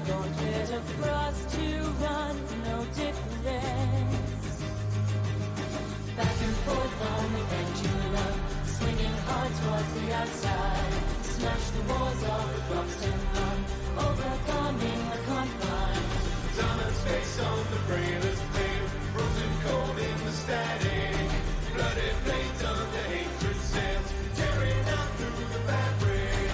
Don't let a frost to run, no difference. Back and forth on the pendulum, swinging hard towards the outside. Smash the walls of the blocks and run, overcoming the confines. Time and space on the frailest plane, frozen cold in the static. Blooded blades under hatred sails, tearing out through the fabric.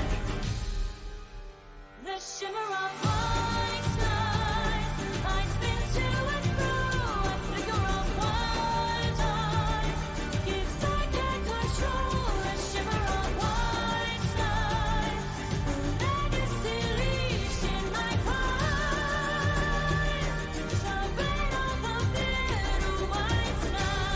The shimmer of white skies, I spin to and through, a flicker of wild eyes, gives I can control. The shimmer of white skies, a legacy leash in my pride, shall burn off a bitter white night.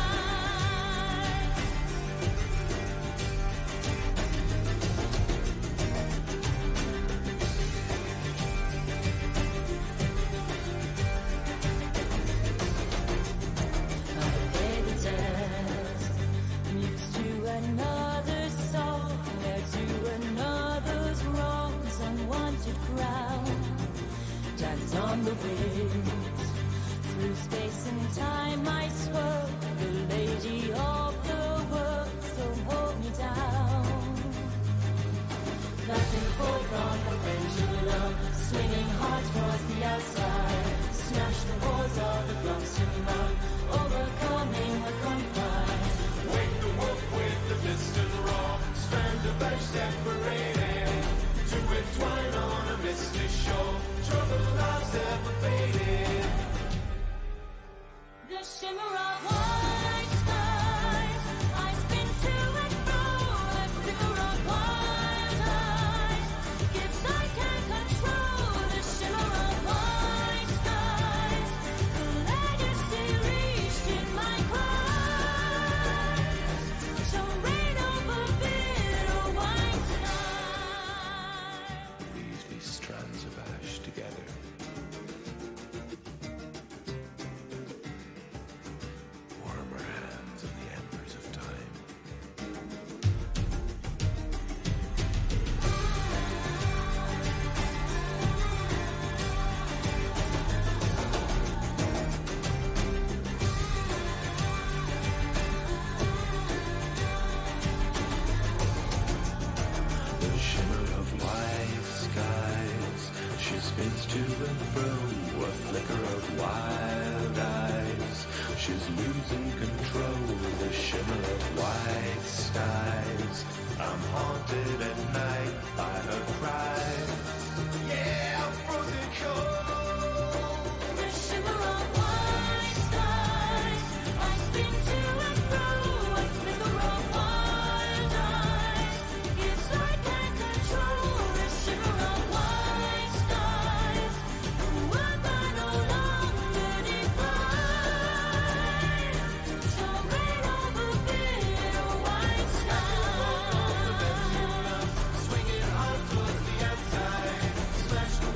Muse to another's soul, heir to another's wrongs, unwanted ground. Dance on the waves, through space and time I swirl, the lady of the world, so hold me down. Back and forth on the pendulum, swinging hard towards the outside. Smash the walls of the blocks and run, overcoming the confines. Wake the wolf with the distant roar, strands of ash separated, to entwine on a misty shore. Troubled lives ever faded. The shimmer of white skies, I spin to and through, a flicker of wild eyes, gives I can control. The shimmer of white skies, the legacy reached in my pride, shall reign over bitter white night. Weave these strands of ash together. Warm our hands in the embers of time. The shimmer of white skies, she spins to and fro, a flicker of wild eyes. She's losing control, the shimmer of white skies. I'm haunted at night by her cries. Yeah, I'm frozen cold. The shimmer of white skies, I spin to and through, a flicker of wild eyes, gives I can control. The shimmer of white skies, the world I no longer define, shall reign over bitter white skies. Swinging hard towards the outside, smash the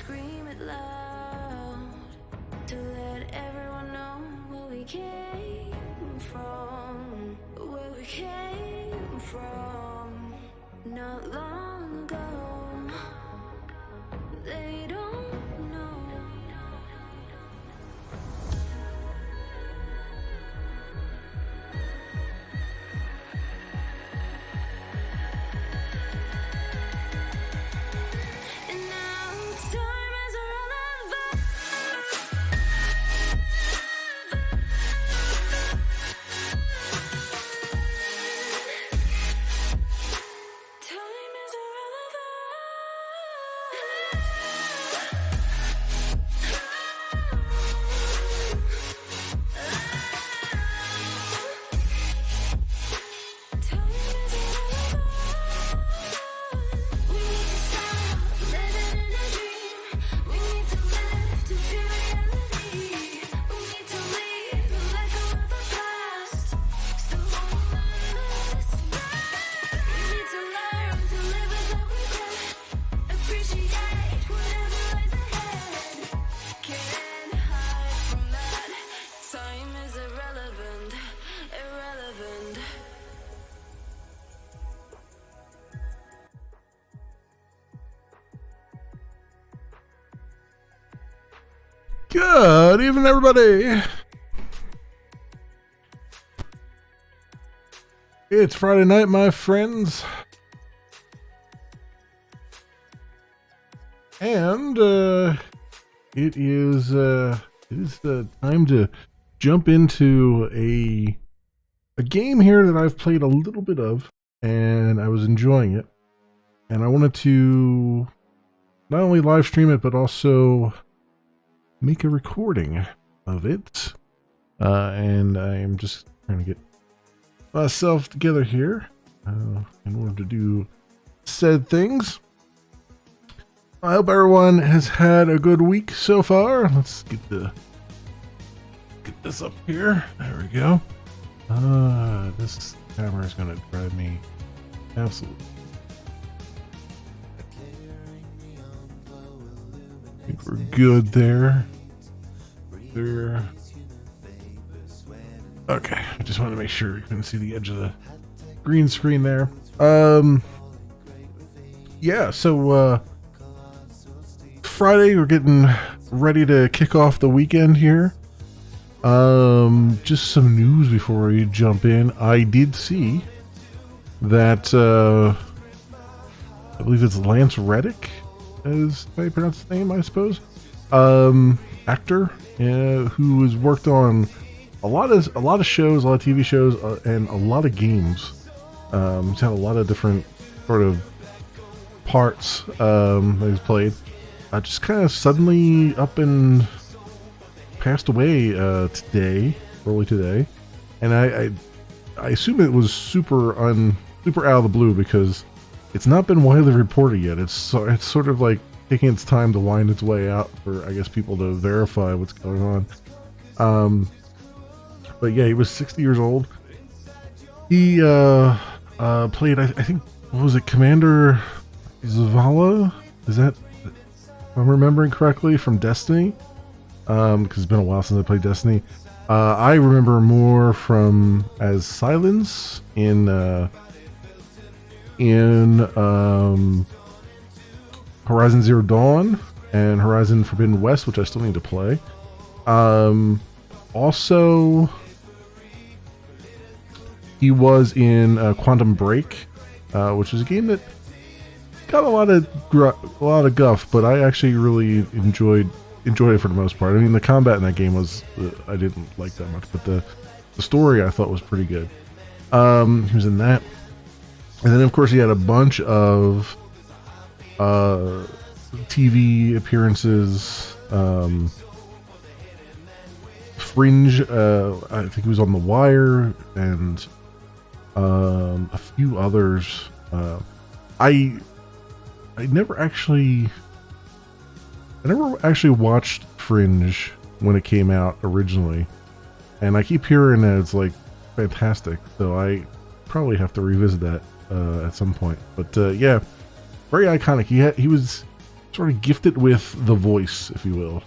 scream it loud to let everyone know where we came from, where we came from. Not long ago, they don't know. And now time is irrelevant. Time is we need to stop living in a dream. We need to live to feel reality. We need to leave and let go of the past. So hold on to this night. We need to learn to live without regret. Appreciate whatever lies ahead. Can't hide from that. Time is irrelevant, irrelevant. Good evening, everybody. It's Friday night, my friends. And it is the time to jump into a game here that I've played a little bit of, and I was enjoying it. And I wanted to not only live stream it, but also make a recording of it. And I am just trying to get myself together here in order to do said things. I hope everyone has had a good week so far. Let's get this up here. There we go. This camera is going to drive me absolutely. I think we're good there. There. Okay, I just wanted to make sure you can see the edge of the green screen there. Yeah, so Friday, we're getting ready to kick off the weekend here. Just some news before we jump in. I did see that I believe it's Lance Reddick is how you pronounce his name, I suppose. Actor who has worked on a lot of shows, a lot of TV shows, and a lot of games. He's had a lot of different sort of parts that he's played. Just kind of suddenly up and passed away early today, and I assume it was super out of the blue because it's not been widely reported yet. It's sort of like taking its time to wind its way out for, I guess, people to verify what's going on. But yeah, he was 60 years old. He played, I think, what was it, Commander Zavala? Is that, if I'm remembering correctly, from Destiny? Because it's been a while since I played Destiny. I remember more from as Silence in Horizon Zero Dawn and Horizon Forbidden West, which I still need to play. Also, he was in Quantum Break, which is a game that got a lot of guff, but I actually really enjoyed it for the most part. I mean, the combat in that game was I didn't like that much, but the story I thought was pretty good. He was in that, and then of course he had a bunch of TV appearances. Fringe, I think he was on The Wire, and a few others. I never actually watched Fringe when it came out originally, and I keep hearing that it's like fantastic, so I probably have to revisit that at some point. But yeah, very iconic. He sort of gifted with the voice, if you will,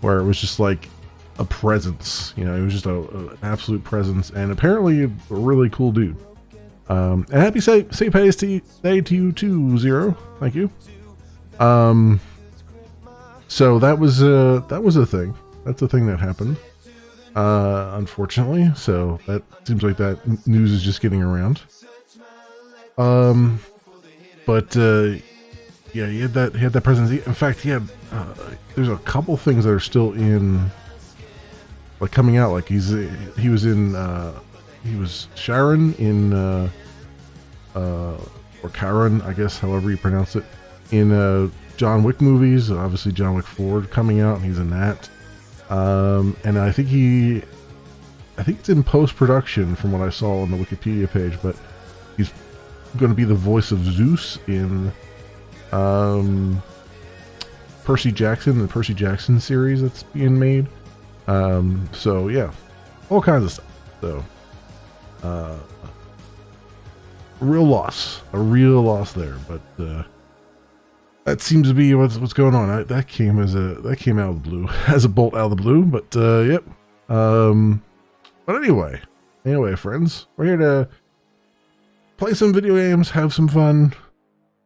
where it was just like a presence. You know, it was just an absolute presence, and apparently a really cool dude. And happy St. Patty's Day to you too, Zero. Thank you. So that was a thing. That's a thing that happened. Unfortunately, so that seems like that news is just getting around. But yeah, he had that presence. In fact, yeah, there's a couple things that are still in, like, coming out. Like he was Sharon in or Karen, I guess, however you pronounce it, in John Wick movies. Obviously, John Wick 4 coming out, and he's in that. And I think it's in post-production from what I saw on the Wikipedia page, but he's going to be the voice of Zeus in Percy Jackson, the Percy Jackson series that's being made. So yeah, all kinds of stuff. So a real loss there, but that seems to be what's going on. That came out of the blue, as a bolt out of the blue. But yep. But anyway, friends, we're here to play some video games, have some fun.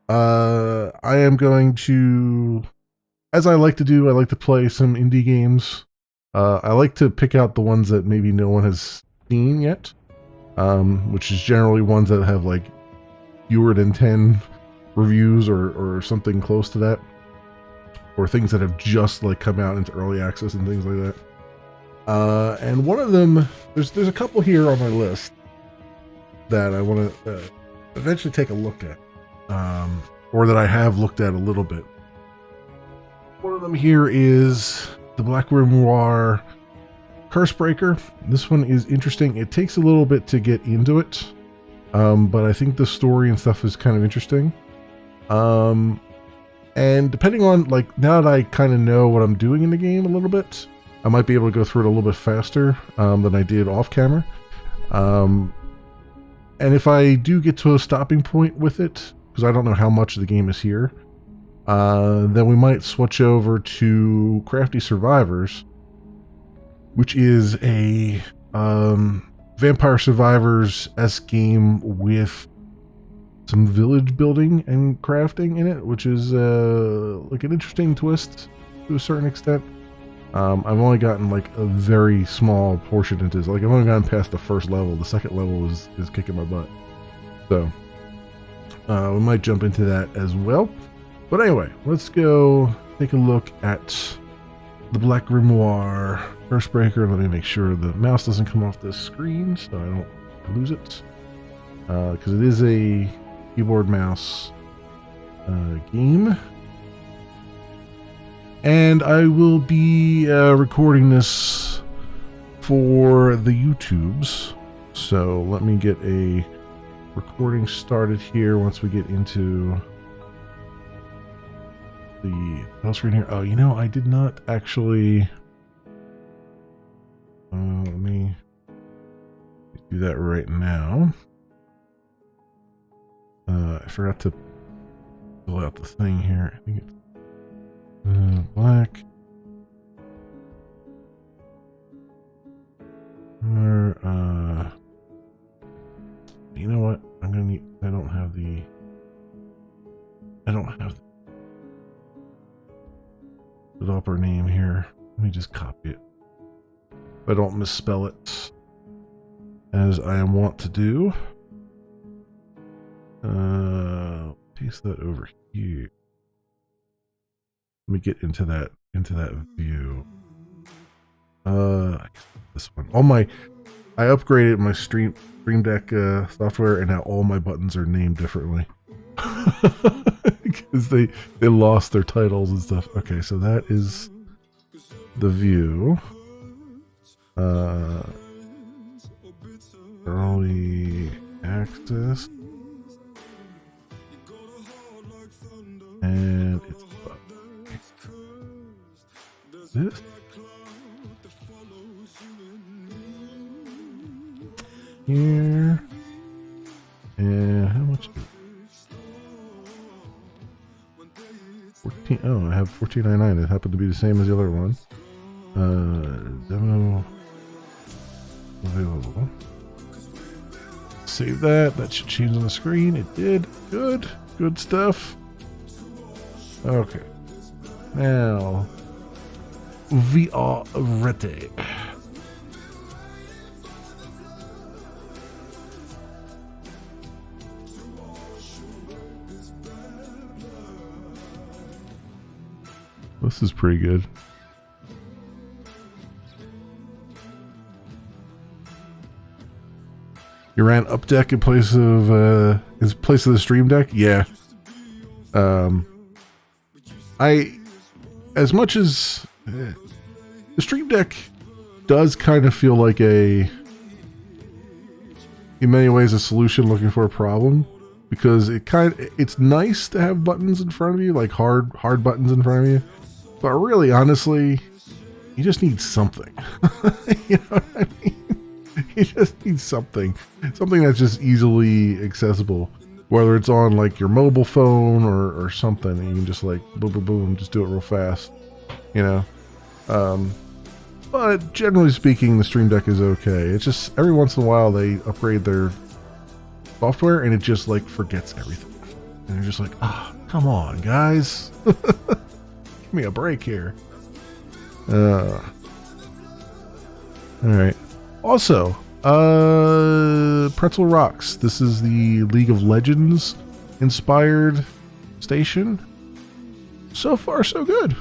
I am going to, as I like to do, I like to play some indie games. I like to pick out the ones that maybe no one has seen yet, which is generally ones that have like fewer than 10 reviews or something close to that, or things that have just like come out into early access and things like that. And one of them, there's a couple here on my list that I want to eventually take a look at, or that I have looked at a little bit. One of them here is the Black Grimoire Cursebreaker. This one is interesting. It takes a little bit to get into it, but I think the story and stuff is kind of interesting. And depending on, like, now that I kind of know what I'm doing in the game a little bit, I might be able to go through it a little bit faster than I did off camera. And if I do get to a stopping point with it, because I don't know how much of the game is here, then we might switch over to Crafty Survivors, which is a Vampire Survivors-esque game with some village building and crafting in it, which is like an interesting twist to a certain extent. I've only gotten like a very small portion into this. Like, I've only gotten past the first level. The second level is kicking my butt. So we might jump into that as well. But anyway, let's go take a look at the Black Grimoire Cursebreaker. Let me make sure the mouse doesn't come off this screen so I don't lose it, because it is a keyboard mouse game. And I will be recording this for the YouTubes. So let me get a recording started here once we get into the title screen here. Oh, you know, I did not actually... let me do that right now. I forgot to fill out the thing here. I think it's black. You know what? I'm gonna need. I don't have the developer name here. Let me just copy it. If I don't misspell it, as I am wont to do. Paste that over here. Let me get into that view. This one. I upgraded my Stream Deck software, and now all my buttons are named differently because they lost their titles and stuff. Okay, so that is the view. Early access, and it's this. Here. And how much is it? 14. Oh, I have 14.99. It happened to be the same as the other one. Demo available. Save that. That should change on the screen. It did. Good. Good stuff. Okay. Now, we are ready. This is pretty good. You ran up deck in place of the stream deck? Yeah. As much as the stream deck does kind of feel like in many ways, a solution looking for a problem, because it's nice to have buttons in front of you, like hard buttons in front of you, but really, honestly, you just need something. You know what I mean? You just need something that's just easily accessible, whether it's on like your mobile phone or something, and you can just like boom, boom, boom, just do it real fast, you know. But generally speaking, the Stream Deck is okay. It's just every once in a while they upgrade their software and it just like forgets everything, and you're just like, come on, guys, give me a break here. All right. Also, Pretzel Rocks. This is the League of Legends inspired station. So far, so good.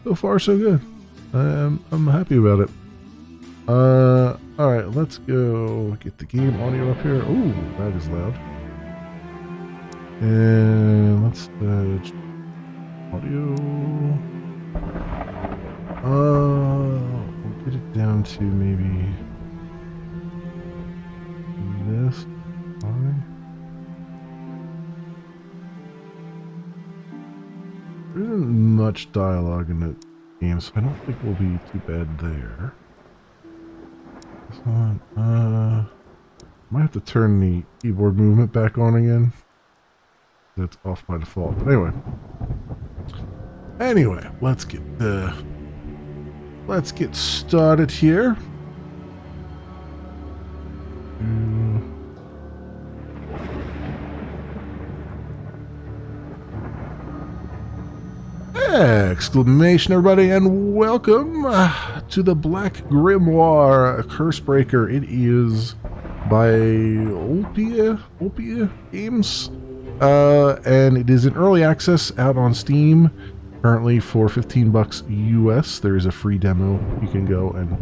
So far, so good. I'm happy about it. All right, let's go get the game audio up here. Ooh, that is loud. And let's audio. We'll get it down to maybe this. Fine. There isn't much dialogue in the game, so I don't think we'll be too bad there. This one, might have to turn the keyboard movement back on again. That's off by default. But anyway, let's get started here. Exclamation, everybody, and welcome to the Black Grimoire Cursebreaker. It is by Opia Games, and it is in early access out on Steam currently for $15 US. There is a free demo you can go and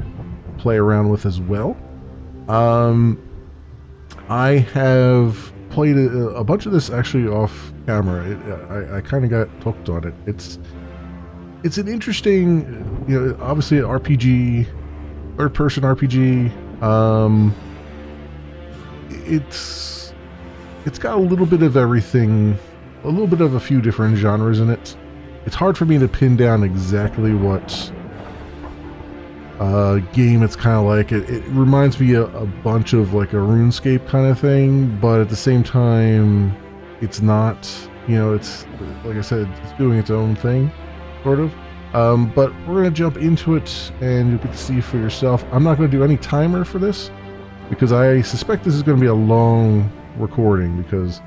play around with as well. I have played a bunch of this actually off camera. I kind of got hooked on it. It's an interesting, you know, obviously an RPG, third-person RPG. It's got a little bit of everything, a little bit of a few different genres in it. It's hard for me to pin down exactly what game it's kind of like. It reminds me a bunch of like a RuneScape kind of thing, but at the same time, it's not, you know, it's, like I said, it's doing its own thing, sort of. But we're going to jump into it and you'll get to see for yourself. I'm not going to do any timer for this because I suspect this is going to be a long recording, because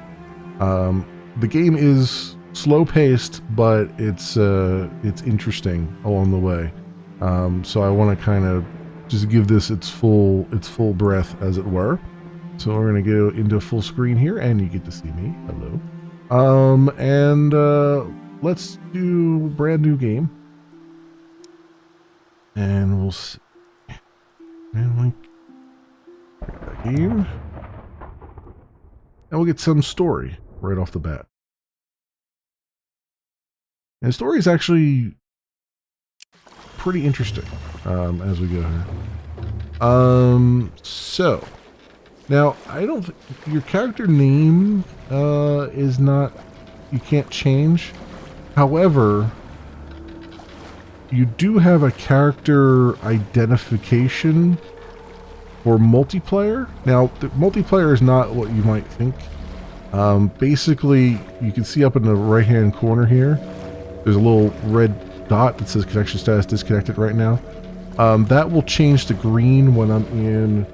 the game is slow paced, but it's interesting along the way. So I want to kind of just give this its full breath, as it were. So we're going to go into full screen here, and you get to see me. Hello. Let's do a brand new game, and we'll see. And like that game, and we'll get some story right off the bat. And the story is actually pretty interesting as we go here. So now I don't think your character name is not, you can't change. However, you do have a character identification for multiplayer. Now, the multiplayer is not what you might think. Basically, you can see up in the right-hand corner here, there's a little red dot that says connection status disconnected right now. That will change to green when I'm in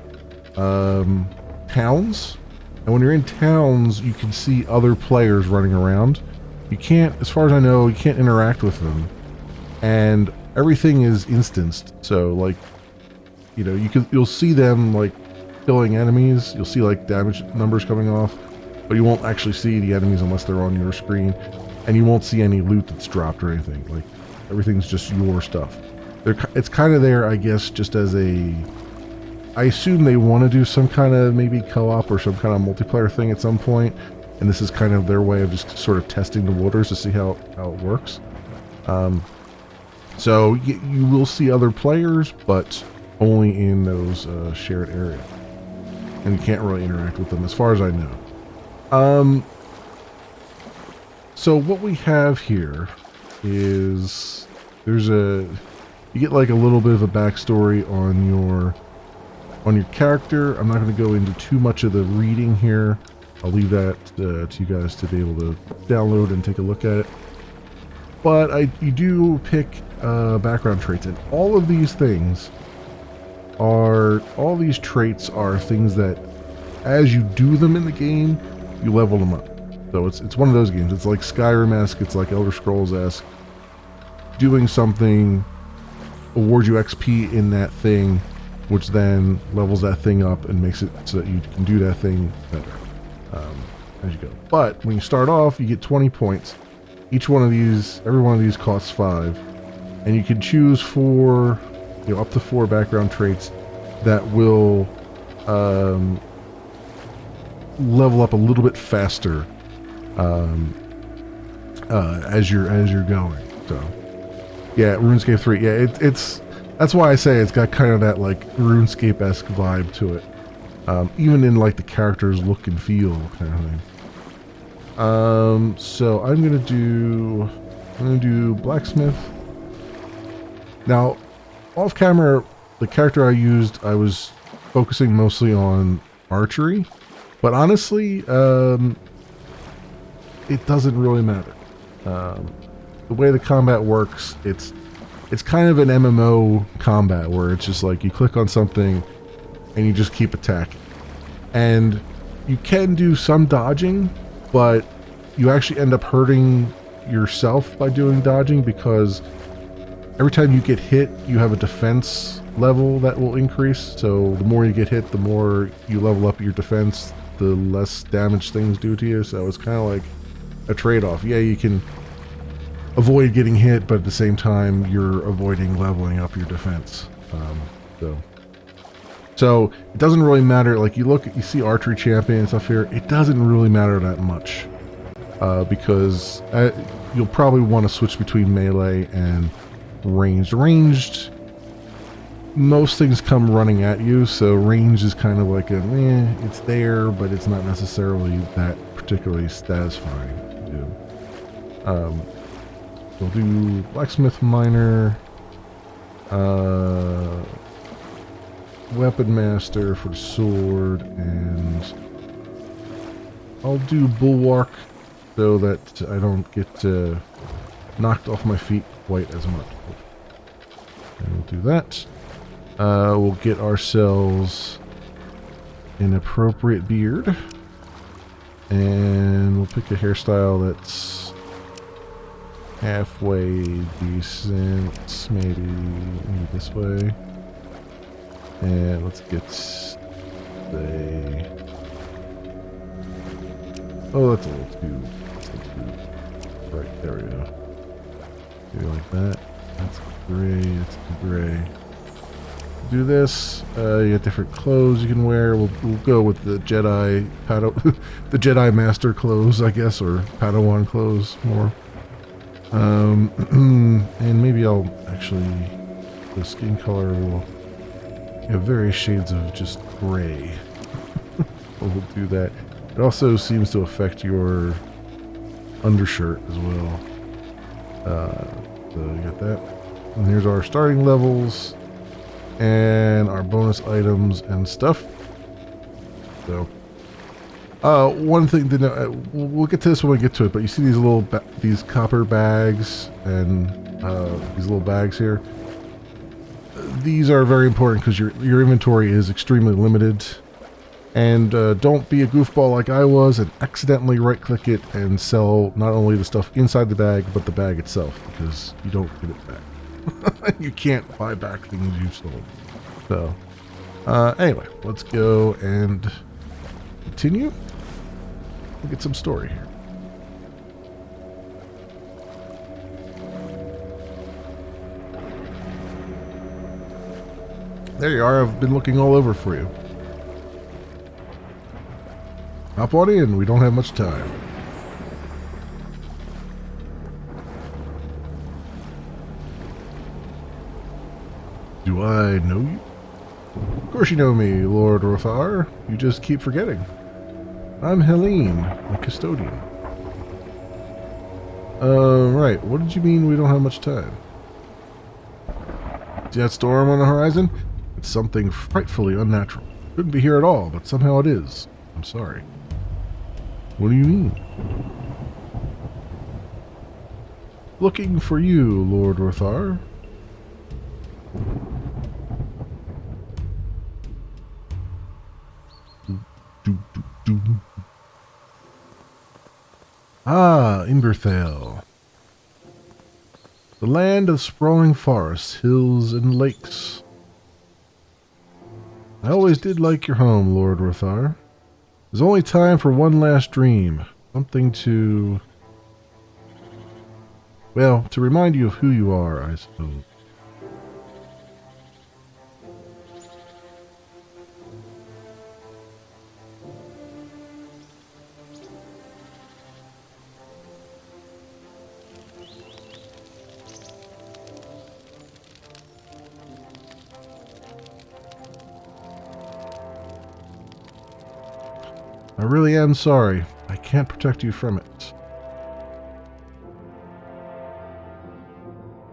towns. And when you're in towns, you can see other players running around. You can't, as far as I know, you can't interact with them. And everything is instanced. So, like, you know, you'll see them, like, killing enemies. You'll see, like, damage numbers coming off. But you won't actually see the enemies unless they're on your screen. And you won't see any loot that's dropped or anything. Like, everything's just your stuff. It's kind of there, I guess, just as a... I assume they want to do some kind of maybe co-op or some kind of multiplayer thing at some point, and this is kind of their way of just sort of testing the waters to see how it works. So you will see other players, but only in those shared areas, and you can't really interact with them as far as I know. So what we have here is you get like a little bit of a backstory on your character. I'm not going to go into too much of the reading here. I'll leave that to you guys to be able to download and take a look at it. But you do pick background traits, and all of these traits are things that, as you do them in the game, you level them up. So it's one of those games. It's like Skyrim-esque. It's like Elder Scrolls-esque. Doing something awards you XP in that thing, which then levels that thing up and makes it so that you can do that thing better as you go. But when you start off, you get 20 points. Every one of these costs 5, and you can choose up to 4 background traits that will level up a little bit faster as you're going. So yeah, RuneScape 3. Yeah, it's. That's why I say it's got kind of that like RuneScape-esque vibe to it, even in like the character's look and feel kind of thing. So I'm gonna do blacksmith. Now, off camera, the character I used, I was focusing mostly on archery, but honestly, it doesn't really matter. The way the combat works, it's kind of an MMO combat where it's just like you click on something and you just keep attacking. And you can do some dodging, but you actually end up hurting yourself by doing dodging, because every time you get hit, you have a defense level that will increase. So the more you get hit, the more you level up your defense, the less damage things do to you. So it's kind of like a trade-off. Yeah, you can avoid getting hit, but at the same time you're avoiding leveling up your defense. So it doesn't really matter. Like you see archery champion and stuff here, it doesn't really matter that much, because you'll probably want to switch between melee and ranged. Most things come running at you, so range is kind of like it's there, but it's not necessarily that particularly satisfying to do. We'll do blacksmith, miner, weapon master for the sword, and I'll do bulwark so that I don't get knocked off my feet quite as much. And we'll do that. We'll get ourselves an appropriate beard, and we'll pick a hairstyle that's halfway decent, maybe this way. And let's get that's a little too right. There we go. Maybe like that. That's gray. That's gray. Do this. You got different clothes you can wear. We'll go with the Jedi the Jedi Master clothes, I guess, or Padawan clothes more. And maybe I'll actually, the skin color will have various shades of just gray. We'll do that. It also seems to affect your undershirt as well. So you got that. And here's our starting levels and our bonus items and stuff. So One thing to know, we'll get to this when we get to it, but you see these little these copper bags and these little bags here. These are very important because your inventory is extremely limited. And don't be a goofball like I was and accidentally right-click it and sell not only the stuff inside the bag, but the bag itself, because you don't get it back. You can't buy back things you've sold. So, anyway, let's go and continue. We'll get some story here. There you are. I've been looking all over for you. Hop on in, we don't have much time. Do I know you? Of course you know me, Lord Rothar. You just keep forgetting. I'm Helene, the custodian. Right, what did you mean we don't have much time? See that storm on the horizon? It's something frightfully unnatural. Couldn't be here at all, but somehow it is. I'm sorry. What do you mean? Looking for you, Lord Rothar. Ah, Imberthale. The land of sprawling forests, hills, and lakes. I always did like your home, Lord Rothar. There's only time for one last dream. Something to... well, to remind you of who you are, I suppose. I really am sorry. I can't protect you from it.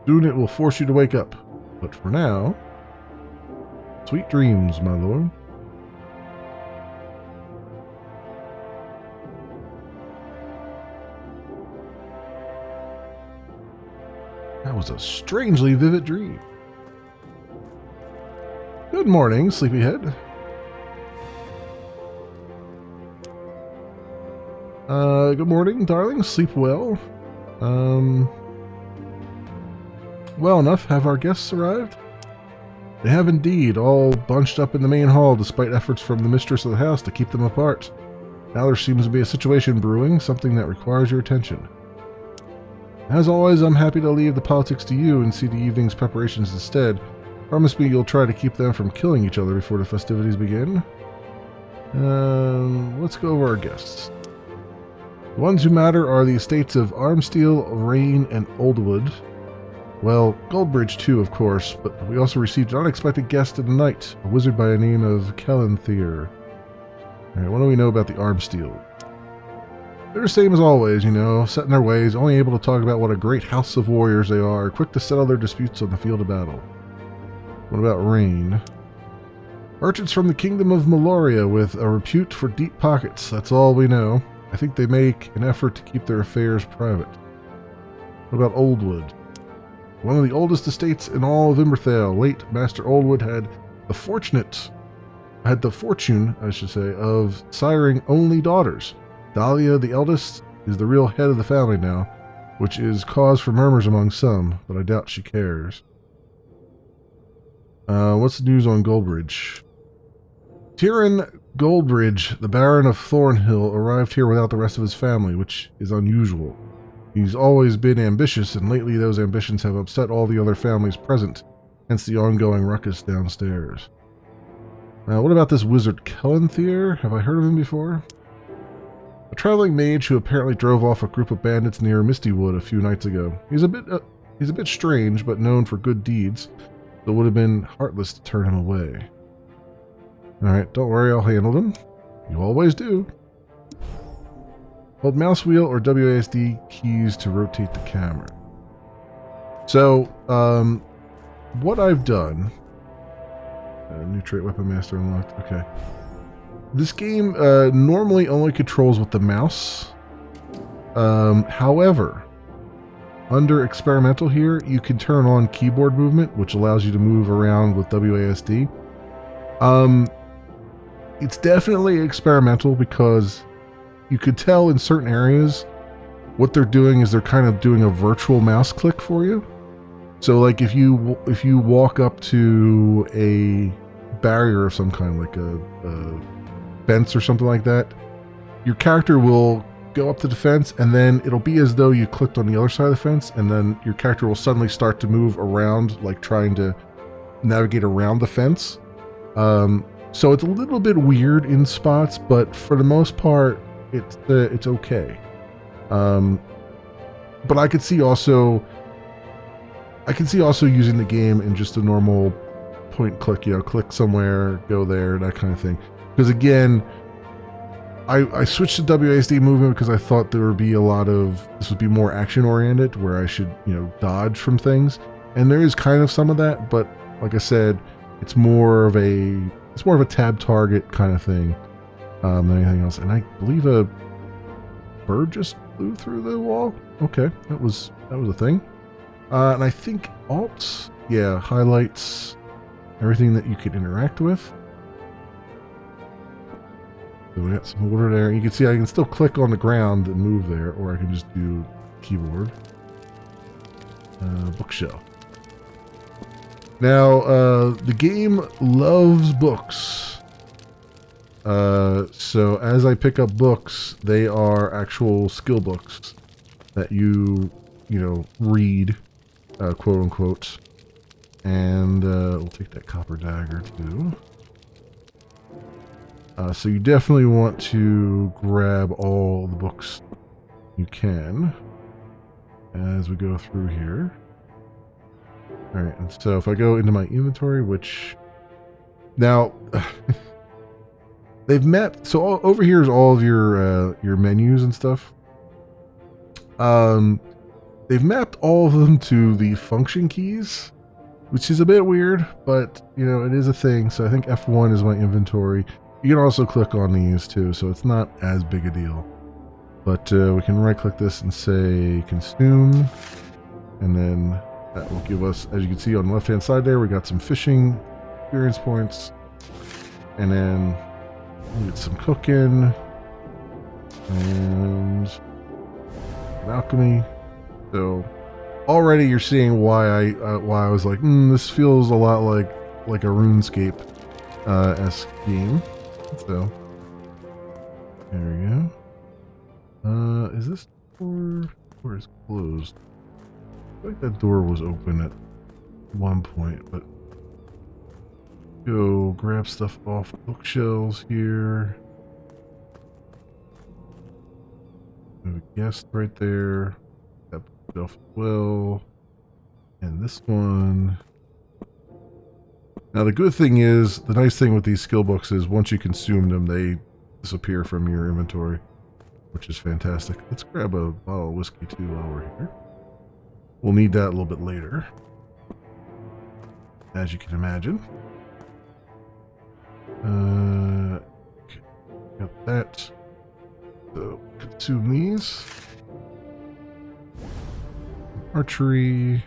Soon it will force you to wake up. But for now, sweet dreams, my lord. That was a strangely vivid dream. Good morning, sleepyhead. Good morning, darling. Sleep well. Well enough. Have our guests arrived? They have indeed, all bunched up in the main hall despite efforts from the mistress of the house to keep them apart. Now there seems to be a situation brewing, something that requires your attention. As always, I'm happy to leave the politics to you and see the evening's preparations instead. Promise me you'll try to keep them from killing each other before the festivities begin. Let's go over our guests. The ones who matter are the estates of Armsteel, Rain, and Oldwood. Well, Goldbridge too, of course, but we also received an unexpected guest in the night, a wizard by the name of Kellenthir. Alright, what do we know about the Armsteel? They're the same as always, you know, set in their ways, only able to talk about what a great house of warriors they are, quick to settle their disputes on the field of battle. What about Rain? Merchants from the kingdom of Meloria with a repute for deep pockets, that's all we know. I think they make an effort to keep their affairs private. What about Oldwood? One of the oldest estates in all of Imberthale, late Master Oldwood had the fortune, of siring only daughters. Dahlia, the eldest, is the real head of the family now, which is cause for murmurs among some, but I doubt she cares. What's the news on Goldbridge? Tyrion Goldbridge, the Baron of Thornhill, arrived here without the rest of his family, which is unusual. He's always been ambitious, and lately those ambitions have upset all the other families present, hence the ongoing ruckus downstairs. What about this wizard Kellenthir? Have I heard of him before? A traveling mage who apparently drove off a group of bandits near Mistywood a few nights ago. He's a bit strange, but known for good deeds, so it would have been heartless to turn him away. Alright, don't worry, I'll handle him. You always do. Hold mouse wheel or WASD keys to rotate the camera. So, what I've done... new trait weapon master unlocked, okay. This game normally only controls with the mouse. However, under experimental here, you can turn on keyboard movement, which allows you to move around with WASD. It's definitely experimental because you could tell in certain areas what they're doing is they're kind of doing a virtual mouse click for you. So like if you walk up to a barrier of some kind, like a fence or something like that, your character will go up to the fence, and then it'll be as though you clicked on the other side of the fence, and then your character will suddenly start to move around, like trying to navigate around the fence. So it's a little bit weird in spots, but for the most part, it's okay. But I could see also using the game in just a normal point click, click somewhere, go there, that kind of thing. Because again, I switched to WASD movement because I thought there would be this would be more action oriented, where I should, dodge from things. And there is kind of some of that, but like I said, it's more of a tab target kind of thing than anything else. And I believe a bird just flew through the wall. Okay, that was a thing. And I think Alt, highlights everything that you could interact with. So we got some water there. You can see I can still click on the ground and move there, or I can just do keyboard. Bookshelf. Now, the game loves books. So as I pick up books, they are actual skill books that you read, quote unquote. And we'll take that copper dagger too. So you definitely want to grab all the books you can as we go through here. Alright, and so if I go into my inventory, which now they've mapped, so over here is all of your menus and stuff. They've mapped all of them to the function keys, which is a bit weird, but it is a thing. So I think F1 is my inventory. You can also click on these too, so it's not as big a deal. But we can right click this and say consume, and then that will give us, as you can see on the left hand side there, we got some fishing experience points, and then we get some cooking and alchemy. So already you're seeing why I was like, this feels a lot like a RuneScape esque game. So there we go. Is this door is closed? I feel like that door was open at one point, but go grab stuff off bookshelves here. Have a guest right there. That bookshelf as well. And this one. Now the good thing is, the nice thing with these skill books is once you consume them, they disappear from your inventory, which is fantastic. Let's grab a bottle of whiskey too while we're here. We'll need that a little bit later, as you can imagine. Okay, got that. So consume these. Archery.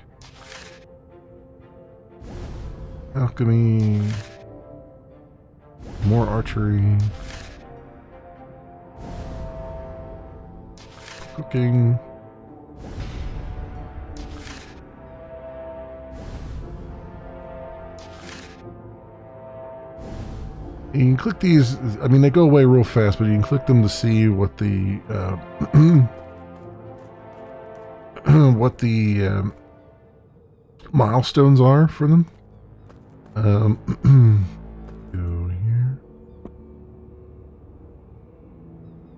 Alchemy. More archery. Cooking. You can click these, I mean, they go away real fast, but you can click them to see what the what the milestones are for them. Go here.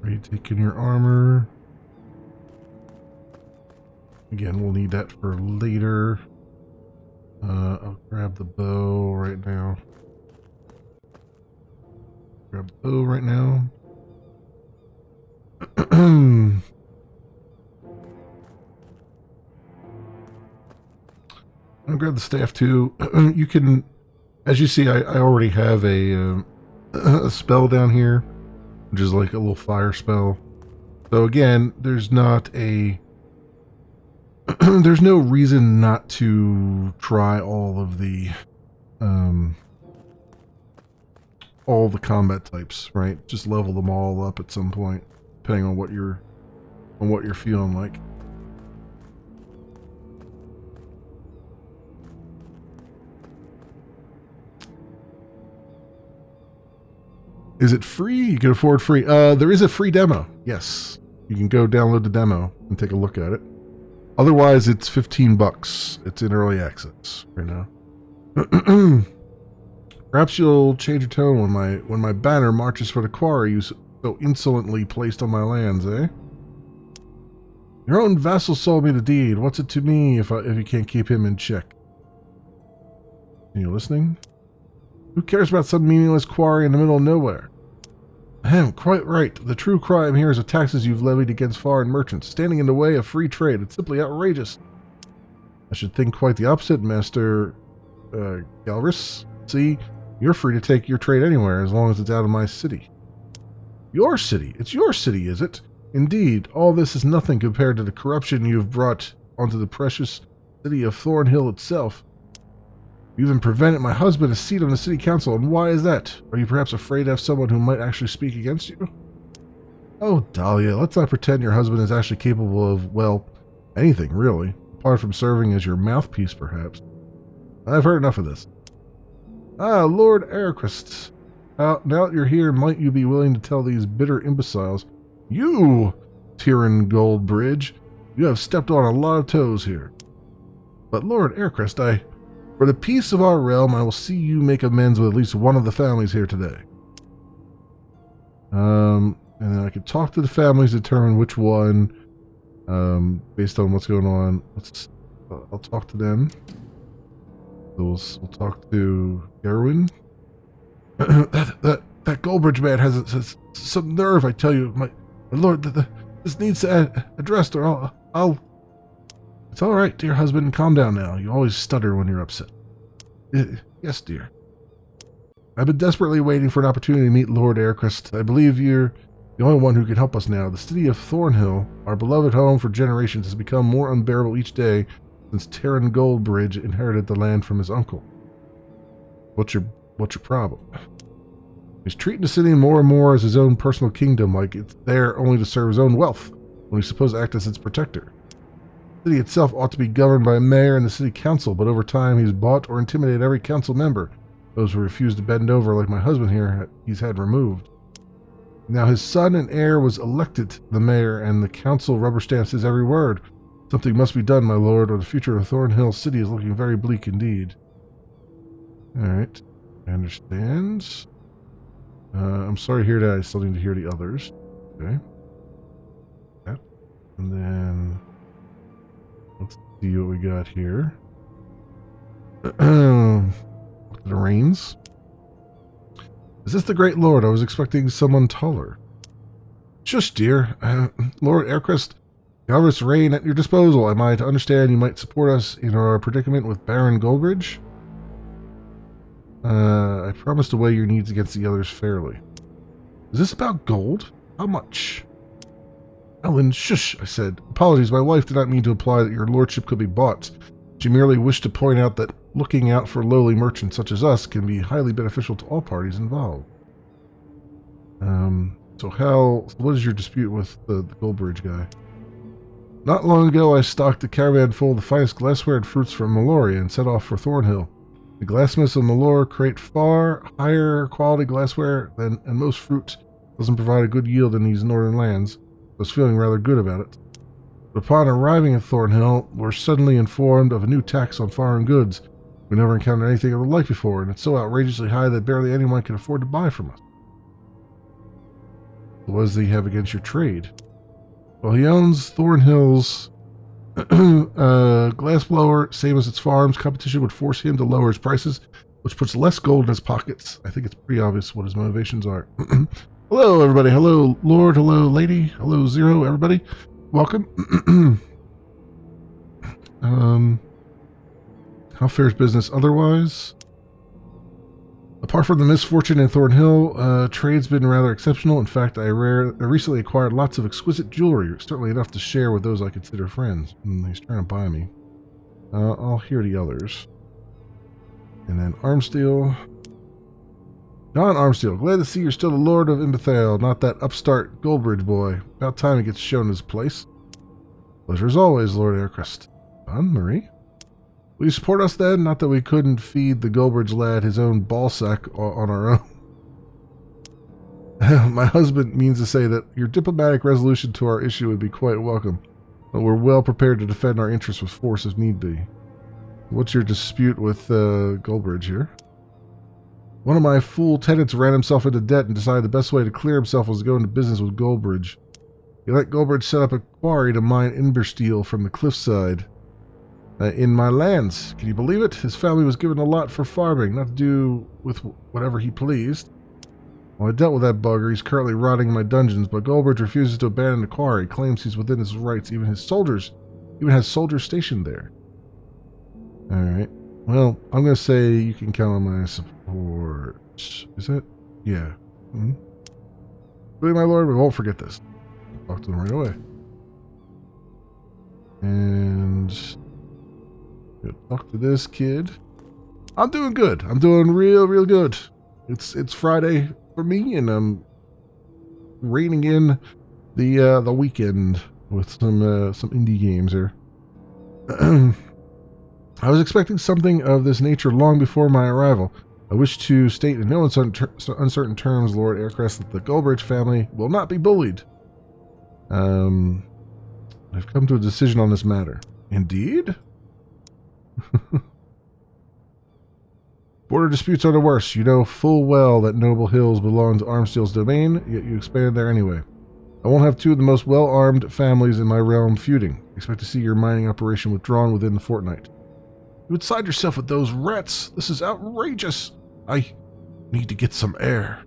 Are you taking your armor? Again, we'll need that for later. I'll grab the bow right now. Grab the bow right now. I'm gonna grab the staff too. You can, as you see, I already have a a spell down here, which is like a little fire spell. So again, there's not a there's no reason not to try all the combat types, right? Just level them all up at some point, depending on what you're feeling like. Is it free? You can afford free. There is a free demo. Yes. You can go download the demo and take a look at it. Otherwise, it's $15. It's in early access right now. Perhaps you'll change your tone when my banner marches for the quarry you so insolently placed on my lands, eh? Your own vassal sold me the deed. What's it to me if you can't keep him in check? Are you listening? Who cares about some meaningless quarry in the middle of nowhere? Ahem, quite right. The true crime here is the taxes you've levied against foreign merchants, standing in the way of free trade. It's simply outrageous. I should think quite the opposite, Master Galris. See, you're free to take your trade anywhere as long as it's out of my city. Your city? It's your city, is it? Indeed, all this is nothing compared to the corruption you have brought onto the precious city of Thornhill itself. You even prevented my husband a seat on the city council, and why is that? Are you perhaps afraid to have someone who might actually speak against you? Oh, Dahlia, let's not pretend your husband is actually capable of, well, anything, really, apart from serving as your mouthpiece, perhaps. I've heard enough of this. Ah, Lord Arachrist. Now that you're here, might you be willing to tell these bitter imbeciles, you, Tyrann Goldbridge, you have stepped on a lot of toes here. But Lord Arachrist, for the peace of our realm, I will see you make amends with at least one of the families here today. And then I could talk to the families, determine which one, based on what's going on. I'll talk to them. So we'll talk to Gerwin. that Goldbridge man has some nerve, I tell you, my lord. This needs to addressed, or I'll. It's all right, dear husband. Calm down now. You always stutter when you're upset. Yes, dear. I've been desperately waiting for an opportunity to meet Lord Arachrist. I believe you're the only one who can help us now. The city of Thornhill, our beloved home for generations, has become more unbearable each day since Tyrann Goldbridge inherited the land from his uncle. What's your problem? He's treating the city more and more as his own personal kingdom, like it's there only to serve his own wealth, when he's supposed to act as its protector. The city itself ought to be governed by a mayor and the city council, but over time he's bought or intimidated every council member. Those who refuse to bend over, like my husband here, he's had removed. Now his son and heir was elected the mayor, and the council rubber stamps his every word. Something must be done, my lord, or the future of Thornhill City is looking very bleak indeed. Alright, I understand. I'm sorry to hear that. I still need to hear the others. Okay. That. And then let's see what we got here. The reins. Is this the great lord? I was expecting someone taller. Shush, dear. Lord Arachrist, Galris reign at your disposal. Am I to understand you might support us in our predicament with Baron Goldbridge? I promise to weigh your needs against the others fairly. Is this about gold? How much? Ellen, shush, I said. Apologies, my wife did not mean to imply that your lordship could be bought. She merely wished to point out that looking out for lowly merchants such as us can be highly beneficial to all parties involved. So what is your dispute with the Goldbridge guy? Not long ago, I stocked a caravan full of the finest glassware and fruits from Meloria and set off for Thornhill. The glassmiths of Melor create far higher quality glassware and most fruit doesn't provide a good yield in these northern lands. I was feeling rather good about it. But upon arriving at Thornhill, we're suddenly informed of a new tax on foreign goods. We never encountered anything of the like before, and it's so outrageously high that barely anyone can afford to buy from us. What does he have against your trade? Well, he owns Thornhill's glassblower, same as its farms. Competition would force him to lower his prices, which puts less gold in his pockets. I think it's pretty obvious what his motivations are. Hello, everybody. Hello, Lord. Hello, Lady. Hello, Zero. Everybody, welcome. How fares business otherwise? Apart from the misfortune in Thornhill, trade's been rather exceptional. In fact, I recently acquired lots of exquisite jewelry, certainly enough to share with those I consider friends. He's trying to buy me. I'll hear the others. And then Armsteel. John Armsteel, glad to see you're still the Lord of Imberthale, not that upstart Goldbridge boy. About time he gets shown his place. Pleasure as always, Lord Aircrest. John, Marie? Will you support us then? Not that we couldn't feed the Goldbridge lad his own ballsack on our own. My husband means to say that your diplomatic resolution to our issue would be quite welcome, but we're well prepared to defend our interests with force if need be. What's your dispute with Goldbridge here? One of my fool tenants ran himself into debt and decided the best way to clear himself was to go into business with Goldbridge. He let Goldbridge set up a quarry to mine Inversteel from the cliffside. In my lands. Can you believe it? His family was given a lot for farming, not to do with whatever he pleased. Well, I dealt with that bugger. He's currently rotting in my dungeons, but Goldbridge refuses to abandon the quarry. Claims he's within his rights. Even has soldiers stationed there. Alright. Well, I'm going to say you can count on my support. Is it? Yeah. Really, my lord, we won't forget this. Talk to him right away. And talk to this kid. I'm doing good. I'm doing real good. It's Friday for me, and I'm reining in the weekend with some indie games here. I was expecting something of this nature long before my arrival. I wish to state in no uncertain terms, Lord Aircrest, that the Goldbridge family will not be bullied. I've come to a decision on this matter. Indeed? Border disputes are the worst. You know full well that Noble Hills belong to Armsteel's domain, yet you expanded there anyway. I won't have two of the most well-armed families in my realm feuding. Expect to see your mining operation withdrawn within the fortnight. You would side yourself with those rats. This is outrageous. I need to get some air.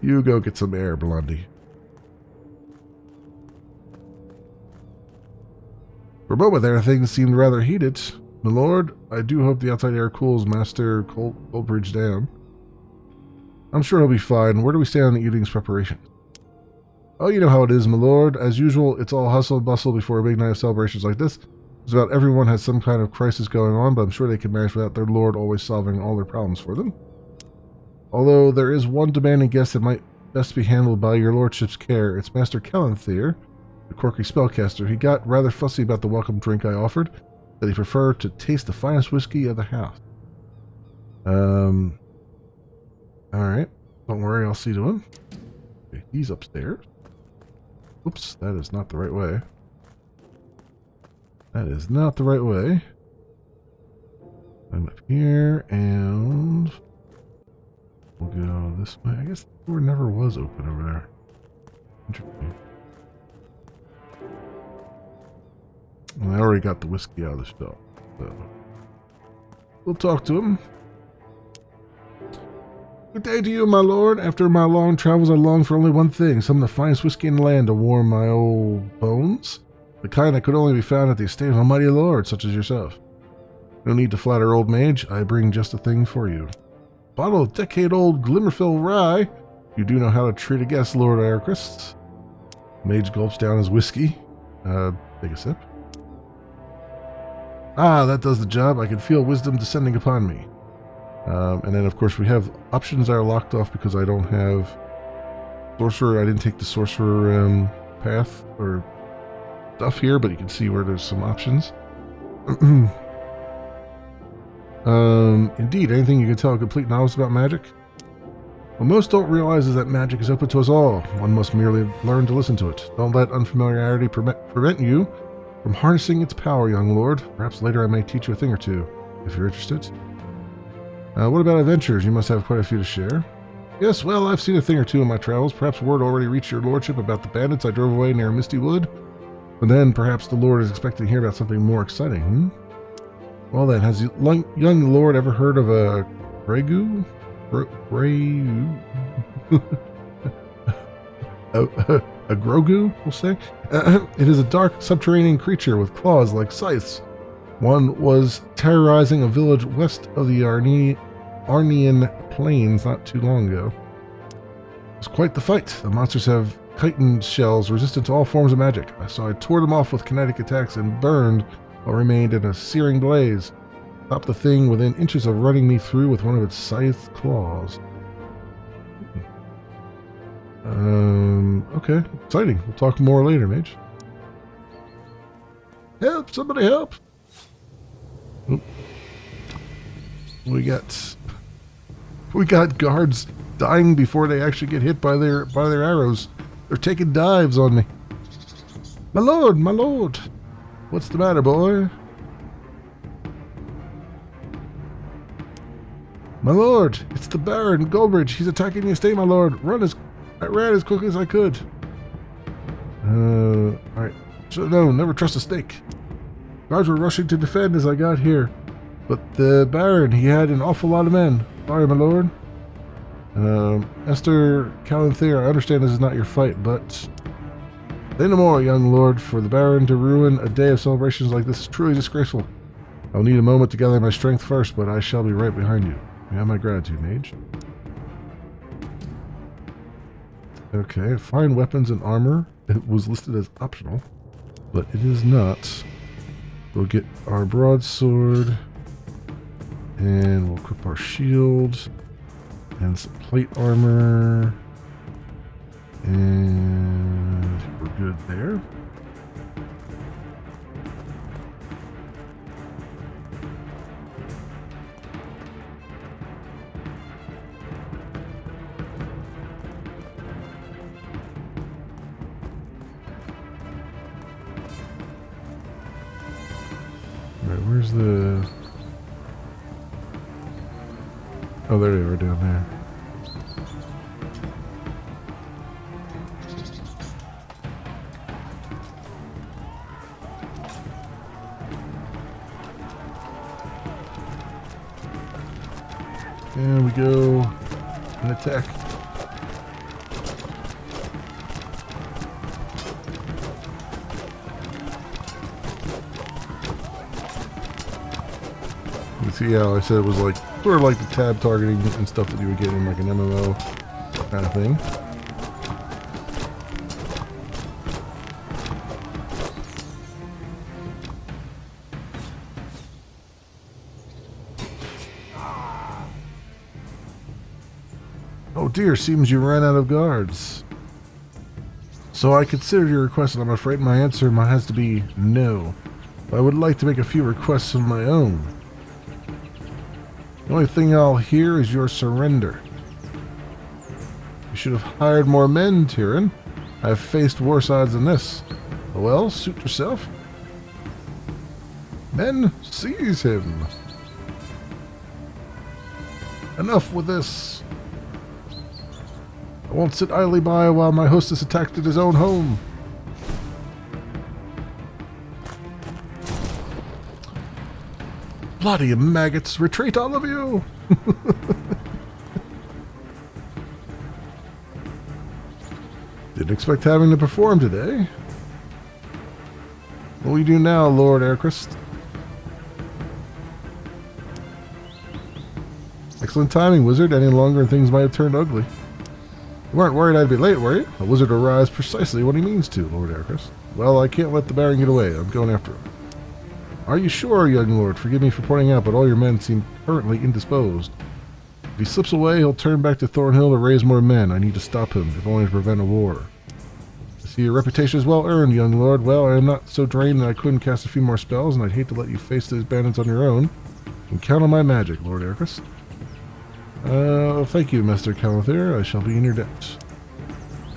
You go get some air, Blondie. For a moment there, things seemed rather heated. My lord, I do hope the outside air cools Master Goldbridge down. I'm sure he'll be fine. Where do we stand on the evening's preparation? Oh, you know how it is, my lord. As usual, it's all hustle and bustle before a big night of celebrations like this. Just about everyone has some kind of crisis going on, but I'm sure they can manage without their lord always solving all their problems for them. Although there is one demanding guest that might best be handled by your lordship's care. It's Master Calanthier, the quirky spellcaster. He got rather fussy about the welcome drink I offered, that he preferred to taste the finest whiskey of the house. Alright. Don't worry, I'll see to him. Okay, he's upstairs. Oops, that is not the right way. That is not the right way. I'm up here, and we'll go this way. I guess the door never was open over there. Interesting. Well, I already got the whiskey out of the shelf, so we'll talk to him. Good day to you, my lord. After my long travels, I long for only one thing, some of the finest whiskey in the land to warm my old bones. The kind that could only be found at the estate of a mighty lord, such as yourself. No need to flatter, old mage. I bring just a thing for you. Bottle of decade-old Glimmerfell rye. You do know how to treat a guest, Lord Aircrest. Mage gulps down his whiskey. Take a sip. Ah, that does the job. I can feel wisdom descending upon me. And then, of course, we have options that are locked off because I don't have sorcerer. I didn't take the sorcerer path or stuff here, but you can see where there's some options. Indeed, anything you can tell a complete novice about magic? What most don't realize is that magic is open to us all. One must merely learn to listen to it. Don't let unfamiliarity prevent you from harnessing its power, young lord. Perhaps later I may teach you a thing or two, if you're interested. What about adventures? You must have quite a few to share. Yes, well, I've seen a thing or two in my travels. Perhaps word already reached your lordship about the bandits I drove away near Misty Wood. But then, perhaps the lord is expecting to hear about something more exciting, Well then, has the young lord ever heard of a Gregu? A Grogu, we'll say? It is a dark subterranean creature with claws like scythes. One was terrorizing a village west of the Arnian Plains not too long ago. It was quite the fight. The monsters have chitin shells resistant to all forms of magic, so I tore them off with kinetic attacks and burned what remained in a searing blaze. Stopped the thing within inches of running me through with one of its scythe claws. Okay, exciting. We'll talk more later, mage. Help! Somebody help! Oop. We got guards dying before they actually get hit by their arrows. They're taking dives on me. My lord, my lord. What's the matter, boy? My lord, it's the Baron Goldbridge. He's attacking the estate, my lord. I ran as quickly as I could. Alright. So no, never trust a snake. Guards were rushing to defend as I got here. But the Baron, he had an awful lot of men. Sorry, my lord. Esther Calanthair, I understand this is not your fight, but say no more, young lord, for the Baron to ruin a day of celebrations like this is truly disgraceful. I'll need a moment to gather my strength first, but I shall be right behind you. You have my gratitude, mage. Okay, fine weapons and armor. It was listed as optional, but it is not. We'll get our broadsword, and we'll equip our shield, and some plate armor, and we're good there. Where's the... Oh, there they are down there. There we go. An attack. See how I said it was like sort of like the tab targeting and stuff that you would get in like an MMO kind of thing. Oh dear, seems you ran out of guards. So I considered your request, and I'm afraid my answer has to be no. I would like to make a few requests of my own. The only thing I'll hear is your surrender. You should have hired more men, Tyrion. I have faced worse odds than this. Well, suit yourself. Men, seize him. Enough with this. I won't sit idly by while my host is attacked at his own home. Bloody maggots, retreat all of you! Didn't expect having to perform today. What will you do now, Lord Aircrest? Excellent timing, wizard. Any longer and things might have turned ugly. You weren't worried I'd be late, were you? A wizard arrives precisely when he means to, Lord Aircrest. Well, I can't let the Baron get away. I'm going after him. Are you sure, young lord? Forgive me for pointing out, but all your men seem currently indisposed. If he slips away, he'll turn back to Thornhill to raise more men. I need to stop him, if only to prevent a war. I see your reputation is well earned, young lord. Well, I am not so drained that I couldn't cast a few more spells, and I'd hate to let you face these bandits on your own. You can count on my magic, Lord Aircrest. Thank you, Master Calanthair. I shall be in your debt.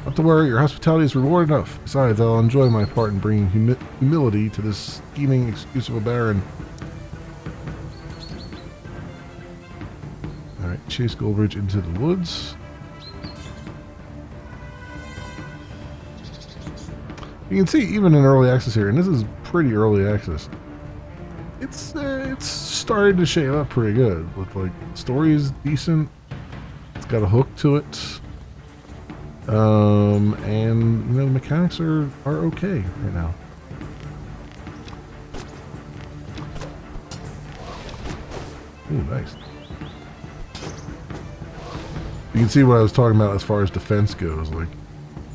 Not to worry, your hospitality is reward enough. Besides, I'll enjoy my part in bringing humility to this scheming, excusable Baron. Alright, chase Goldbridge into the woods. You can see, even in early access here, and this is pretty early access, it's starting to shape up pretty good. With like, the story is decent. It's got a hook to it. And you know, the mechanics are okay right now. Ooh, nice. You can see what I was talking about as far as defense goes. Like,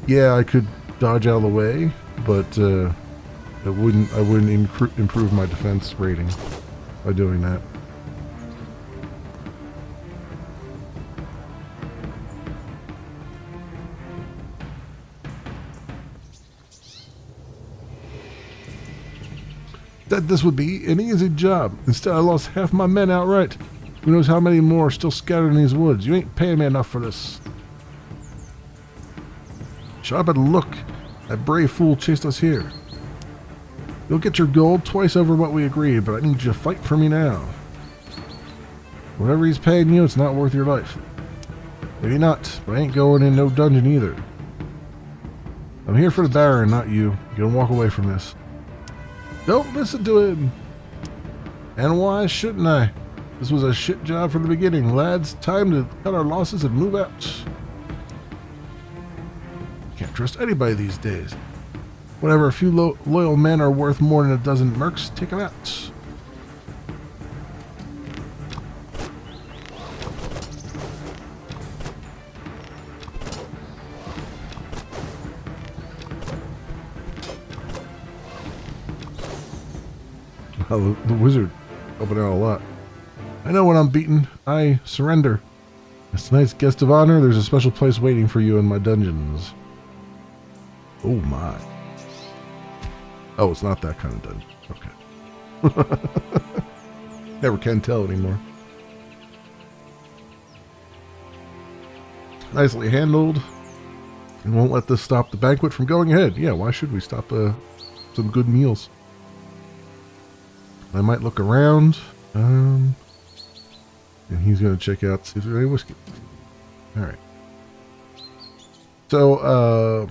yeah, I could dodge out of the way, but I wouldn't improve my defense rating by doing that. That this would be an easy job. Instead, I lost half my men outright. Who knows how many more are still scattered in these woods? You ain't paying me enough for this. Shut up and look. That brave fool chased us here. You'll get your gold twice over what we agreed, but I need you to fight for me now. Whatever he's paying you, it's not worth your life. Maybe not, but I ain't going in no dungeon either. I'm here for the Baron, not you. You can walk away from this. Don't listen to him. And why shouldn't I? This was a shit job from the beginning, lads. Time to cut our losses and move out. Can't trust anybody these days. Whatever a few loyal men are worth more than a dozen mercs, take them out. Oh, the wizard helping out a lot. I know when I'm beaten, I surrender. As tonight's guest of honor, there's a special place waiting for you in my dungeons. Oh my. Oh, it's not that kind of dungeon. Okay. Never can tell anymore. Nicely handled. And won't let this stop the banquet from going ahead. Yeah, why should we stop some good meals? I might look around. And he's going to check out, see if there's any whiskey. Alright. So,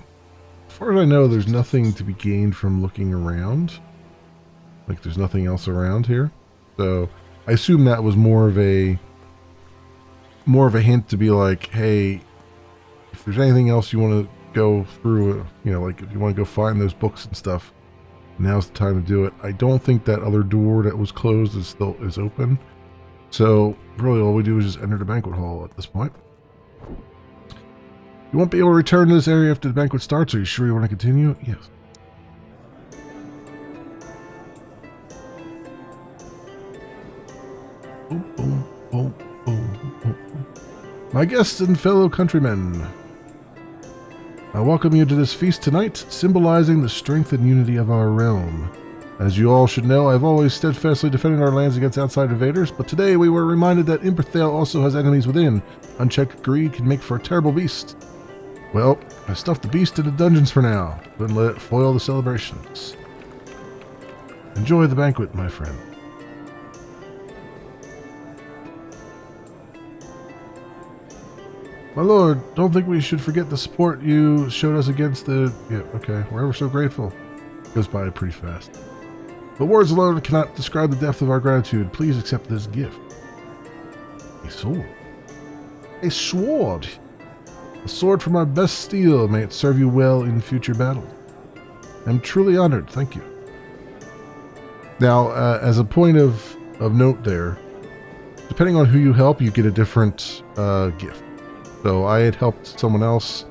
as far as I know, there's nothing to be gained from looking around. Like, there's nothing else around here. So, I assume that was more of a hint to be like, hey, if there's anything else you want to go through, you know, like if you want to go find those books and stuff, now's the time to do it. I don't think that other door that was closed is open. So, really all we do is just enter the banquet hall at this point. You won't be able to return to this area after the banquet starts. Are you sure you want to continue? Yes. Boom, boom, boom, boom, boom. My guests and fellow countrymen, I welcome you to this feast tonight, symbolizing the strength and unity of our realm. As you all should know, I've always steadfastly defended our lands against outside invaders, but today we were reminded that Imperthale also has enemies within. Unchecked greed can make for a terrible beast. Well, I stuffed the beast in the dungeons for now, but let it foil the celebrations. Enjoy the banquet, my friend. My lord, don't think we should forget the support you showed us against the... Yeah, okay, we're ever so grateful. Goes by pretty fast. But words alone cannot describe the depth of our gratitude. Please accept this gift. A sword. A sword! A sword from our best steel. May it serve you well in future battle. I'm truly honored. Thank you. Now, as a point of note there, depending on who you help, you get a different gift. So I had helped someone else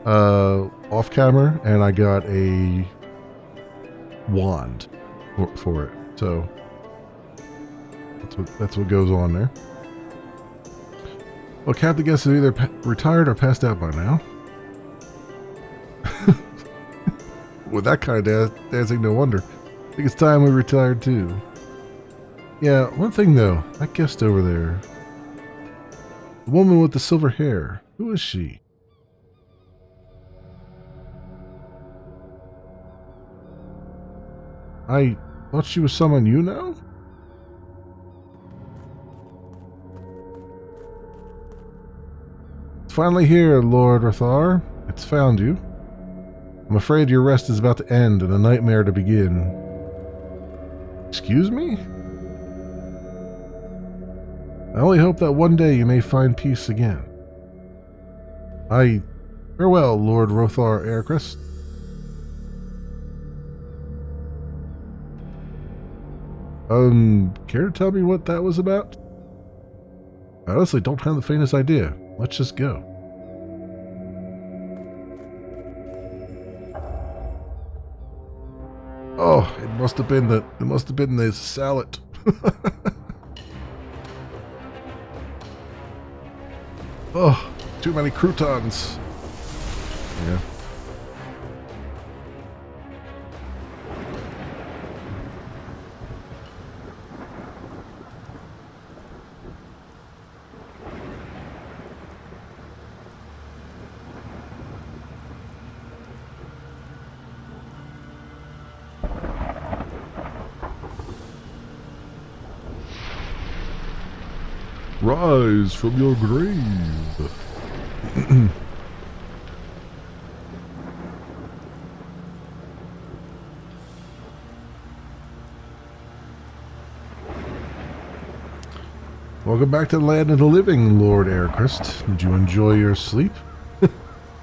off camera, and I got a wand for it. So that's what goes on there. Well, Captain guests have either retired or passed out by now. With that kind of dancing, no wonder. I think it's time we retired too. Yeah, one thing though, that guest over there. The woman with the silver hair. Who is she? I thought she was someone you know? It's finally here, Lord Rothar. It's found you. I'm afraid your rest is about to end and a nightmare to begin. Excuse me? I only hope that one day you may find peace again. Farewell, Lord Rothar Aircrest. Care to tell me what that was about? I honestly don't have the faintest idea. Let's just go. Oh, it must have been the salad. Oh, too many croutons. Yeah. Rise from your grave. Welcome back to the land of the living, Lord Aircrest. Did you enjoy your sleep?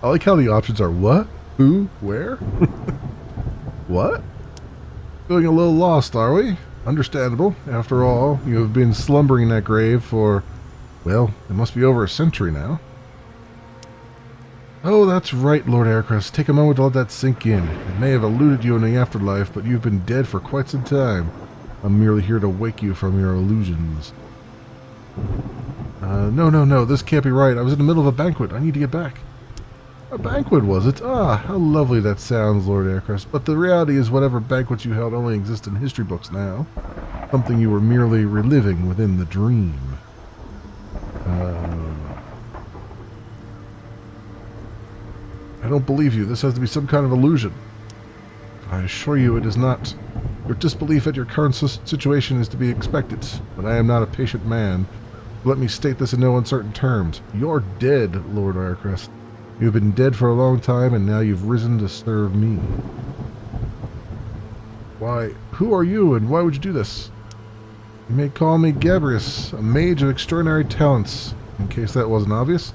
I like how the options are what, who, where? What? Feeling a little lost, are we? Understandable. After all, you have been slumbering in that grave for, well, it must be over a century now. Oh, that's right, Lord Aircrest. Take a moment to let that sink in. It may have eluded you in the afterlife, but you've been dead for quite some time. I'm merely here to wake you from your illusions. No, this can't be right. I was in the middle of a banquet. I need to get back. A banquet, was it? Ah, how lovely that sounds, Lord Aircrest. But the reality is whatever banquets you held only exist in history books now. Something you were merely reliving within the dream. I don't believe you. This has to be some kind of illusion. I assure you it is not. Your disbelief at your current situation is to be expected, but I am not a patient man. Let me state this in no uncertain terms. You're dead, Lord Aircrest. You've been dead for a long time, and now you've risen to serve me. Why, who are you, and why would you do this? You may call me Gabrius, a mage of extraordinary talents. In case that wasn't obvious,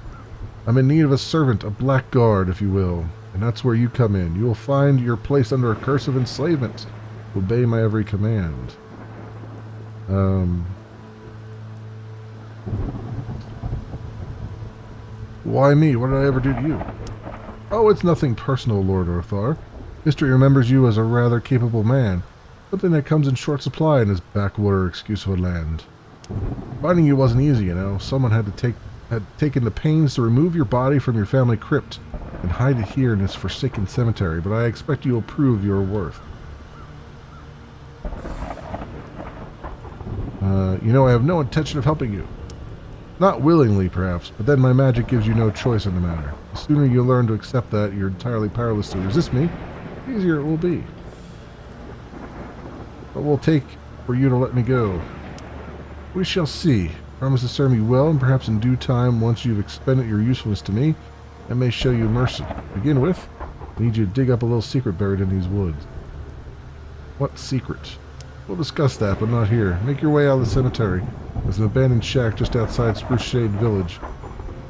I'm in need of a servant, a blackguard, if you will, and that's where you come in. You will find you're placed under a curse of enslavement. Obey my every command. Why me? What did I ever do to you? Oh, it's nothing personal, Lord Orthar. History remembers you as a rather capable man, something that comes in short supply in this backwater excuse of a land. Finding you wasn't easy, you know. Someone had taken the pains to remove your body from your family crypt and hide it here in this forsaken cemetery, but I expect you will prove your worth. You know, I have no intention of helping you. Not willingly, perhaps, but then my magic gives you no choice in the matter. The sooner you learn to accept that you're entirely powerless to resist me, the easier it will be. What will it take for you to let me go? We shall see. Promise to serve me well, and perhaps in due time, once you've expended your usefulness to me, I may show you mercy. To begin with, I need you to dig up a little secret buried in these woods. What secret? We'll discuss that, but not here. Make your way out of the cemetery. There's an abandoned shack just outside Spruce Shade Village.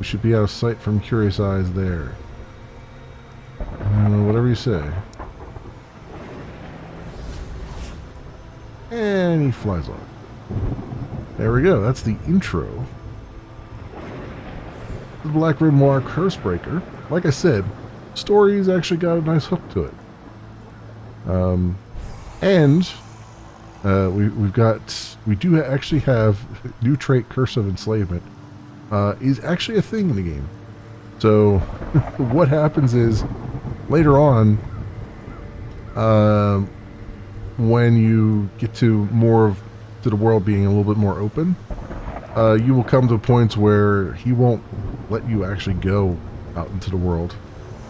We should be out of sight from curious eyes there. Whatever you say. And he flies off. There we go. That's the intro. The Black Grimoire Cursebreaker. Like I said, story's actually got a nice hook to it. We do actually have new trait Curse of Enslavement is actually a thing in the game. So what happens is later on, when you get to the world being a little bit more open, you will come to points where he won't let you actually go out into the world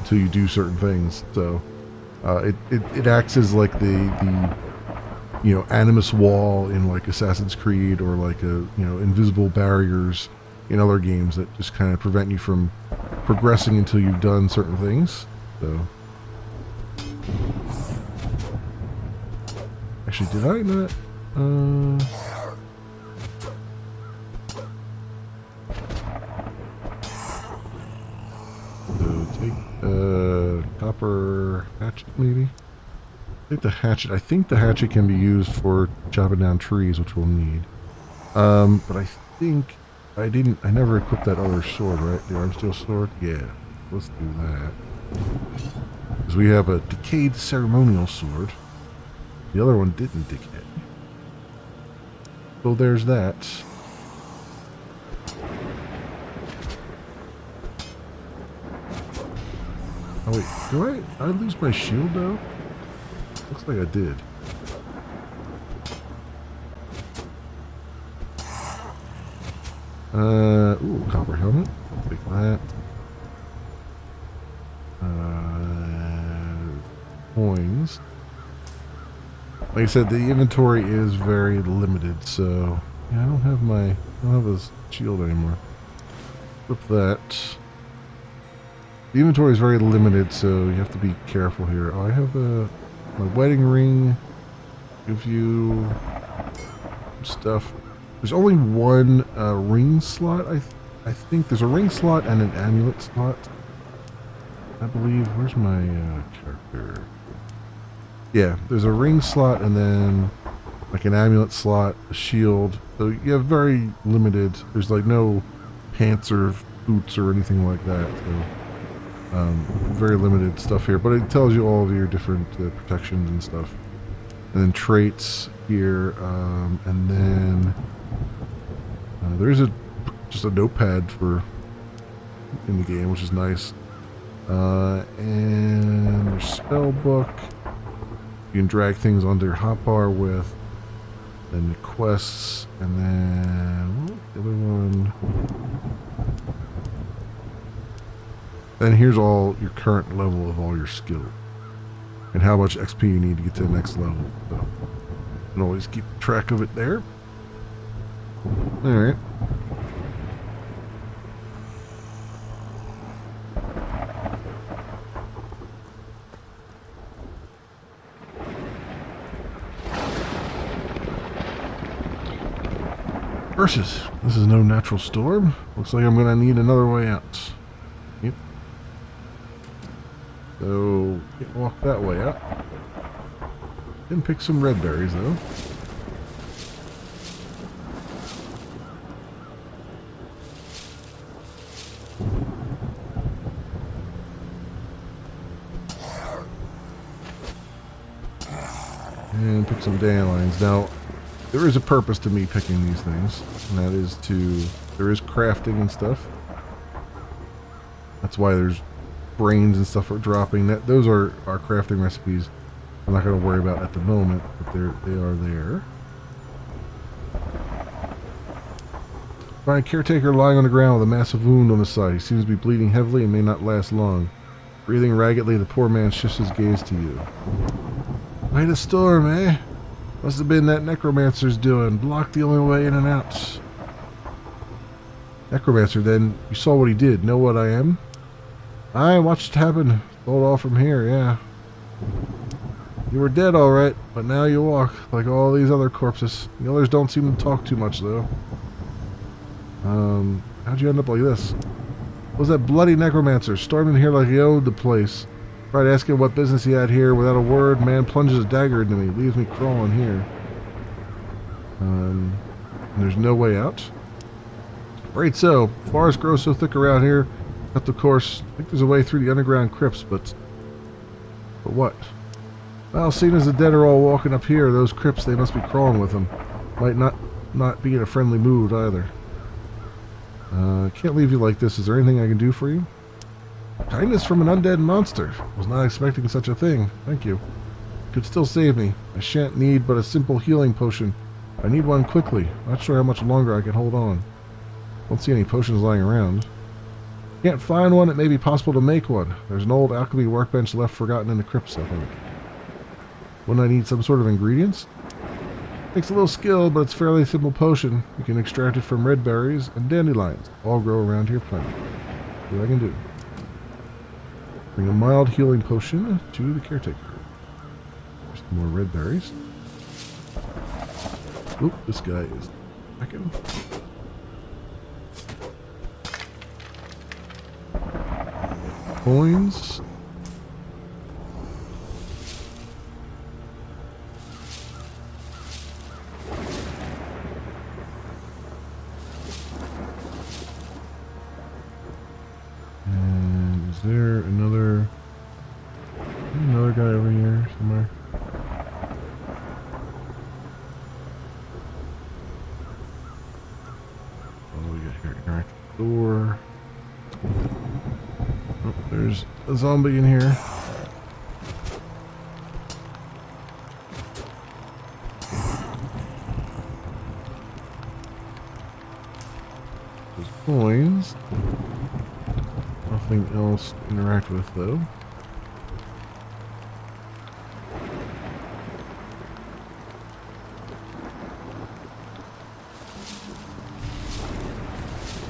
until you do certain things. So it acts as like the animus wall in like Assassin's Creed, or like invisible barriers in other games that just kind of prevent you from progressing until you've done certain things. So actually, did I not? So take copper hatchet, maybe. Take the hatchet. I think the hatchet can be used for chopping down trees, which we'll need. But I think I never equipped that other sword, right? The arm steel sword? Yeah. Let's do that. Because we have a decayed ceremonial sword. The other one didn't decay. So there's that. Oh wait, did I lose my shield though? Looks like I did. Ooh, copper helmet. I'll take that. Coins. Like I said, the inventory is very limited, so yeah, I don't have this shield anymore. Flip that. The inventory is very limited, so you have to be careful here. Oh, I have my wedding ring. Give you stuff. There's only one ring slot. I think there's a ring slot and an amulet slot. I believe. Where's my character? Yeah, there's a ring slot and then like an amulet slot, a shield. So you have very limited. There's like no pants or boots or anything like that. So very limited stuff here. But it tells you all of your different protections and stuff. And then traits here, and then there's just a notepad for in the game, which is nice. And there's spell book. You can drag things onto your hotbar with. Then the quests, and then what was the other one? Then here's all your current level of all your skill. And how much XP you need to get to the next level. So you can always keep track of it there. Alright. Versus. This is no natural storm. Looks like I'm going to need another way out. Yep. So, walk that way out. Didn't pick some red berries though. And pick some dandelions. Now, there is a purpose to me picking these things, and that is there is crafting and stuff. That's why there's brains and stuff are dropping. Those are our crafting recipes. I'm not going to worry about at the moment, but they are there. Find a caretaker lying on the ground with a massive wound on his side. He seems to be bleeding heavily and may not last long. Breathing raggedly, the poor man shifts his gaze to you. Quite a storm, eh? Must have been that necromancer's doing. Blocked the only way in and out. Necromancer, then you saw what he did. Know what I am? I watched it happen. Told all from here, yeah. You were dead, alright, but now you walk, like all these other corpses. The others don't seem to talk too much, though. How'd you end up like this? What was that bloody necromancer? Stormed in here like he owned the place. Tried asking what business he had here. Without a word, man plunges a dagger into me. Leaves me crawling here. And there's no way out. Right, so. Forest grows so thick around here. Cut the course. I think there's a way through the underground crypts, but what? Well, seeing as the dead are all walking up here, those crypts, they must be crawling with them. Might not be in a friendly mood either. Can't leave you like this. Is there anything I can do for you? Kindness from an undead monster. Was not expecting such a thing. Thank you. Could still save me. I shan't need but a simple healing potion. I need one quickly. Not sure how much longer I can hold on. Don't see any potions lying around. Can't find one. It may be possible to make one. There's an old alchemy workbench left forgotten in the crypts, I think. Wouldn't I need some sort of ingredients? Takes a little skill, but it's a fairly simple potion. You can extract it from red berries and dandelions. All grow around here plenty. See what I can do. Bring a mild healing potion to the caretaker. There's some more red berries. Oop, this guy is attacking. Coins. Is there another guy over here somewhere? What do we got here? Interact with the door. Oh, there's a zombie in here. There's coins. Nothing else to interact with though.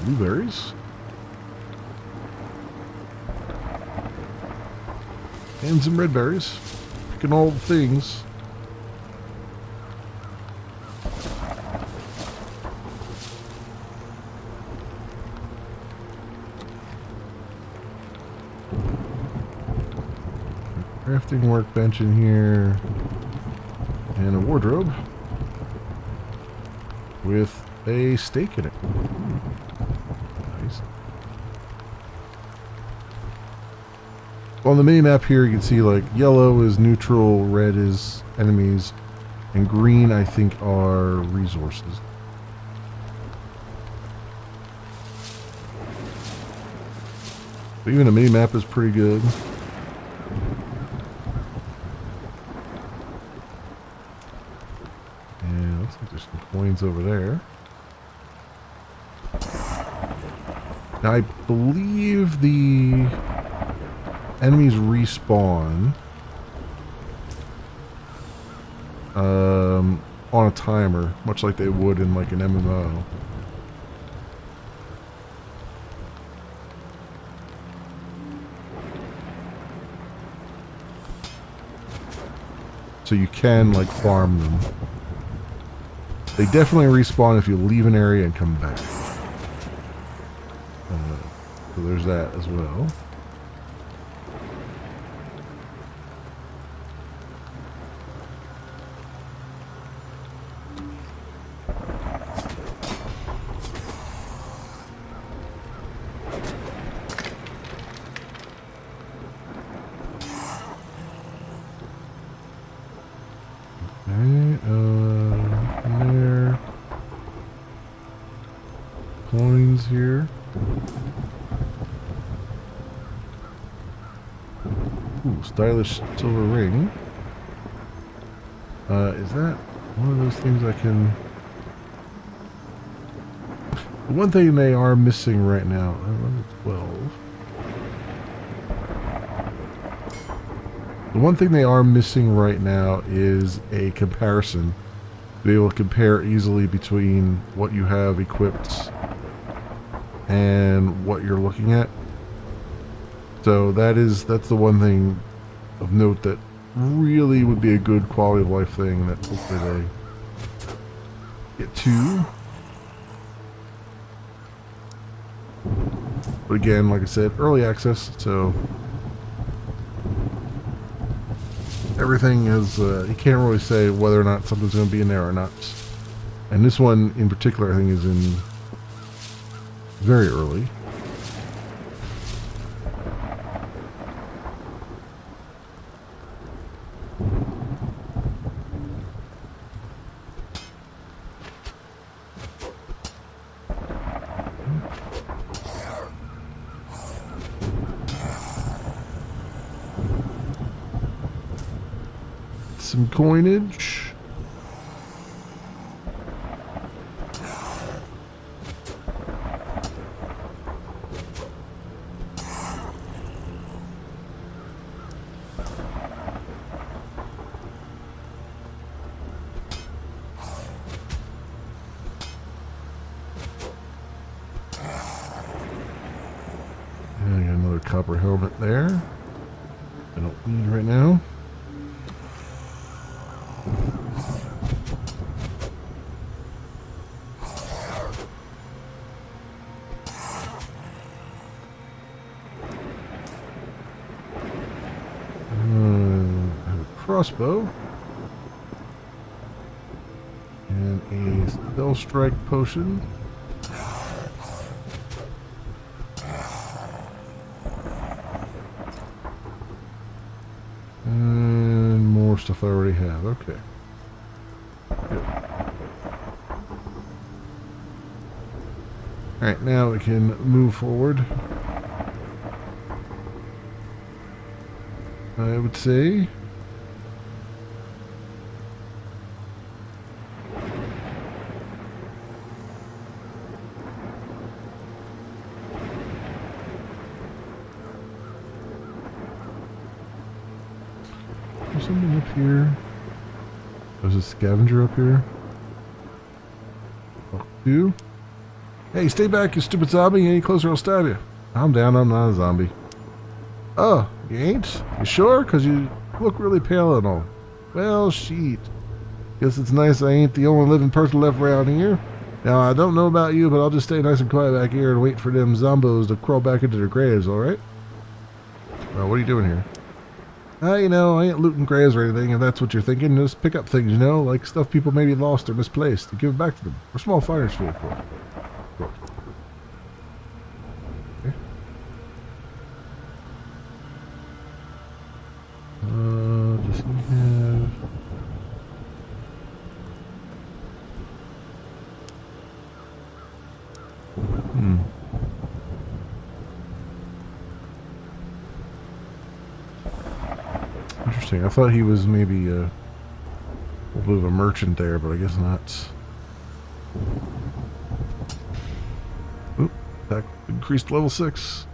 Blueberries. And some red berries. Picking all the things. Crafting workbench in here. And a wardrobe. With a steak in it. Nice. On the mini map here, you can see like yellow is neutral, red is enemies, and green I think are resources. But even the mini map is pretty good. And looks like there's some coins over there. Now I believe the enemies respawn on a timer, much like they would in like an MMO. So you can like farm them. They definitely respawn if you leave an area and come back. So there's that as well. There. Coins here. Ooh, stylish silver ring. Is that one of those things I can... The one thing they are missing right now, 12. The one thing they are missing right now is a comparison. To be able to compare easily between what you have equipped and what you're looking at. So that's the one thing of note that really would be a good quality of life thing that hopefully they get to. But again, like I said, early access, so everything is, you can't really say whether or not something's going to be in there or not. And this one in particular, I think, is in very early. Some coinage. And I got another copper helmet there. I don't need right now. Crossbow and a spell strike potion. if I already have. Okay. Good. Alright, now we can move forward. I would say. There's something up here. There's a scavenger up here. Talk to you. Hey, stay back, you stupid zombie. Any closer, I'll stab you. I'm down, I'm not a zombie. Oh, you ain't? You sure? Because you look really pale and all. Well, shit. Guess it's nice I ain't the only living person left around here. Now, I don't know about you, but I'll just stay nice and quiet back here and wait for them zombos to crawl back into their graves, alright? What are you doing here? You know, I ain't looting graves or anything, if that's what you're thinking. Just pick up things, you know, like stuff people maybe lost or misplaced, to give it back to them. We're small fighters for it. Cool. Okay. Does he have... Interesting. I thought he was maybe a little bit of a merchant there, but I guess not. Oop, that increased level 6.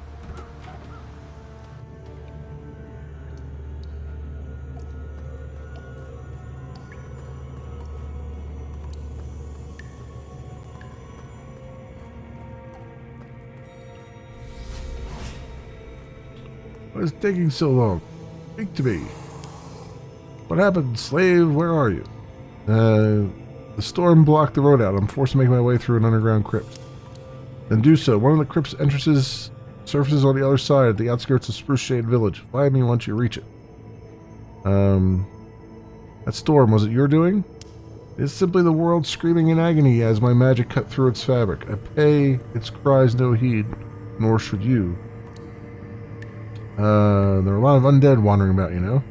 Why is it taking so long? Speak to me. What happened, slave? Where are you? The storm blocked the road out. I'm forced to make my way through an underground crypt. Then do so. One of the crypt's entrances surfaces on the other side at the outskirts of Spruce Shade Village. Find me once you reach it. That storm, was it your doing? It's simply the world screaming in agony as my magic cut through its fabric. I pay its cries no heed, nor should you. There are a lot of undead wandering about, you know.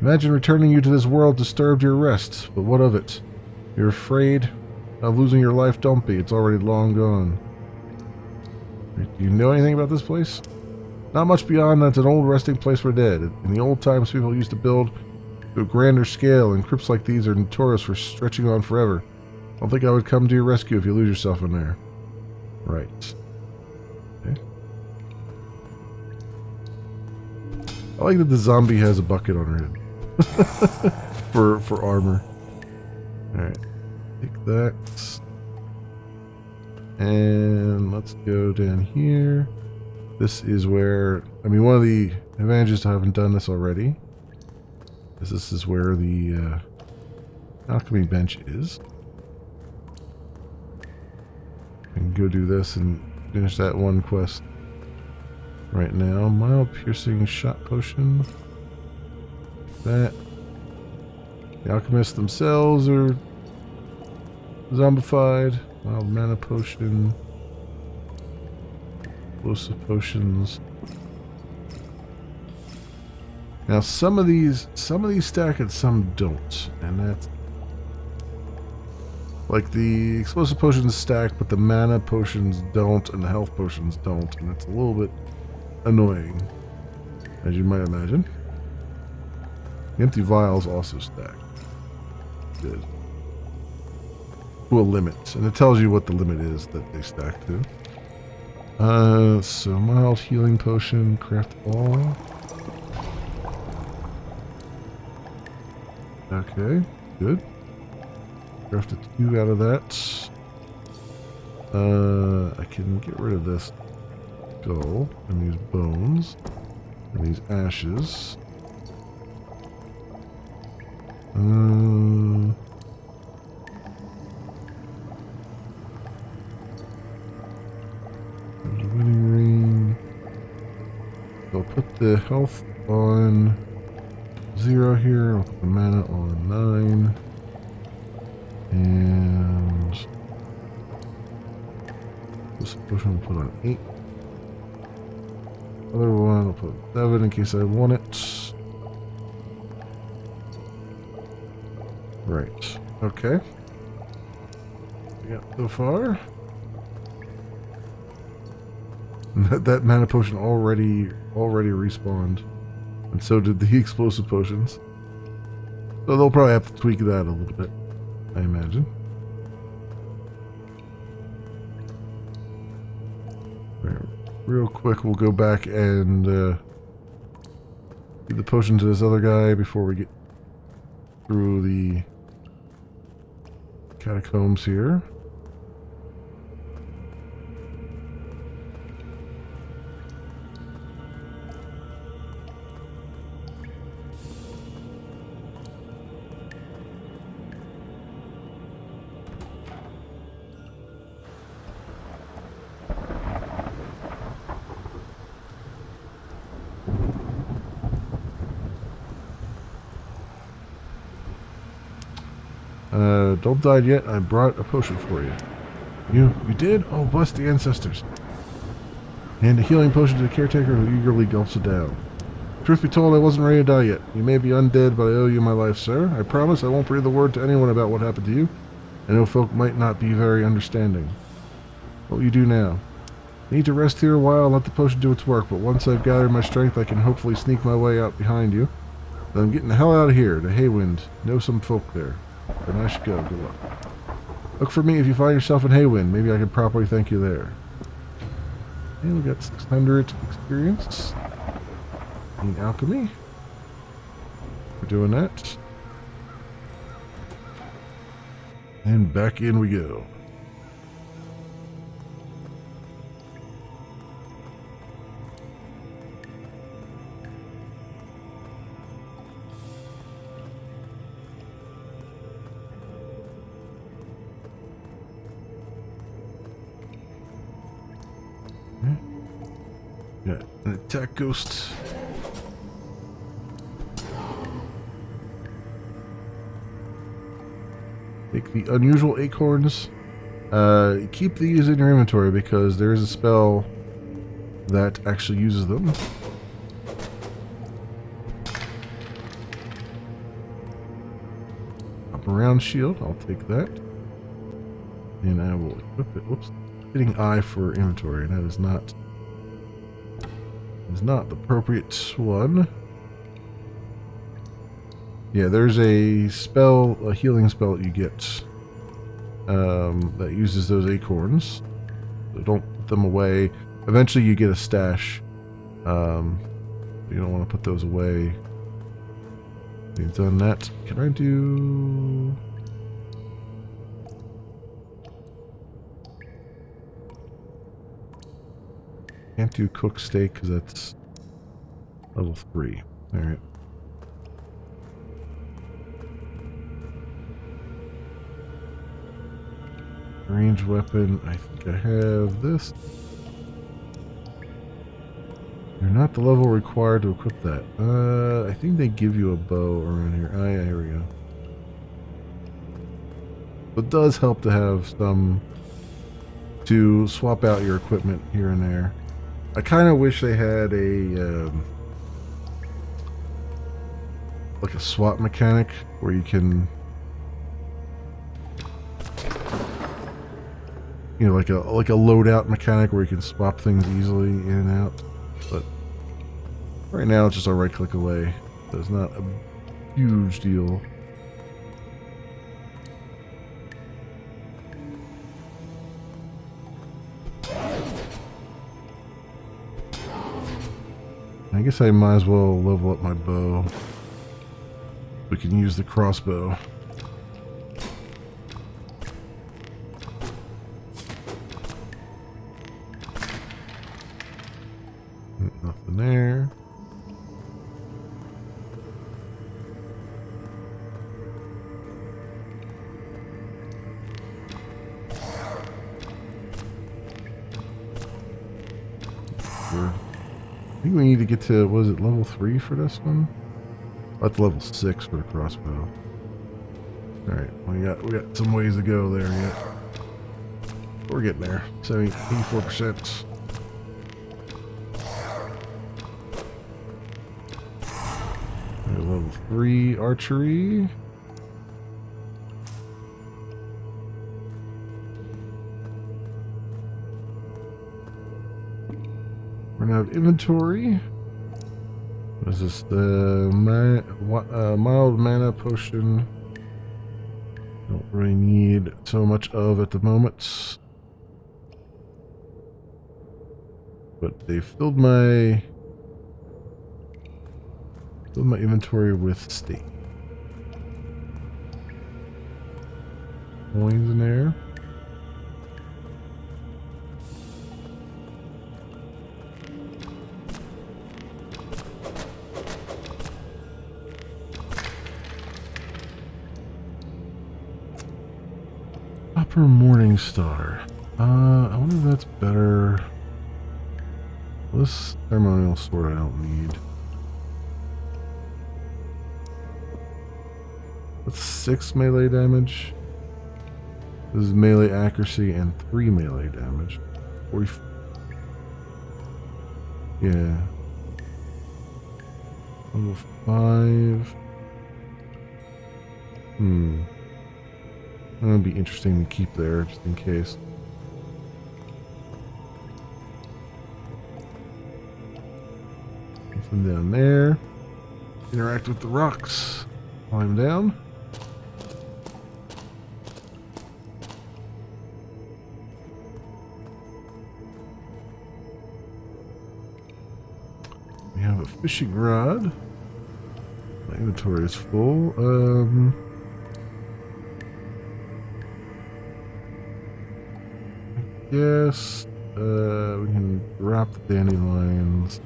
Imagine returning you to this world disturbed your rest, but what of it? You're afraid of losing your life? Don't be, it's already long gone. Do you know anything about this place? Not much beyond that it's an old resting place for dead. In the old times, people used to build to a grander scale, and crypts like these are notorious for stretching on forever. I don't think I would come to your rescue if you lose yourself in there. Right. Okay. I like that the zombie has a bucket on her head. for armor. Alright. Take that. And let's go down here. This is where... I mean, one of the advantages to having done this already is this is where the alchemy bench is. I can go do this and finish that one quest right now. Mild piercing shot potion. That. The alchemists themselves are zombified. Mild mana potion. Explosive potions. Now some of these stack and some don't, and that's like the explosive potions stack, but the mana potions don't, and the health potions don't, and it's a little bit annoying, as you might imagine. The empty vials also stack. Good. To a limit, and it tells you what the limit is that they stack to. So mild healing potion, craft all. Okay, good. Crafted 2 out of that. I can get rid of this skull and these bones and these ashes. There's a winning ring. So I'll put the health on 0 here. I'll put the mana on 9. And this potion I'll put on 8. Other one I'll put 7 in case I want it. Right. Okay. We got so far. That mana potion already respawned. And so did the explosive potions. So they'll probably have to tweak that a little bit, I imagine. Right, real quick, we'll go back and give the potion to this other guy before we get through the catacombs here. Don't die yet. I brought a potion for you. You did? Oh, bless the ancestors. And a healing potion to the caretaker who eagerly gulps it down. Truth be told, I wasn't ready to die yet. You may be undead, but I owe you my life, sir. I promise I won't breathe a word to anyone about what happened to you. I know folk might not be very understanding. What will you do now? I need to rest here a while and let the potion do its work, but once I've gathered my strength, I can hopefully sneak my way out behind you. Then I'm getting the hell out of here, to Haywind. Know some folk there. Then I should go. Good luck. Look for me if you find yourself in Haywind. Maybe I can properly thank you there. And we got 600 experience in alchemy. We're doing that. And back in we go. Yeah, an attack ghost. Take the unusual acorns. Keep these in your inventory because there is a spell that actually uses them. Up around shield, I'll take that. And I will equip it. Whoops. Hitting I for inventory, and that is not the appropriate one. Yeah, there's a spell, a healing spell that you get that uses those acorns. So don't put them away. Eventually you get a stash. You don't want to put those away. You've done that. Can I do... Can't do cook steak because that's level 3. Alright. Range weapon. I think I have this. You're not the level required to equip that. I think they give you a bow around here. Oh yeah, here we go. It does help to have some to swap out your equipment here and there. I kind of wish they had a like a swap mechanic where you can, you know, like a loadout mechanic where you can swap things easily in and out. But right now it's just a right click away, so it's not a huge deal. I guess I might as well level up my bow. We can use the crossbow. Nothing there. Sure. I think we need to get to, was it level 3 for this one? That's level 6 for the crossbow. Alright, we got some ways to go there yet. We're getting there. 84%. There's level 3 archery. Run out of inventory. What is this? The mild mana potion. Don't really need so much of at the moment. But they filled my inventory with state. Coins in there. Upper Morning Star. I wonder if that's better. This ceremonial sword I don't need. That's 6 melee damage. This is melee accuracy and 3 melee damage. 40. Yeah. Level 5. That would be interesting to keep there, just in case. Nothing down there. Interact with the rocks. Climb down. We have a fishing rod. My inventory is full. Yes, we can drop the dandelions.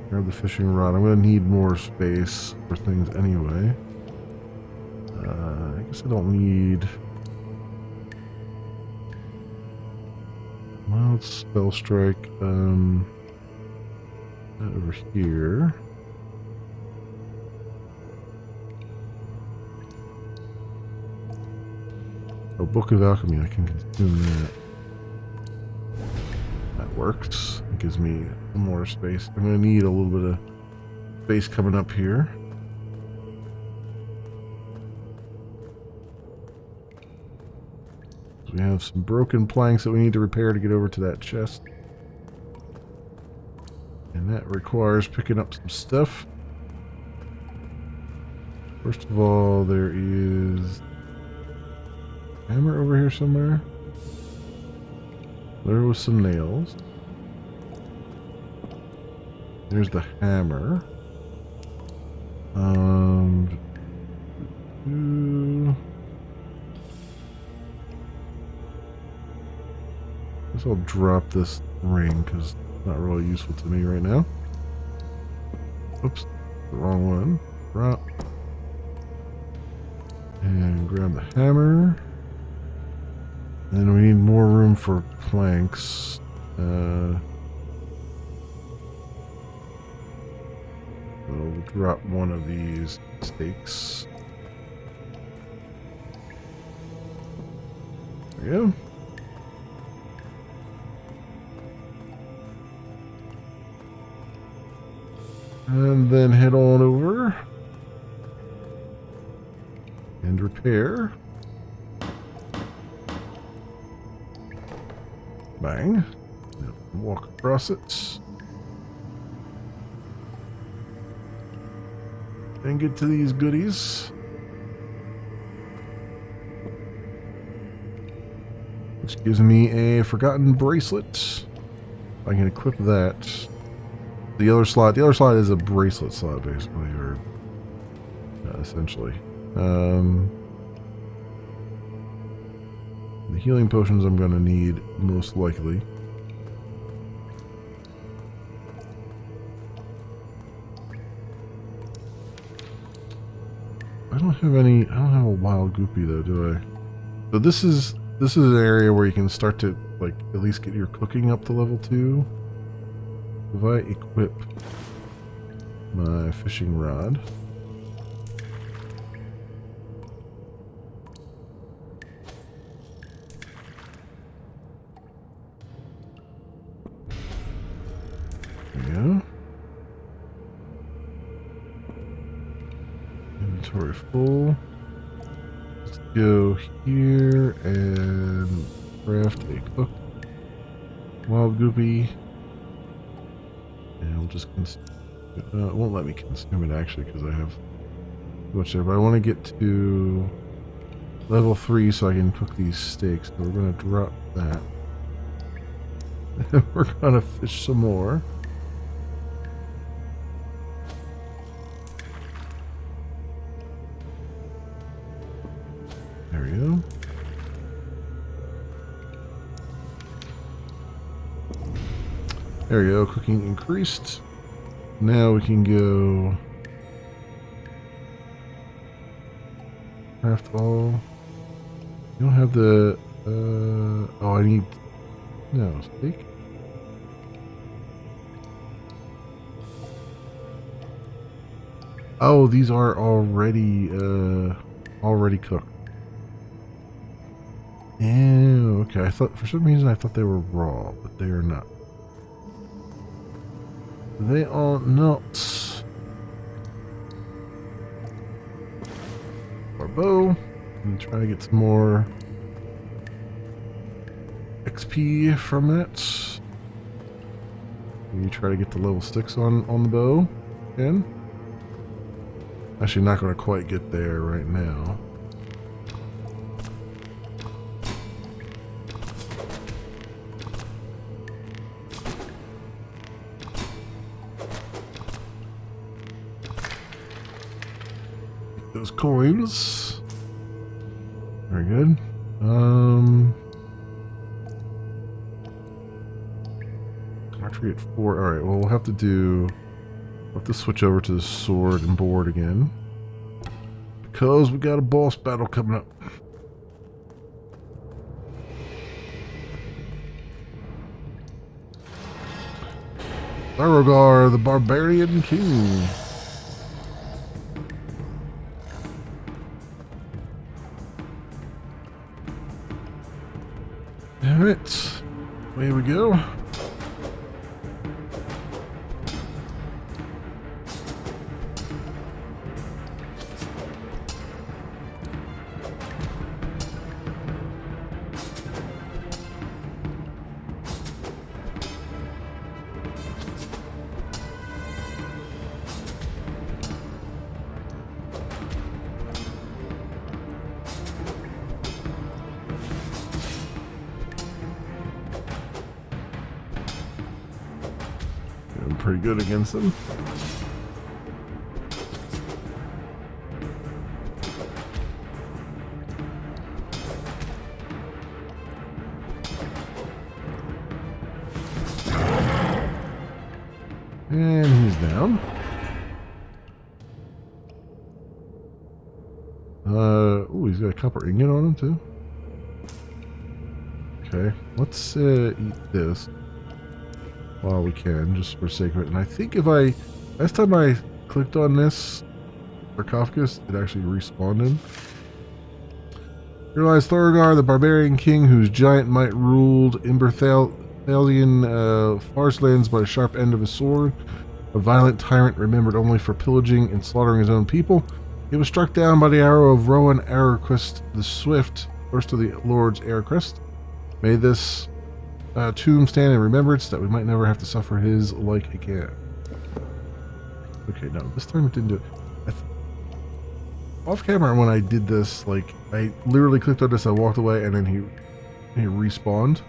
Grab the fishing rod. I'm going to need more space for things anyway. I guess I don't need... Well, let's spell strike. Over here. Oh, Book of Alchemy, I can consume that. That works. It gives me more space. I'm going to need a little bit of space coming up here. So we have some broken planks that we need to repair to get over to that chest. And that requires picking up some stuff. First of all, there is... hammer over here somewhere. There was some nails. There's the hammer. Guess I'll drop this ring because it's not really useful to me right now. Oops, the wrong one. Drop. And grab the hammer. And then we need more room for planks. We'll drop one of these stakes. There we go. And then head on over and repair. Bang. Walk across it. And get to these goodies. Which gives me a forgotten bracelet. I can equip that. The other slot is a bracelet slot, basically, or essentially. The healing potions I'm going to need, most likely. I don't have a wild goopy though, do I? So this is an area where you can start to, like, at least get your cooking up to level 2. If I equip my fishing rod. There we go. Inventory full. Let's go here and craft a cook wild goopy. And I'll just it won't let me consume it actually because I have too much there. But I want to get to level 3 so I can cook these steaks. So we're going to drop that. We're going to fish some more. There we go. There we go. Cooking increased. Now we can go craft all. You don't have the oh, I need no steak. Oh, these are already cooked. Yeah, okay. I thought for some reason I thought they were raw, but they are not. They are not. Our bow. And try to get some more XP from that. Maybe try to get the level 6 on the bow again. Actually, not going to quite get there right now. Those coins. Very good. Archery at 4. Alright, well, we'll have to switch over to the sword and board again. Because we got a boss battle coming up. Thorogar, the Barbarian King. Alright, away we go. I'm pretty good against them. And he's down. Oh, he's got a copper ingot on him too. Okay, let's eat this while we can, just for sake of it. And I think if last time I clicked on this sarcophagus, it actually respawned him. Here lies Thorogar, the Barbarian King, whose giant might ruled Imberthalian forest lands by the sharp end of his sword. A violent tyrant remembered only for pillaging and slaughtering his own people. He was struck down by the arrow of Rowan Arrowcrest the Swift, first of the Lord's Arrowcrest. May this tomb stand in remembrance that we might never have to suffer his like again. Okay, no, this time it didn't do it. Off camera when I did this, like, I literally clicked on this, I walked away, and then he respawned.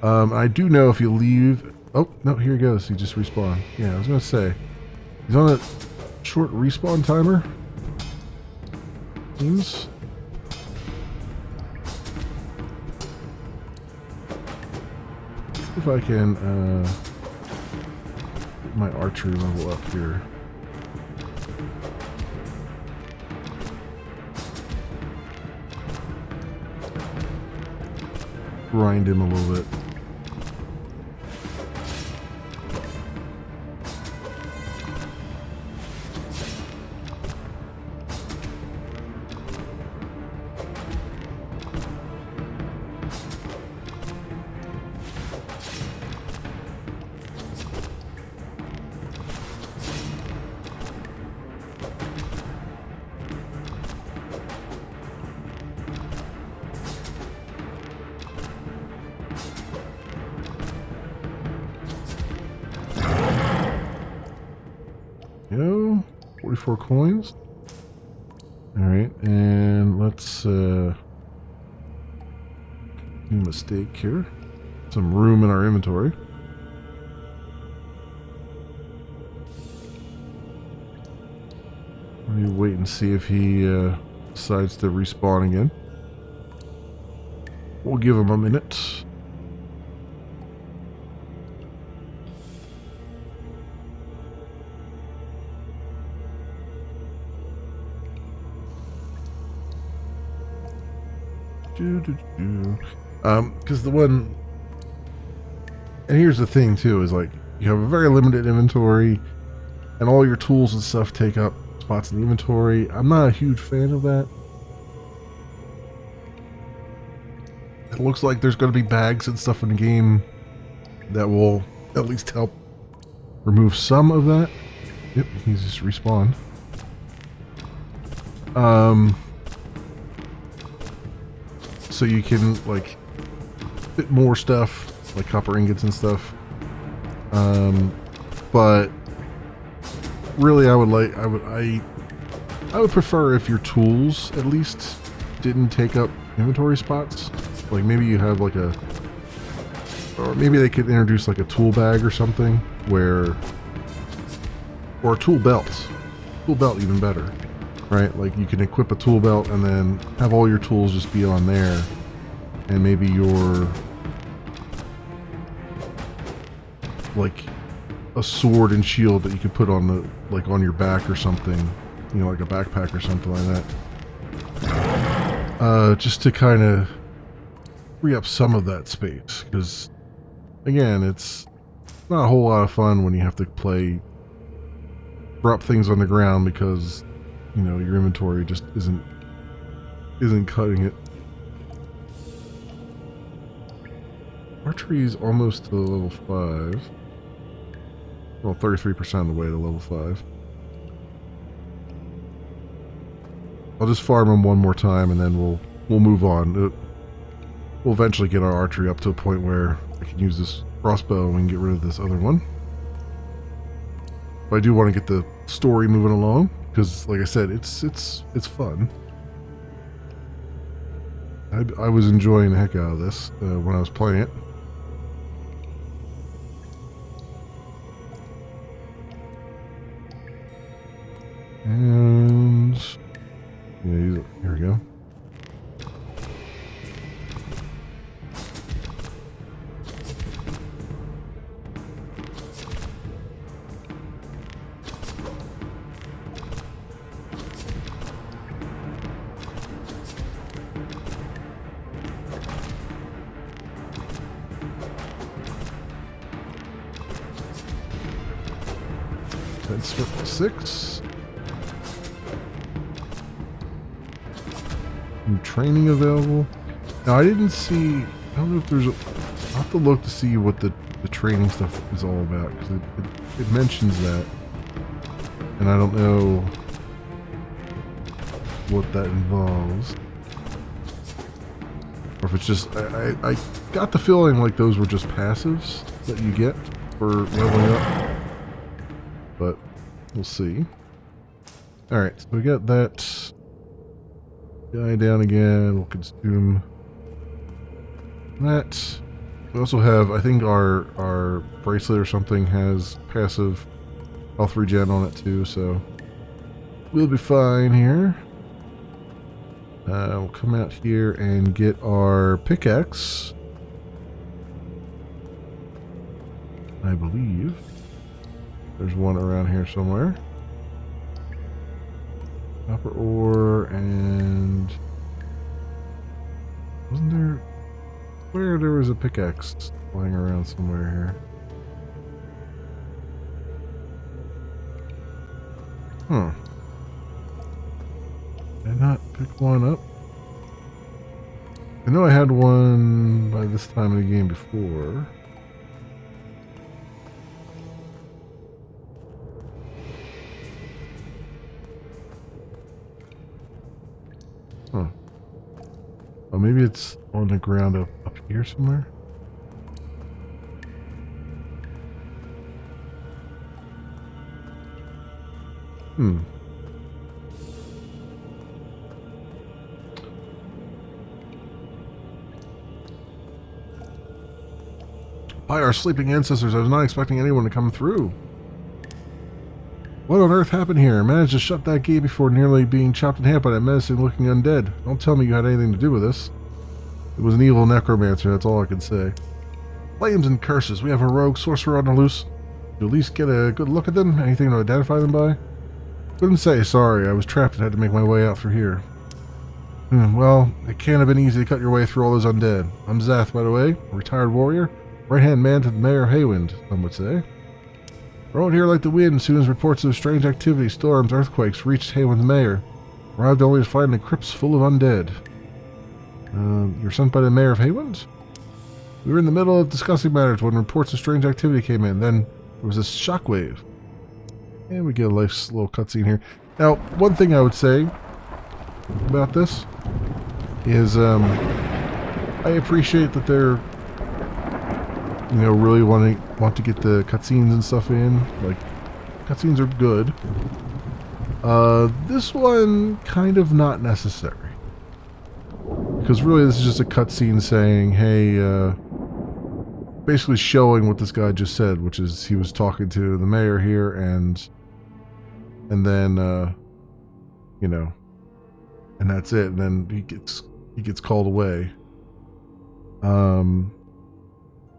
I do know if you leave... Oh, no, here he goes. He just respawned. Yeah, I was going to say. He's on a short respawn timer. Seems... if I can get my archery level up here. Grind him a little bit. 34 coins. Alright, and let's mistake here. Some room in our inventory. Let me wait and see if he decides to respawn again. We'll give him a minute. Because the one, and here's the thing too, is like you have a very limited inventory, and all your tools and stuff take up spots in the inventory. I'm not a huge fan of that. It looks like there's going to be bags and stuff in the game that will at least help remove some of that. Yep, he's just respawned. So you can like fit more stuff, like copper ingots and stuff. But really, I would prefer if your tools at least didn't take up inventory spots. Like maybe you have like a, or maybe they could introduce like a tool bag or something where, or a tool belt. Tool belt even better, right? Like you can equip a tool belt and then have all your tools just be on there, and maybe your, like a sword and shield that you could put on the, like on your back or something, you know, like a backpack or something like that. Just to kind of free up some of that space, because again, it's not a whole lot of fun when you have to drop things on the ground because, you know, your inventory just isn't cutting it. Archery is almost to level 5. Well, 33% of the way to level 5. I'll just farm him one more time and then we'll move on. We'll eventually get our archery up to a point where I can use this crossbow and we can get rid of this other one. But I do want to get the story moving along because, like I said, it's fun. I was enjoying the heck out of this when I was playing it. And yeah, here we go. That's 56. New training available. Now I didn't see, I don't know if there's a, I'll have to look to see what the training stuff is all about, because it mentions that, and I don't know what that involves, or if it's just, I got the feeling like those were just passives that you get for leveling up, but we'll see. Alright, so we got that guy down again. We'll consume that. We also have, I think our bracelet or something has passive health regen on it too, so we'll be fine here. We'll come out here and get our pickaxe. I believe there's one around here somewhere. Copper ore, and wasn't there, where there was a pickaxe lying around somewhere here? Huh. Did I not pick one up? I know I had one by this time of the game before. Huh. Oh, maybe it's on the ground up here somewhere? By our sleeping ancestors, I was not expecting anyone to come through. What on earth happened here? I managed to shut that gate before nearly being chopped in half by that menacing-looking undead. Don't tell me you had anything to do with this. It was an evil necromancer, that's all I can say. Flames and curses. We have a rogue sorcerer on the loose. Did you at least get a good look at them? Anything to identify them by? Couldn't say, sorry. I was trapped and had to make my way out through here. Well, it can't have been easy to cut your way through all those undead. I'm Zath, by the way, a retired warrior. Right-hand man to the Mayor of Haywind, some would say. Rode here like the wind as soon as reports of strange activity, storms, earthquakes reached Haywind's mayor. Arrived only to find the crypts full of undead. You're sent by the Mayor of Haywind? We were in the middle of discussing matters when reports of strange activity came in. Then there was this shockwave. And we get a nice little cutscene here. Now, one thing I would say about this is I appreciate that they're really want to get the cutscenes and stuff in. Like, cutscenes are good. This one kind of not necessary, because really this is just a cutscene saying, hey, basically showing what this guy just said, which is he was talking to the mayor here, and then and that's it. And then he gets called away.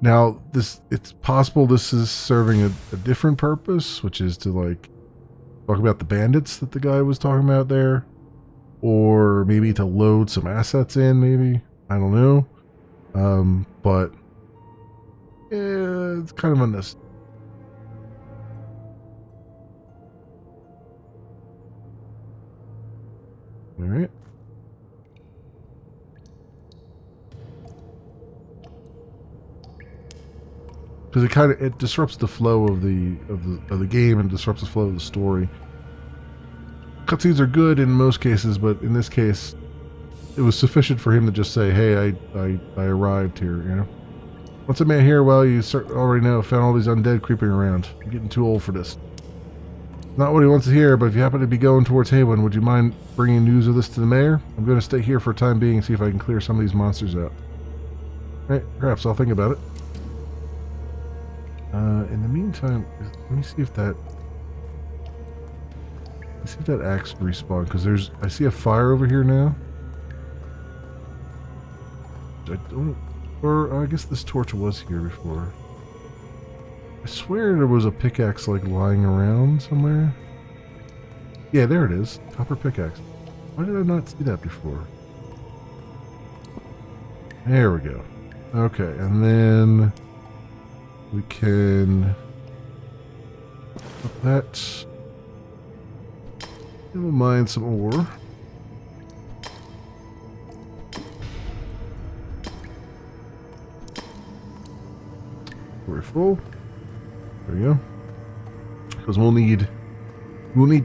Now, it's possible this is serving a different purpose, which is to, like, talk about the bandits that the guy was talking about there. Or maybe to load some assets in, maybe. I don't know. But it's kind of unnecessary. Alright. Because it disrupts the flow of the game and disrupts the flow of the story. Cutscenes are good in most cases, but in this case, it was sufficient for him to just say, "Hey, I arrived here." You know. What's a man here? Well, you already know. Found all these undead creeping around. I'm getting too old for this. Not what he wants to hear, but if you happen to be going towards Haywind, would you mind bringing news of this to the mayor? I'm going to stay here for a time being and see if I can clear some of these monsters out. Right, perhaps I'll think about it. In the meantime, let me see if that axe respawned, because I see a fire over here now. I guess this torch was here before. I swear there was a pickaxe like lying around somewhere. Yeah, there it is. Copper pickaxe. Why did I not see that before? There we go. Okay, and then we can put that. And we'll mine some ore. We're full. There we go. Because we'll need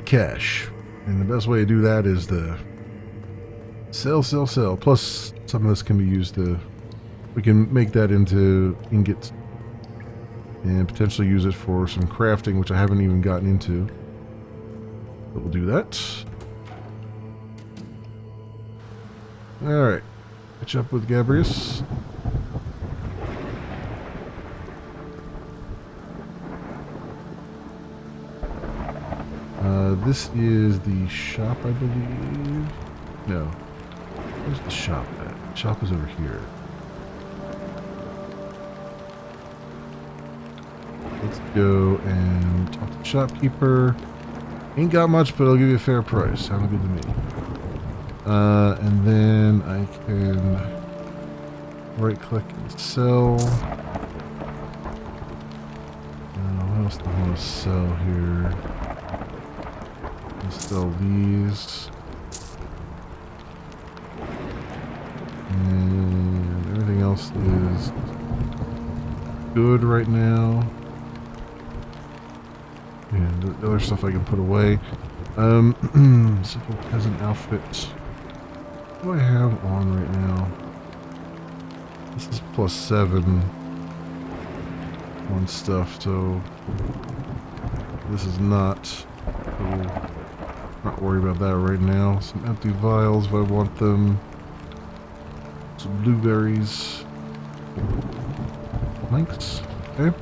cash, and the best way to do that is to sell. Plus, some of this can be used to. We can make that into ingots and potentially use it for some crafting, which I haven't even gotten into. But we'll do that. Alright. Catch up with Gabrius. This is the shop, I believe. No. Where's the shop at? The shop is over here. Let's go and talk to the shopkeeper. Ain't got much, but I'll give you a fair price. Sounds good to me. And then I can right click and sell. What else do I want to sell here? Let's sell these. And everything else is good right now. And the other stuff I can put away. Simple peasant outfit. What do I have on right now? This is +7 on stuff, so this is not. So not worry about that right now. Some empty vials if I want them. Some blueberries. Thanks. Okay.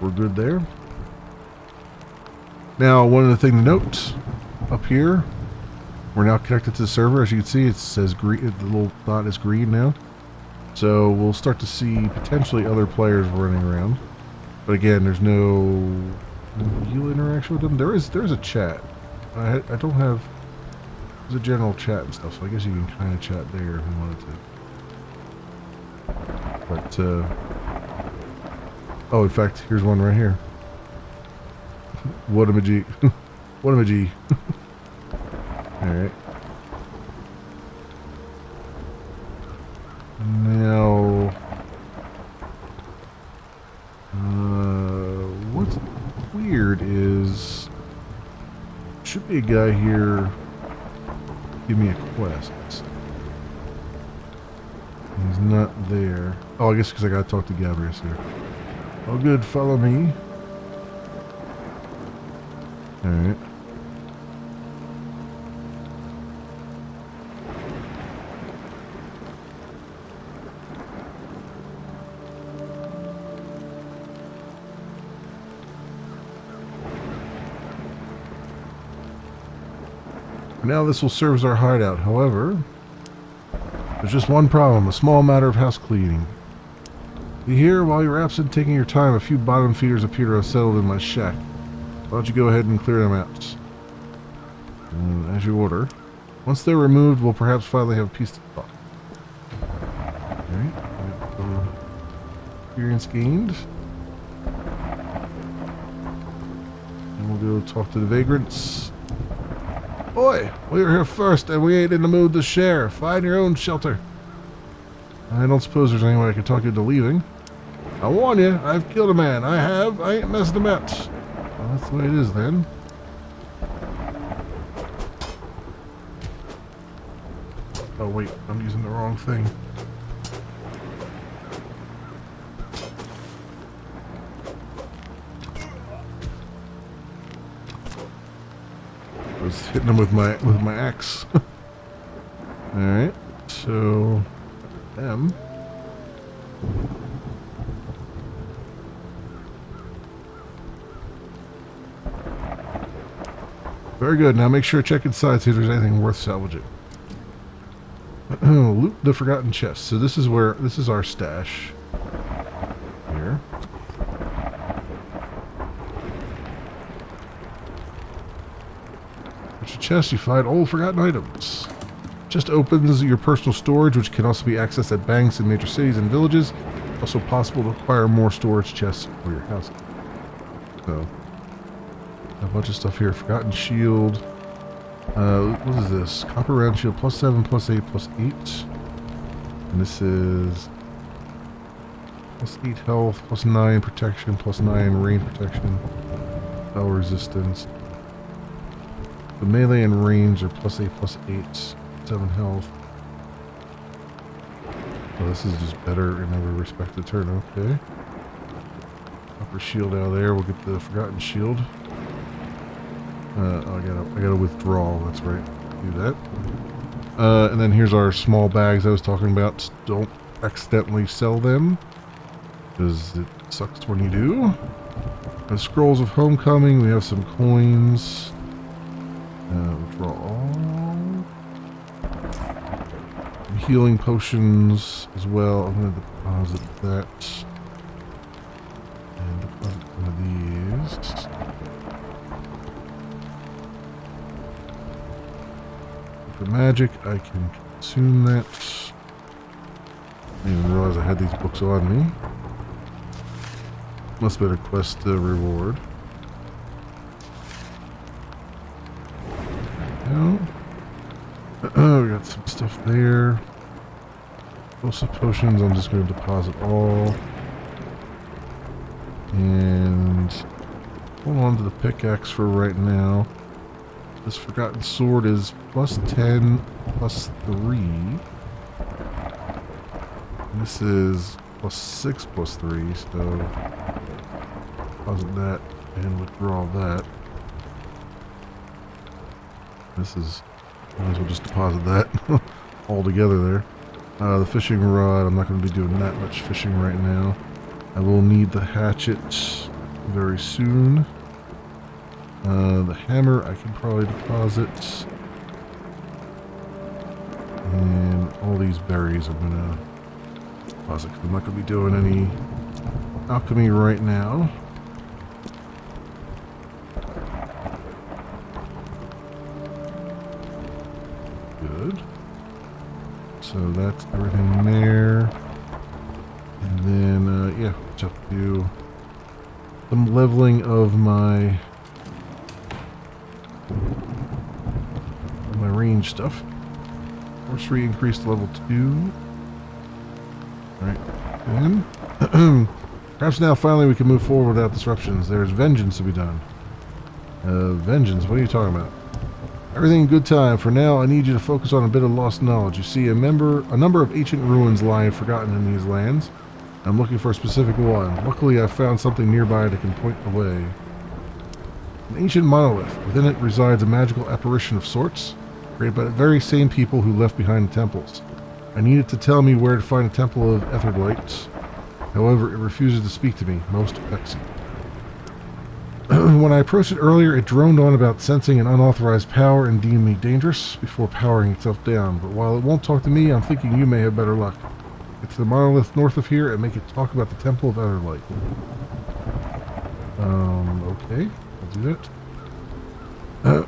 We're good there. Now, one other thing to note up here, we're now connected to the server. As you can see, it says green. The little dot is green now. So we'll start to see potentially other players running around. But again, there's no real interaction with them. There's a chat. I don't have. There's a general chat and stuff. So I guess you can kind of chat there if you wanted to. But oh, in fact, here's one right here. What a G. What a G. Alright. Now, what's weird is, should be a guy here give me a quest. He's not there. Oh, I guess because I gotta talk to Gabrius here. Oh good, follow me. Alright. Now this will serve as our hideout. However, there's just one problem, a small matter of house cleaning. You hear, while you're absent taking your time, a few bottom feeders appear to have settled in my shack. Why don't you go ahead and clear them out? And as you order. Once they're removed, we'll perhaps finally have a peace to talk. Alright. Experience gained. And we'll go talk to the vagrants. Boy, we were here first and we ain't in the mood to share. Find your own shelter. I don't suppose there's any way I can talk you into leaving. I warn you, I've killed a man. I have. I ain't messing about. Well, that's the way it is then. Oh wait, I'm using the wrong thing. I was hitting him with my axe. All right, so them. Very good. Now make sure to check inside, see if there's anything worth salvaging. Loot the forgotten chest. So this is our stash. Here. There's a chest, you find old forgotten items. Chest opens your personal storage, which can also be accessed at banks in major cities and villages. Also possible to acquire more storage chests for your house. So, a bunch of stuff here. Forgotten shield. What is this? Copper round shield, +7, +8, +8. And this is +8 health, +9 protection, +9 rain protection, spell resistance. The melee and range are +8, +8, 7 health. Oh, this is just better in every respect to turn. Okay. Copper shield out there. We'll get the forgotten shield. I gotta withdraw. That's right. Do that. And then here's our small bags I was talking about. Don't accidentally sell them, because it sucks when you do. And scrolls of homecoming. We have some coins. Withdraw all. Healing potions as well. I'm gonna deposit that. And deposit one of these. For magic, I can consume that. I didn't even realize I had these books on me. Must have been a quest reward. No. We got some stuff there. Explosive potions, I'm just going to deposit all. And hold on to the pickaxe for right now. This forgotten sword is +10, +3. This is +6, +3, so deposit that and withdraw that. This is, might as well just deposit that all together there. The fishing rod, I'm not going to be doing that much fishing right now. I will need the hatchet very soon. The hammer I can probably deposit. And all these berries I'm gonna deposit because I'm not gonna be doing any alchemy right now. Good. So that's everything there. And then, yeah, just have to do some leveling of my range stuff. Forestry increased to level 2. Alright, and perhaps now finally we can move forward without disruptions. There's vengeance to be done. Vengeance, what are you talking about? Everything in good time. For now, I need you to focus on a bit of lost knowledge. You see, a number of ancient ruins lie forgotten in these lands. I'm looking for a specific one. Luckily, I found something nearby that can point the way. An ancient monolith. Within it resides a magical apparition of sorts, created by the very same people who left behind the temples. I need it to tell me where to find a temple of Etherlights. However, it refuses to speak to me, most vexing. When I approached it earlier, it droned on about sensing an unauthorized power and deemed me dangerous before powering itself down. But while it won't talk to me, I'm thinking you may have better luck. Get to the monolith north of here and make it talk about the Temple of Etherlight. Okay, I'll do that.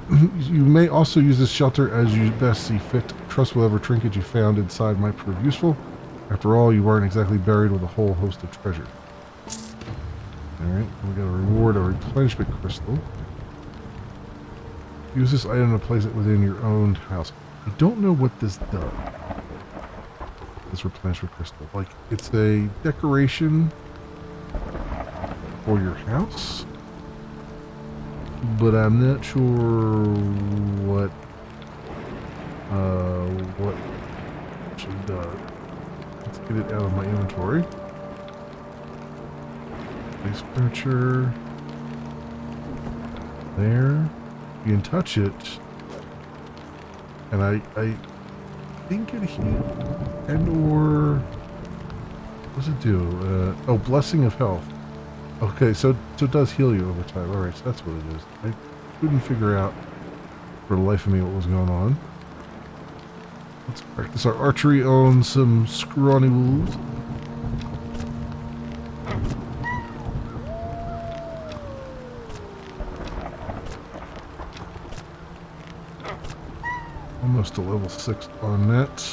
You may also use this shelter as you best see fit. Trust whatever trinket you found inside might prove useful. After all, you aren't exactly buried with a whole host of treasure. Alright, we got a reward, a replenishment crystal. Use this item to place it within your own house. I don't know what this does. This replenishment crystal. Like, it's a decoration for your house, but I'm not sure what it actually does. Let's get it out of my inventory. Place furniture. There. You can touch it. And I think it heals. And or what does it do? Oh, blessing of health. Okay, so it does heal you over time. Alright, so that's what it is. I couldn't figure out for the life of me what was going on. Let's practice our archery on some scrawny wolves. Almost to level 6 on that.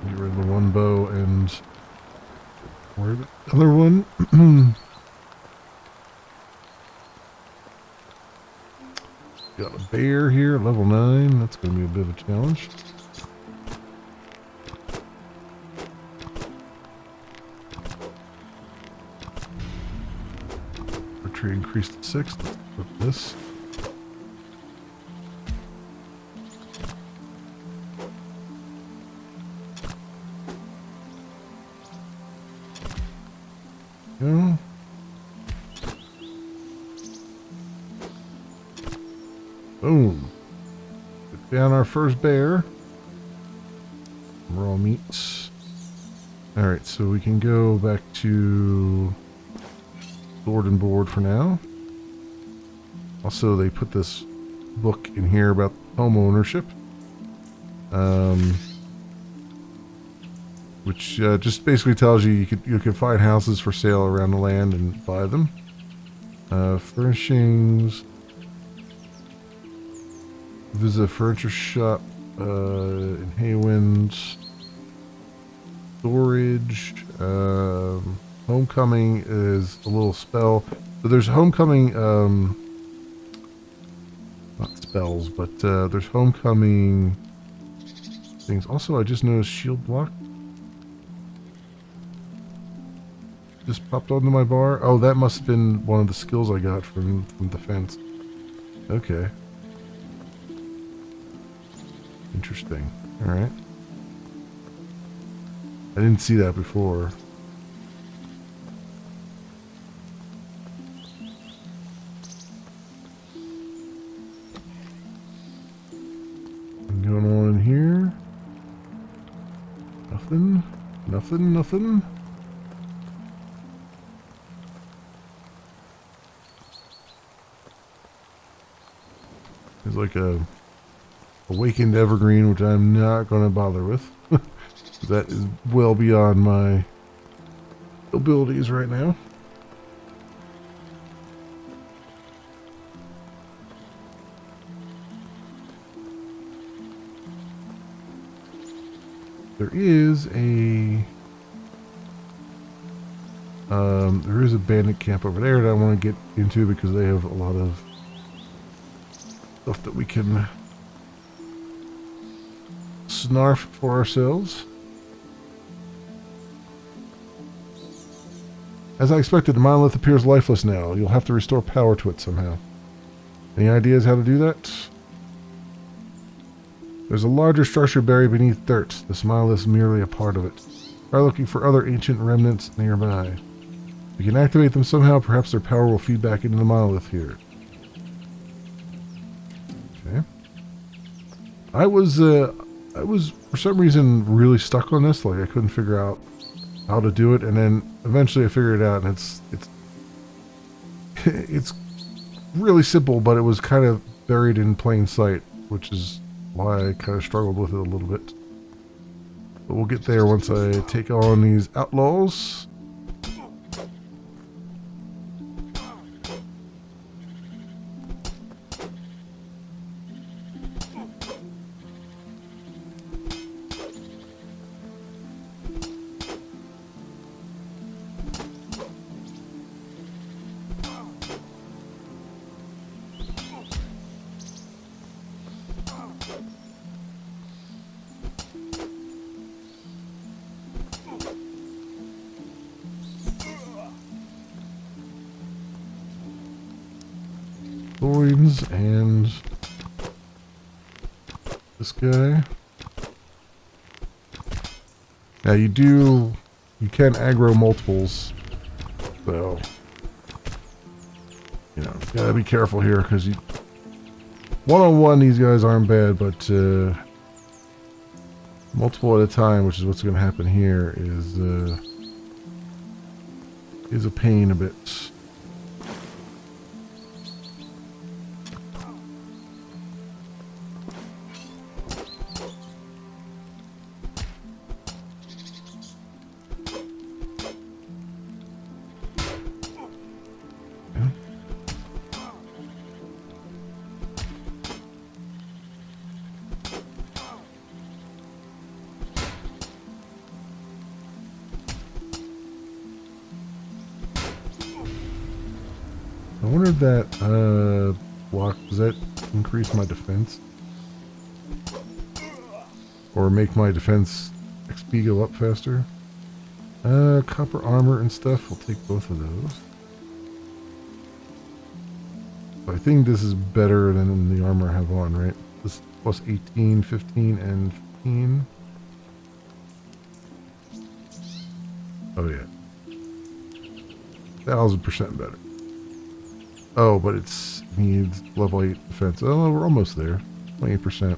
Get rid of the one bow and where the other one. Got a bear here, level 9. That's going to be a bit of a challenge. Tree increased to 6. Let's put this. Go. Boom. Put down our first bear. Raw meats. Alright, so we can go back to sword and board for now. Also, they put this book in here about home ownership, which just basically tells you you can find houses for sale around the land and buy them. Furnishings. Visit a furniture shop in Haywind. Storage. Homecoming is a little spell. So there's homecoming, not spells, but there's homecoming things. Also, I just noticed shield block. Just popped onto my bar. Oh, that must have been one of the skills I got from defense. Okay. Interesting. Alright. I didn't see that before. Going on in here. Nothing, nothing. There's like a awakened evergreen, which I'm not going to bother with. That is well beyond my abilities right now. There is a bandit camp over there that I want to get into because they have a lot of stuff that we can snarf for ourselves. As I expected, the monolith appears lifeless now. You'll have to restore power to it somehow. Any ideas how to do that? There's a larger structure buried beneath dirt. This monolith is merely a part of it. Try looking for other ancient remnants nearby. If you can activate them somehow, perhaps their power will feed back into the monolith here. Okay. I was for some reason really stuck on this. Like I couldn't figure out how to do it, and then eventually I figured it out, and it's really simple, but it was kind of buried in plain sight, which is why I kind of struggled with it a little bit. But we'll get there once I take on these outlaws. Loins and this guy. Now you can aggro multiples, so you know, gotta be careful here because one-on-one these guys aren't bad, but multiple at a time, which is what's going to happen here, is a pain a bit. I wonder if that block, does that increase my defense? Or make my defense XP go up faster? Copper armor and stuff, we'll take both of those. I think this is better than the armor I have on, right? This is plus 18, 15, and 15. Oh yeah. 1000% better. Oh, but it needs level 8 defense. Oh, we're almost there. 28%.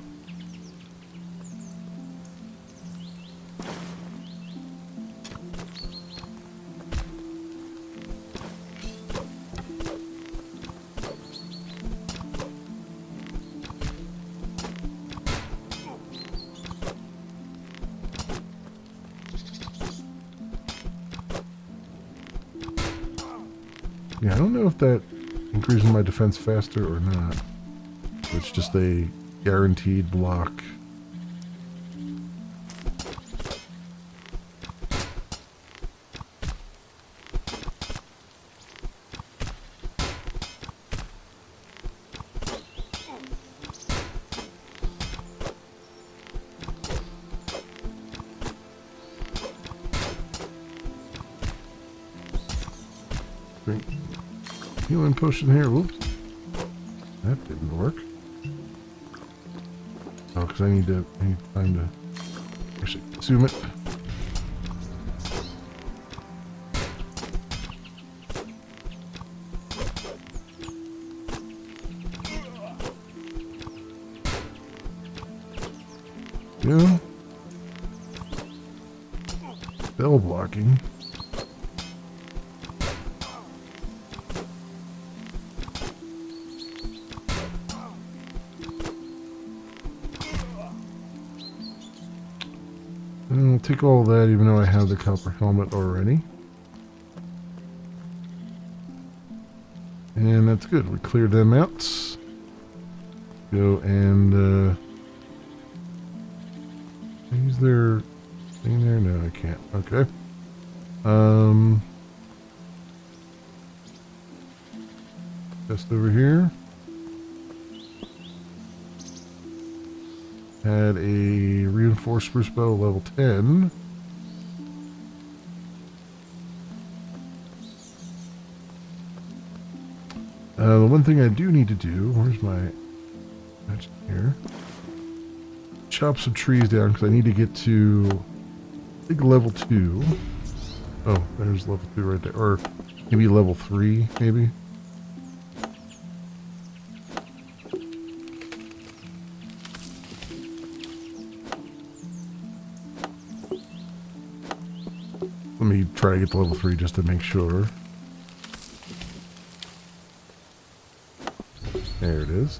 Yeah, I don't know if that increasing my defense faster or not. It's just a guaranteed block. Drink healing potion here. Whoops. That didn't work. Oh, because I need time to actually consume it. Yeah. spell blocking. And I'll take all that even though I have the copper helmet already. And that's good. We cleared them out. Go and is there thing there? No, I can't. Okay. Just over here. Had a reinforced spruce bow level 10. The one thing I do need to do, where's my match here? Chop some trees down because I need to get to, I think, level 2. Oh, there's level 2 right there. Or maybe level 3, maybe. Let me try to get to level 3 just to make sure. There it is.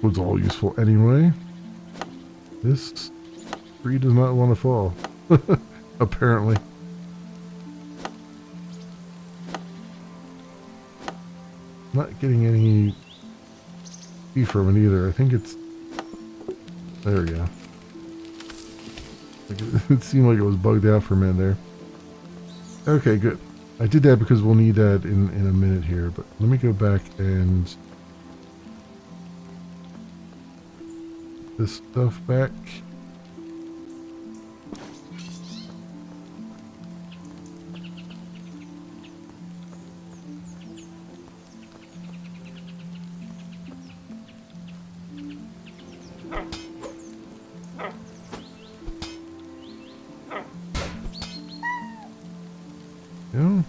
Was all useful anyway. This tree does not want to fall. Apparently. Not getting any E from it either. I think it's... There we go. It seemed like it was bugged out for a minute there. Okay, good. I did that because we'll need that in a minute here, but let me go back and... this stuff back. Yeah.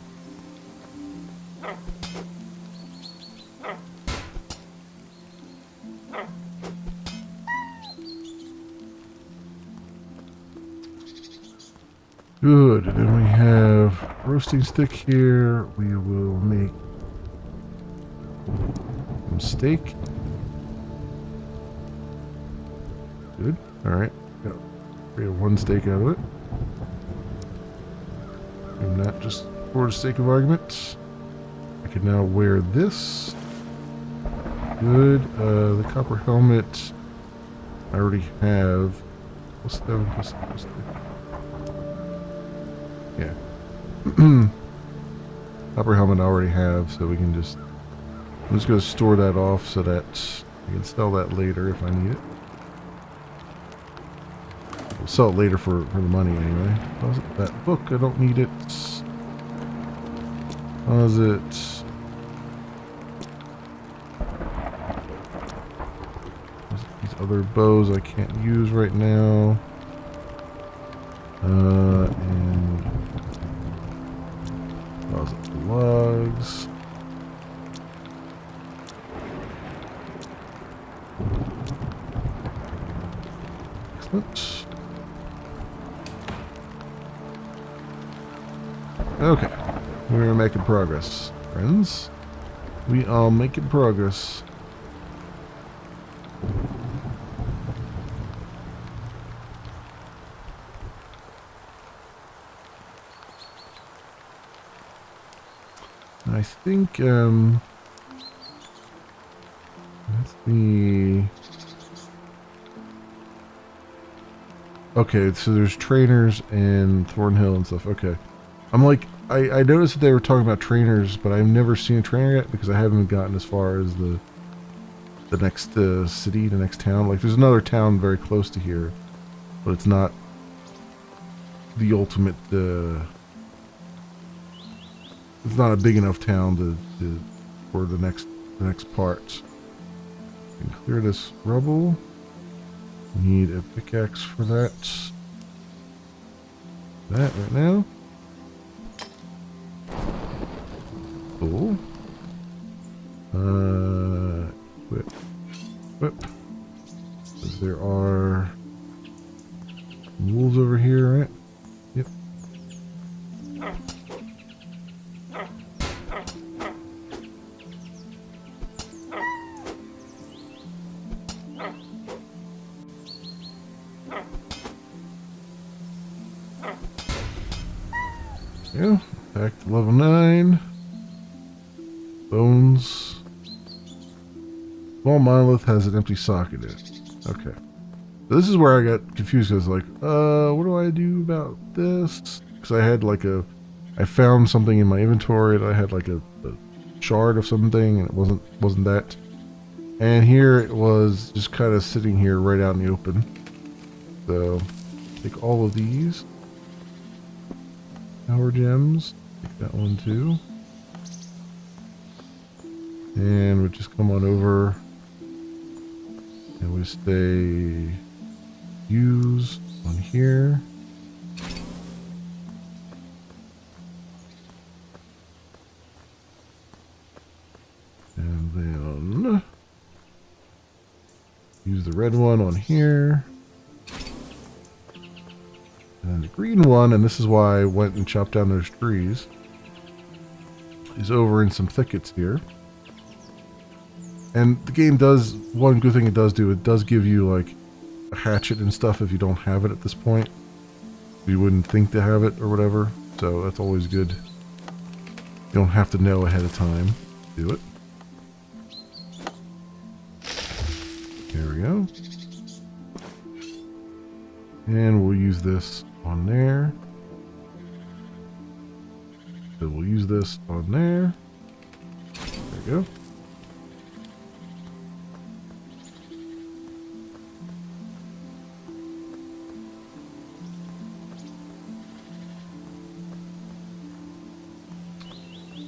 Good. Then we have roasting stick here. We will make some steak. Good. Alright. Create one steak out of it. And that just for the sake of argument. I can now wear this. Good. The copper helmet I already have. What's that? Yeah. Copper helmet I already have, so we can just... I'm just going to store that off so that I can sell that later if I need it. I'll sell it later for the money anyway. How's it? That book, I don't need it. How's it? These other bows I can't use right now. And how's it? Logs. Excellent. Okay, we're making progress, friends. We are making progress. I think, that's the... Okay, so there's trainers and Thornhill and stuff. Okay. I'm like, I noticed that they were talking about trainers, but I've never seen a trainer yet because I haven't gotten as far as the next city, the next town. Like, there's another town very close to here, but it's not the ultimate, it's not a big enough town to for the next part. We can clear this rubble. Need a pickaxe for that. that right now. Cool. Whip. Whip. Because there are wolves over here, right? Yep. Yeah, back to level 9. Bones. Small monolith has an empty socket in it. Okay. So this is where I got confused because like, what do I do about this? Because I had like I found something in my inventory that I had like a shard of something and it wasn't that. And here it was just kind of sitting here right out in the open. So take all of these. Power gems. Take that one too. And we just come on over. And we stay use on here. And then use the red one on here. And the green one, and this is why I went and chopped down those trees, is over in some thickets here. And the game does, one good thing it does do, it does give you like a hatchet and stuff if you don't have it at this point. You wouldn't think to have it or whatever, so that's always good. You don't have to know ahead of time to do it. There we go. And we'll use this on there. So we'll use this on there. There we go.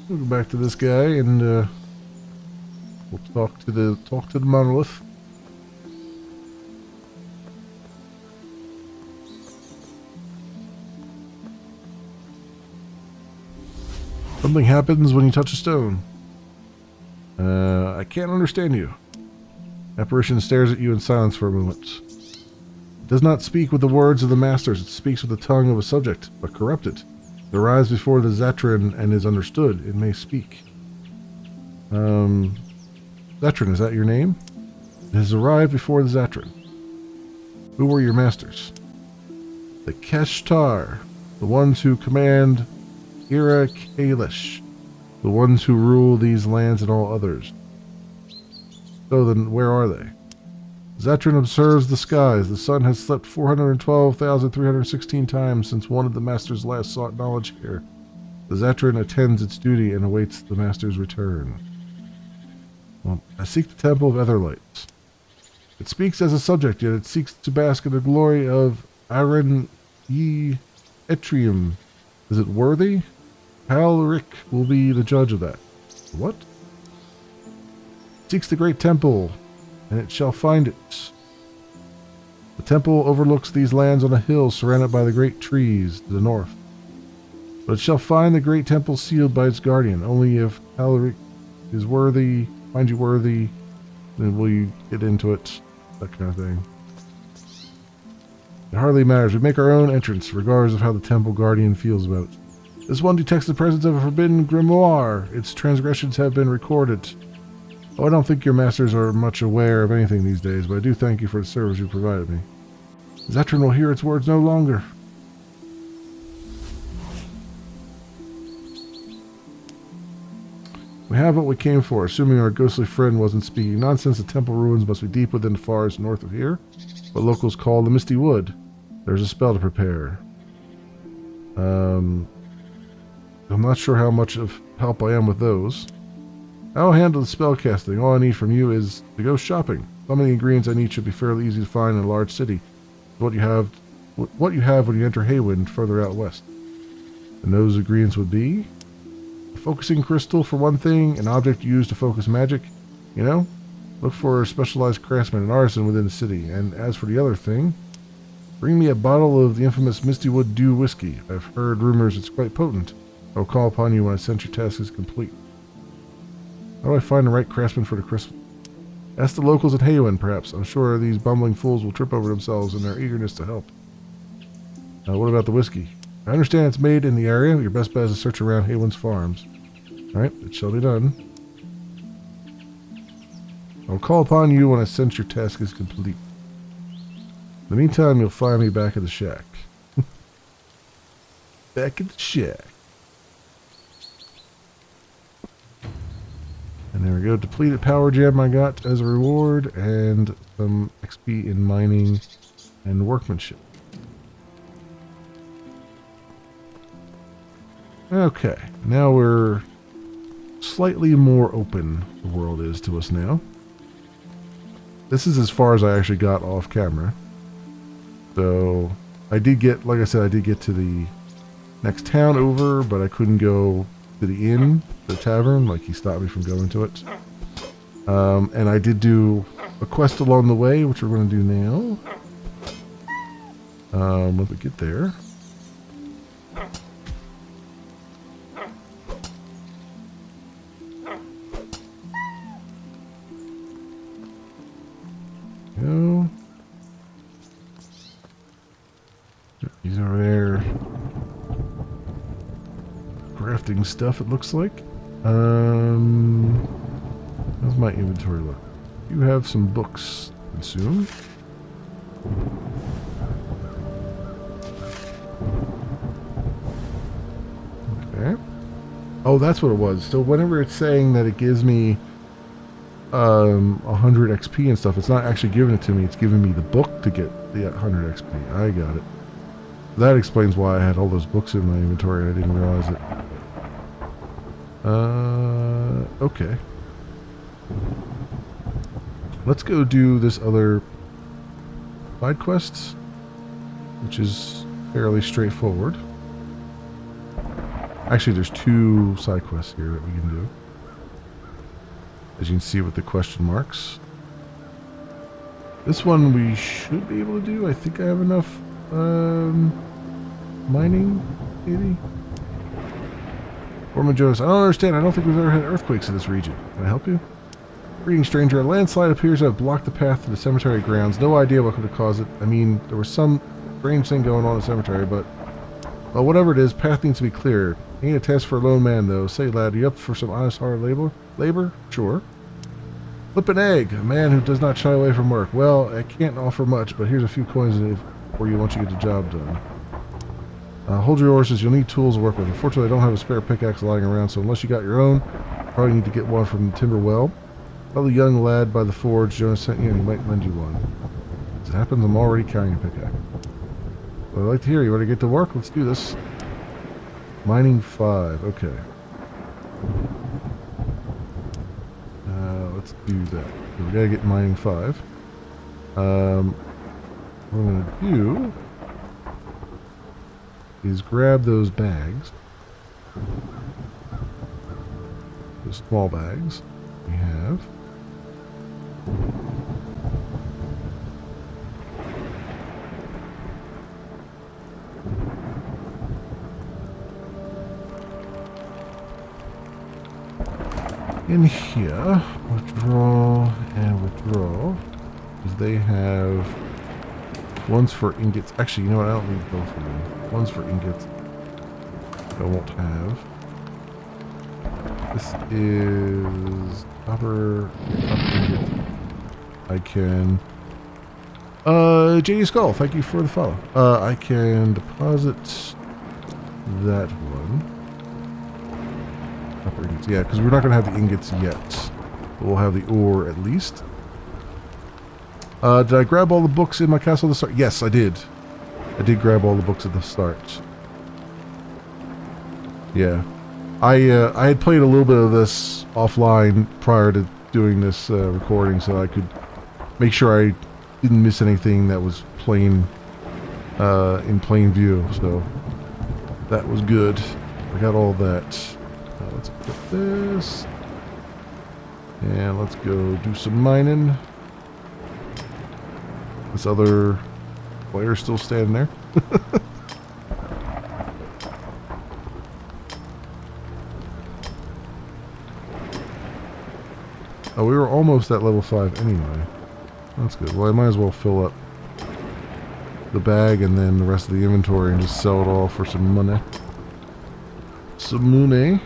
We'll go back to this guy and we'll talk to the monolith. Something happens when you touch a stone. I can't understand you. Apparition stares at you in silence for a moment. It does not speak with the words of the masters. It speaks with the tongue of a subject, but corrupted. It arrives before the Zatrin and is understood. It may speak. Zatrin, is that your name? It has arrived before the Zatrin. Who were your masters? The Keshtar, the ones who command Ira Kalish, the ones who rule these lands and all others. So then, where are they? Zatrin observes the skies. The sun has slept 412,316 times since one of the masters last sought knowledge here. The Zatrin attends its duty and awaits the master's return. Well, I seek the temple of Etherlights. It speaks as a subject, yet it seeks to bask in the glory of Aaron Ye Etrium. Is it worthy? Halric will be the judge of that. What? It seeks the great temple, and it shall find it. The temple overlooks these lands on a hill surrounded by the great trees to the north. But it shall find the great temple sealed by its guardian. Only if Halric is worthy, find you worthy, then will you get into it. That kind of thing. It hardly matters. We make our own entrance, regardless of how the temple guardian feels about it. This one detects the presence of a forbidden grimoire. Its transgressions have been recorded. Oh, I don't think your masters are much aware of anything these days, but I do thank you for the service you provided me. Zatrin will hear its words no longer. We have what we came for, assuming our ghostly friend wasn't speaking nonsense. The temple ruins must be deep within the forest north of here, what locals call the Misty Wood. There's a spell to prepare. I'm not sure how much of help I am with those. I'll handle the spell casting. All I need from you is to go shopping. Some of the ingredients I need should be fairly easy to find in a large city. What you have when you enter Haywind further out west. And those ingredients would be a focusing crystal for one thing, an object used to focus magic. You know, look for a specialized craftsman and artisan within the city. And as for the other thing, Bring me a bottle of the infamous Mistywood Dew whiskey. I've heard rumors it's quite potent. I will call upon you when I sense your task is complete. How do I find the right craftsman for the Christmas? Ask the locals at Haywin, perhaps. I'm sure these bumbling fools will trip over themselves in their eagerness to help. What about the whiskey? I understand it's made in the area. Your best bet is to search around Haywin's farms. Alright, it shall be done. I'll call upon you when I sense your task is complete. In the meantime, you'll find me back at the shack. Back at the shack. And there we go. Depleted power gem I got as a reward, and some XP in mining and workmanship. Okay, now we're slightly more open, the world is to us now. This is as far as I actually got off camera. So, I did get, like I said, I did get to the next town over, but I couldn't go to the inn, the tavern, like he stopped me from going to it. And I did do a quest along the way, which we're going to do now. Once we get there. Go. He's over there crafting stuff, it looks like. How's my inventory look? You have some books to consume. Okay. Oh, that's what it was. So whenever it's saying that it gives me 100 XP and stuff, it's not actually giving it to me, it's giving me the book to get the 100 XP. I got it. That explains why I had all those books in my inventory and I didn't realize it. Okay. Let's go do this other side quest, which is fairly straightforward. Actually, there's 2 side quests here that we can do. As you can see with the question marks. This one we should be able to do. I think I have enough mining, maybe? Foreman Jonas, I don't understand. I don't think we've ever had earthquakes in this region. Can I help you? Greetings, stranger. A landslide appears to have blocked the path to the cemetery grounds. No idea what could have caused it. I mean, there was some strange thing going on in the cemetery, but... well, whatever it is, path needs to be cleared. Ain't a test for a lone man, though. Say, lad, you up for some honest hard labor? Sure. Flip an egg. A man who does not shy away from work. Well, I can't offer much, but here's a few coins for you once you get the job done. Hold your horses. You'll need tools to work with. Unfortunately, I don't have a spare pickaxe lying around, so unless you got your own, you probably need to get one from the timber well. Tell the young lad by the forge Jonas sent you, and he might lend you one. As it happens, I'm already carrying a pickaxe. Well, I'd like to hear you. Want to get to work? Let's do this. Mining 5. Okay. Let's do that. So we gotta get mining 5. What I'm gonna do is grab those bags. Those small bags we have. In here, withdraw and withdraw, because they have ones for ingots. Actually, you know what? I don't need both of them. One's for ingots. I won't have. This is copper ingot. I can. JD Skull, thank you for the follow. I can deposit that one. Yeah, because we're not going to have the ingots yet. But we'll have the ore at least. Did I grab all the books in my castle at the start? Yes, I did. I did grab all the books at the start. Yeah. I had played a little bit of this offline prior to doing this recording, so I could make sure I didn't miss anything that was plain in plain view. So that was good. I got all that. Let's put this, and let's go do some mining. This other Player's still standing there. Oh, we were almost at level 5 anyway. That's good. Well, I might as well fill up the bag and then the rest of the inventory and just sell it all for some money. Some money.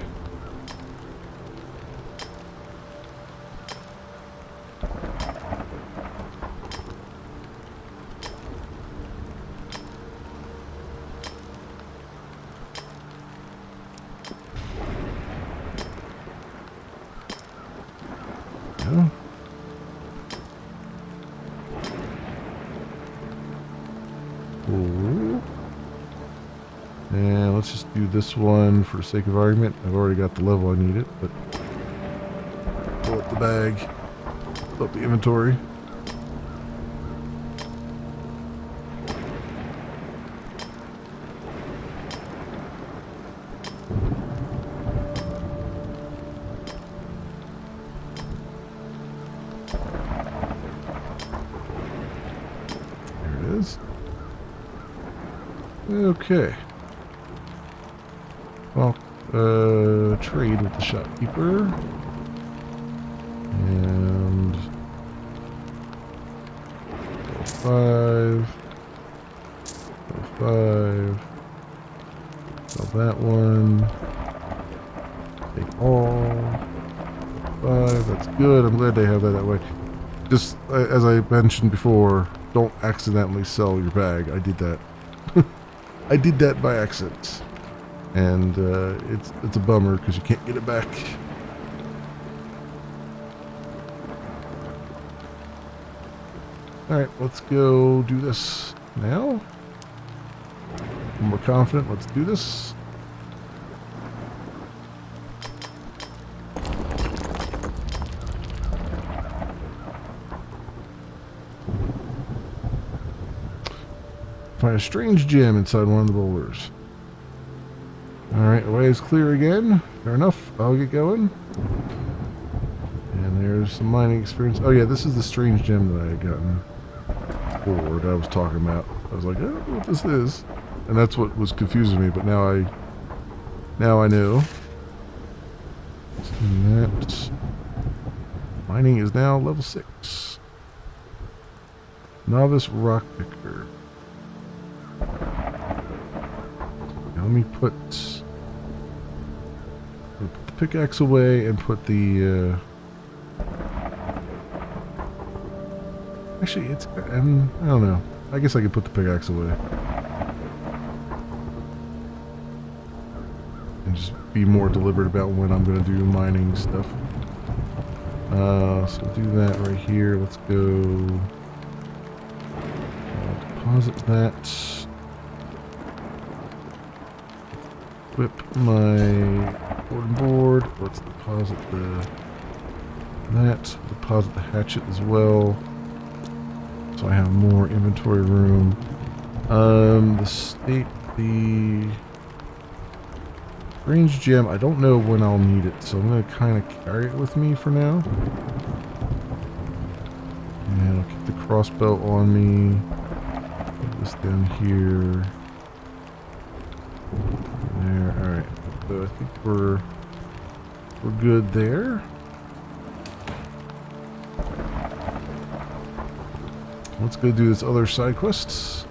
Yeah. Cool. And let's just do this one for the sake of argument. I've already got the level I need it, but pull up the bag, pull up the inventory. There it is. Okay. Well, trade with the shopkeeper. And 5. 5. Sell that one. Take all. 5. That's good. I'm glad they have that way. Just as I mentioned before, don't accidentally sell your bag. I did that. I did that by accident. And it's a bummer because you can't get it back. Alright, let's go do this now. I'm more confident. Let's do this. Find a strange gem inside one of the boulders. Alright, the way is clear again. Fair enough. I'll get going. And there's some mining experience. Oh yeah, this is the strange gem that I had gotten before that I was talking about. I was like, I don't know what this is. And that's what was confusing me, but now I know. And that mining is now level 6. Novice rock picker. Now let me put the pickaxe away and put the actually it's I don't know. I guess I could put the pickaxe away and just be more deliberate about when I'm going to do mining stuff. So do that right here. Let's go deposit that. Equip my board. Let's deposit that. Deposit the hatchet as well, so I have more inventory room. The range gem. I don't know when I'll need it, so I'm gonna kind of carry it with me for now. And I'll keep the crossbow on me. Put this down here. There, alright. So I think we're good there. Let's go do this other side quests.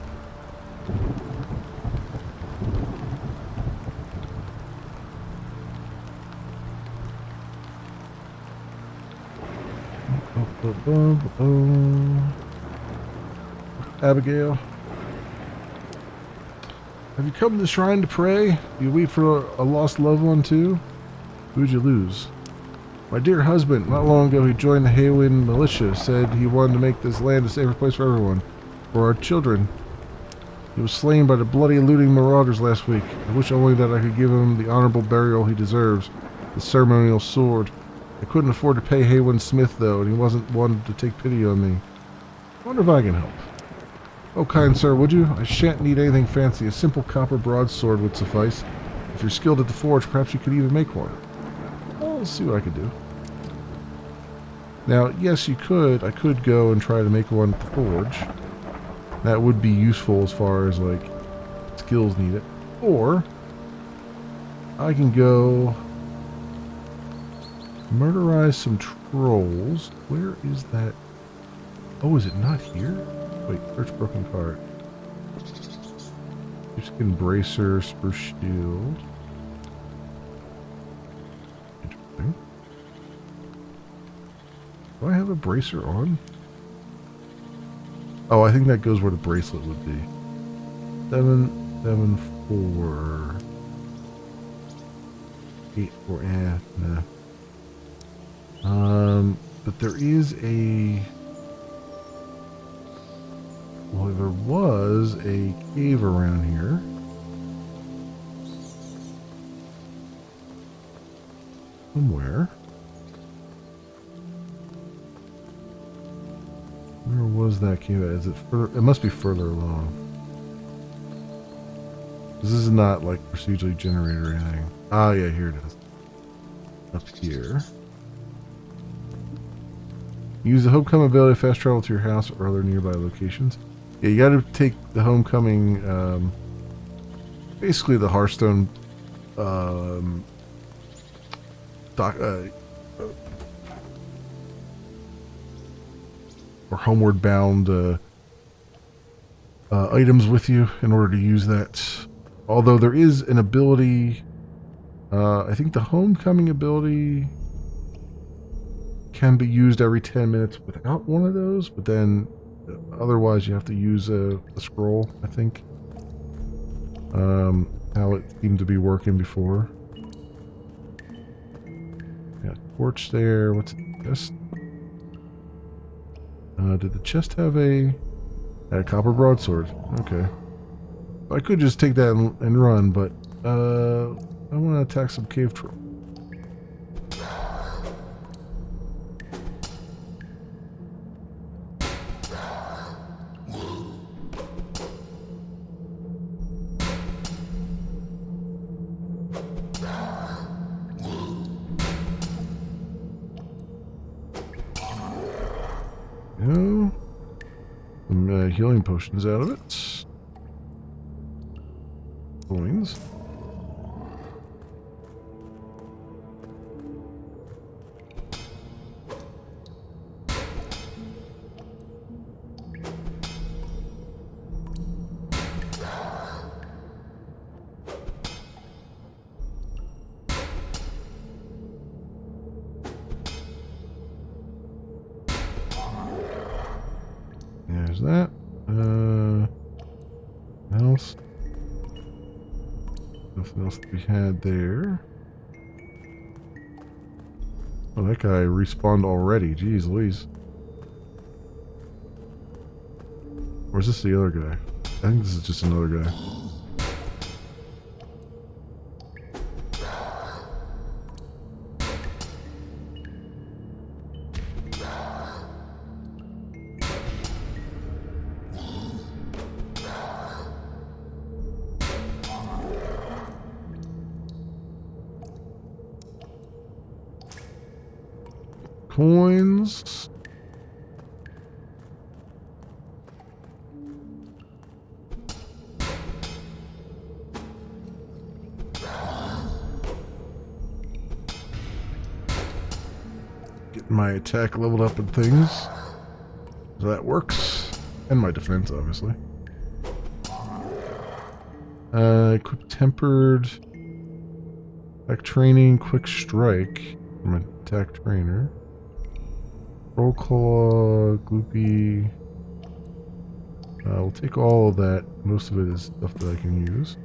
Abigail. Have you come to the shrine to pray? You weep for a lost loved one too? Who'd you lose? My dear husband. Not long ago he joined the Haywind militia. Said he wanted to make this land a safer place for everyone. For our children. He was slain by the bloody looting marauders last week. I wish only that I could give him the honorable burial he deserves. The ceremonial sword. I couldn't afford to pay Haywind Smith though, and he wasn't one to take pity on me. I wonder if I can help. Oh, kind sir, would you? I shan't need anything fancy. A simple copper broadsword would suffice. If you're skilled at the forge, perhaps you could even make one. Well, let's see what I could do. Now, yes, you could. I could go and try to make one at the forge. That would be useful as far as like skills needed. Or I can go murderize some trolls. Where is that? Oh, is it not here? Wait, search broken card. Skin bracer, spruce shield. Interesting. Do I have a bracer on? Oh, I think that goes where the bracelet would be. 774. 84. Nah. But there is a. Well, there was a cave around here. Somewhere. Where was that cave? Is it further? It must be further along. This is not like procedurally generated or anything. Ah, yeah, here it is. Up here. Use the homecoming ability to fast travel to your house or other nearby locations. Yeah, you gotta take the homecoming, basically the Hearthstone, or homeward bound, items with you in order to use that. Although there is an ability, I think the homecoming ability can be used every 10 minutes without one of those, but then otherwise you have to use a scroll, I think. How it seemed to be working before. Yeah, torch there. What's the chest? Did the chest have a copper broadsword? Okay. I could just take that and run, but I want to attack some cave troll. Some healing potions out of it. Coins. There's that. Else? Nothing else to be had there. Oh, that guy respawned already. Jeez Louise. Or is this the other guy? I think this is just another guy. Coins. Getting my attack leveled up and things. So that works. And my defense, obviously. Quick tempered. Attack training, quick strike. I'm an attack trainer. Roll claw, gloopy. We'll take all of that. Most of it is stuff that I can use.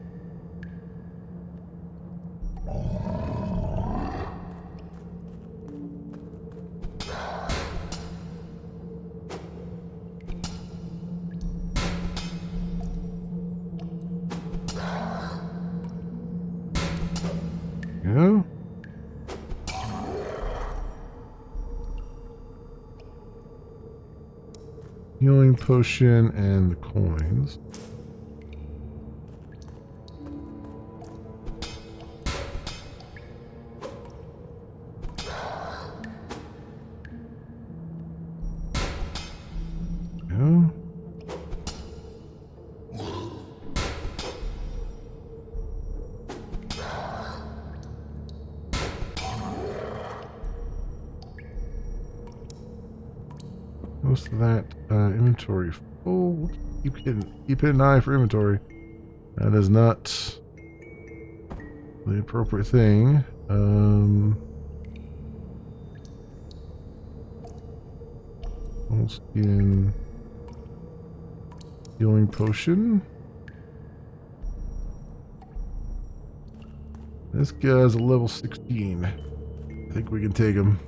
Yeah. Healing potion and the coins. Yeah. most of that inventory full. Keep hitting an eye for inventory. That is not the appropriate thing. Almost in healing potion. This guy's a level 16. I think we can take him.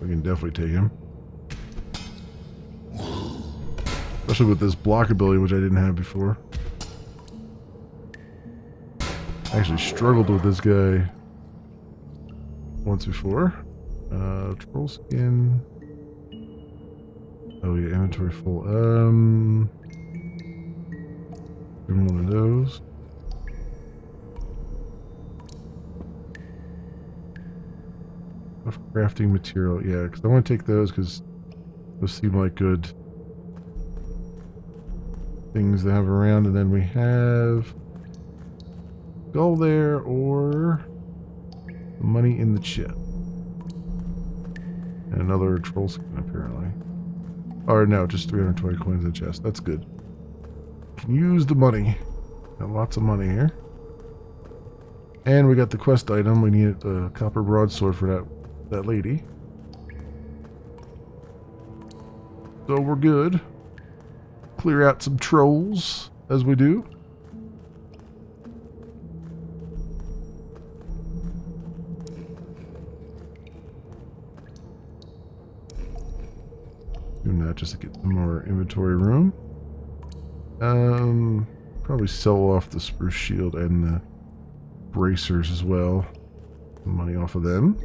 We can definitely take him. Especially with this block ability, which I didn't have before. I actually struggled with this guy once before. Troll skin. Oh yeah, inventory full. Give him one of those. Of crafting material, yeah, because I want to take those because those seem like good things to have around. And then we have gold there or money in the chest. And another troll skin apparently. Or no, just 320 coins in the chest. That's good. Can use the money. Got lots of money here. And we got the quest item. We need a copper broadsword for that lady. So we're good. Clear out some trolls as we do. Doing that just to get some more inventory room. Probably sell off the spruce shield and the bracers as well. Money off of them.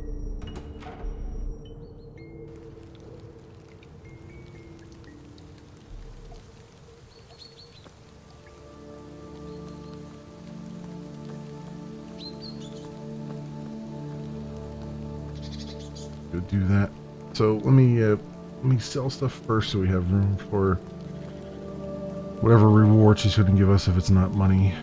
Go do that. So let me sell stuff first so we have room for whatever reward she's going to give us if it's not money.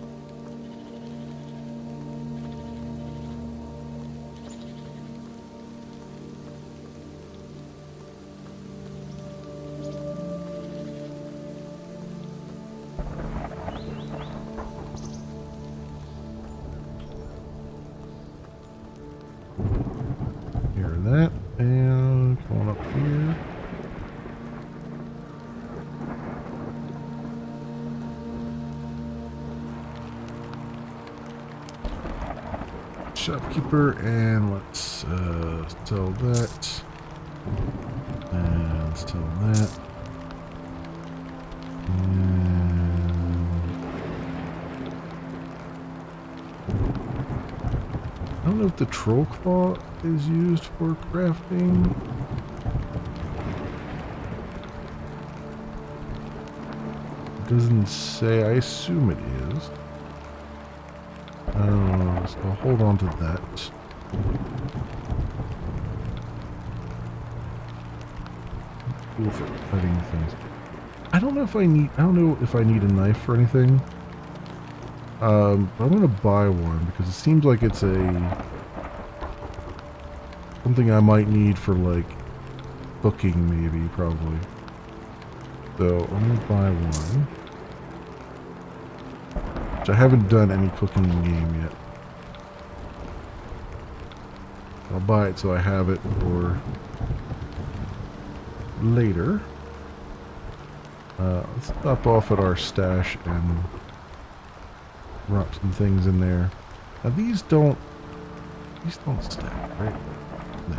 That and come on up here. Shopkeeper, and let's sell that. And let's sell that. I don't know if the troll claw is used for crafting. It doesn't say. I assume it is. So I'll hold on to that. Cool for cutting things. I don't know if I need a knife for anything. But I'm gonna buy one because it seems like it's something I might need for like cooking, maybe, probably. So I'm gonna buy one, which I haven't done any cooking in the game yet. I'll buy it so I have it for later. Let's stop off at our stash and drop some things in there. Now these don't stack, right? No.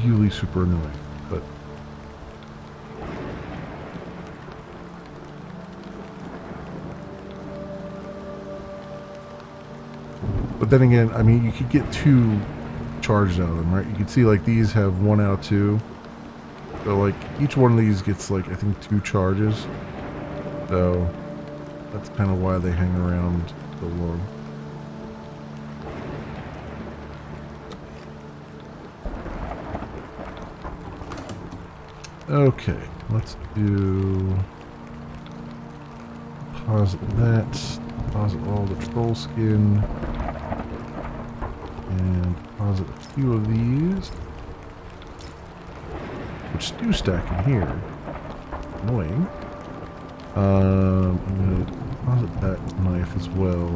Really super annoying, but then again, I mean, you could get 2 charges out of them, right? You can see like these have 1 out of 2. So like each one of these gets like I think 2 charges. So that's kind of why they hang around so long. Okay, let's do... Deposit that. Deposit all the troll skin. And deposit a few of these. Which do stack in here. Annoying. I'm going to deposit that knife as well.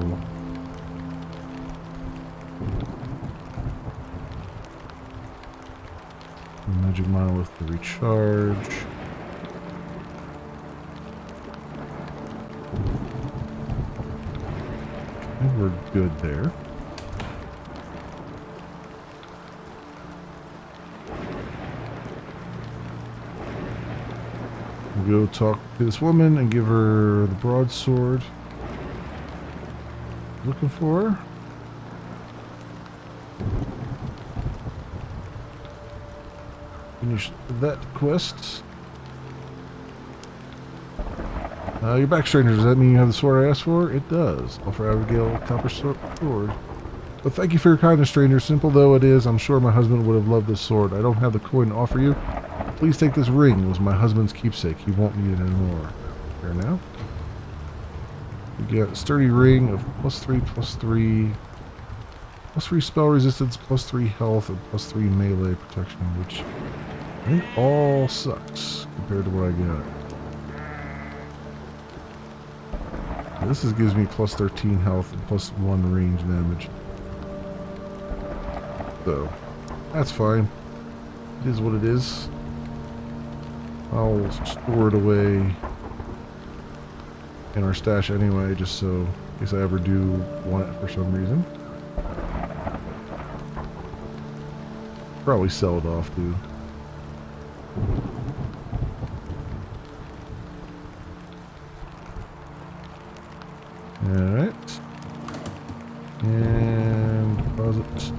Magic monolith to recharge. Okay, we're good there. We'll go talk to this woman and give her the broadsword. Looking for her. Finish that quest. You're back, stranger. Does that mean you have the sword I asked for? It does. Offer Abigail a copper sword. But thank you for your kindness, stranger. Simple though it is, I'm sure my husband would have loved this sword. I don't have the coin to offer you. Please take this ring. It was my husband's keepsake. He won't need it anymore. Here now. We got a sturdy ring of +3, +3. +3 spell resistance, +3 health, and +3 melee protection, which I think all sucks compared to what I got. This gives me +13 health and +1 range damage. So, that's fine. It is what it is. I'll store it away in our stash anyway, just so in case I ever do want it for some reason. Probably sell it off too. Alright. And deposit.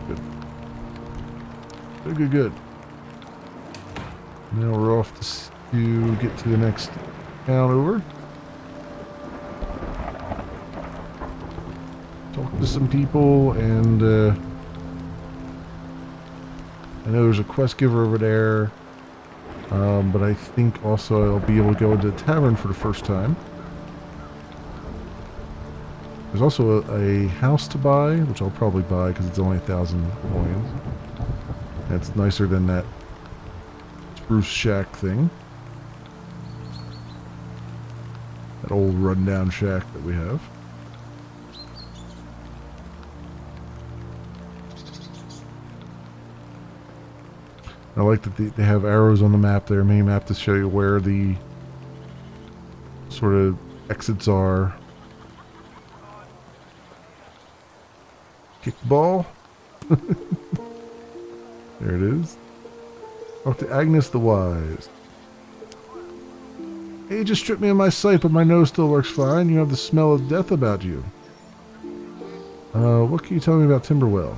Good. Good, good, good. Now we're off to get to the next town over. Talk to some people, and I know there's a quest giver over there, but I think also I'll be able to go into the tavern for the first time. There's also a house to buy, which I'll probably buy because it's only 1,000 coins. That's nicer than that spruce shack thing. That old rundown shack that we have. I like that they have arrows on the map there, main map, to show you where the sort of exits are. Kick the ball. There it is. Talk to Agnes the Wise. Hey, you just stripped me of my sight, but my nose still works fine. You have the smell of death about you. What can you tell me about Timberwell?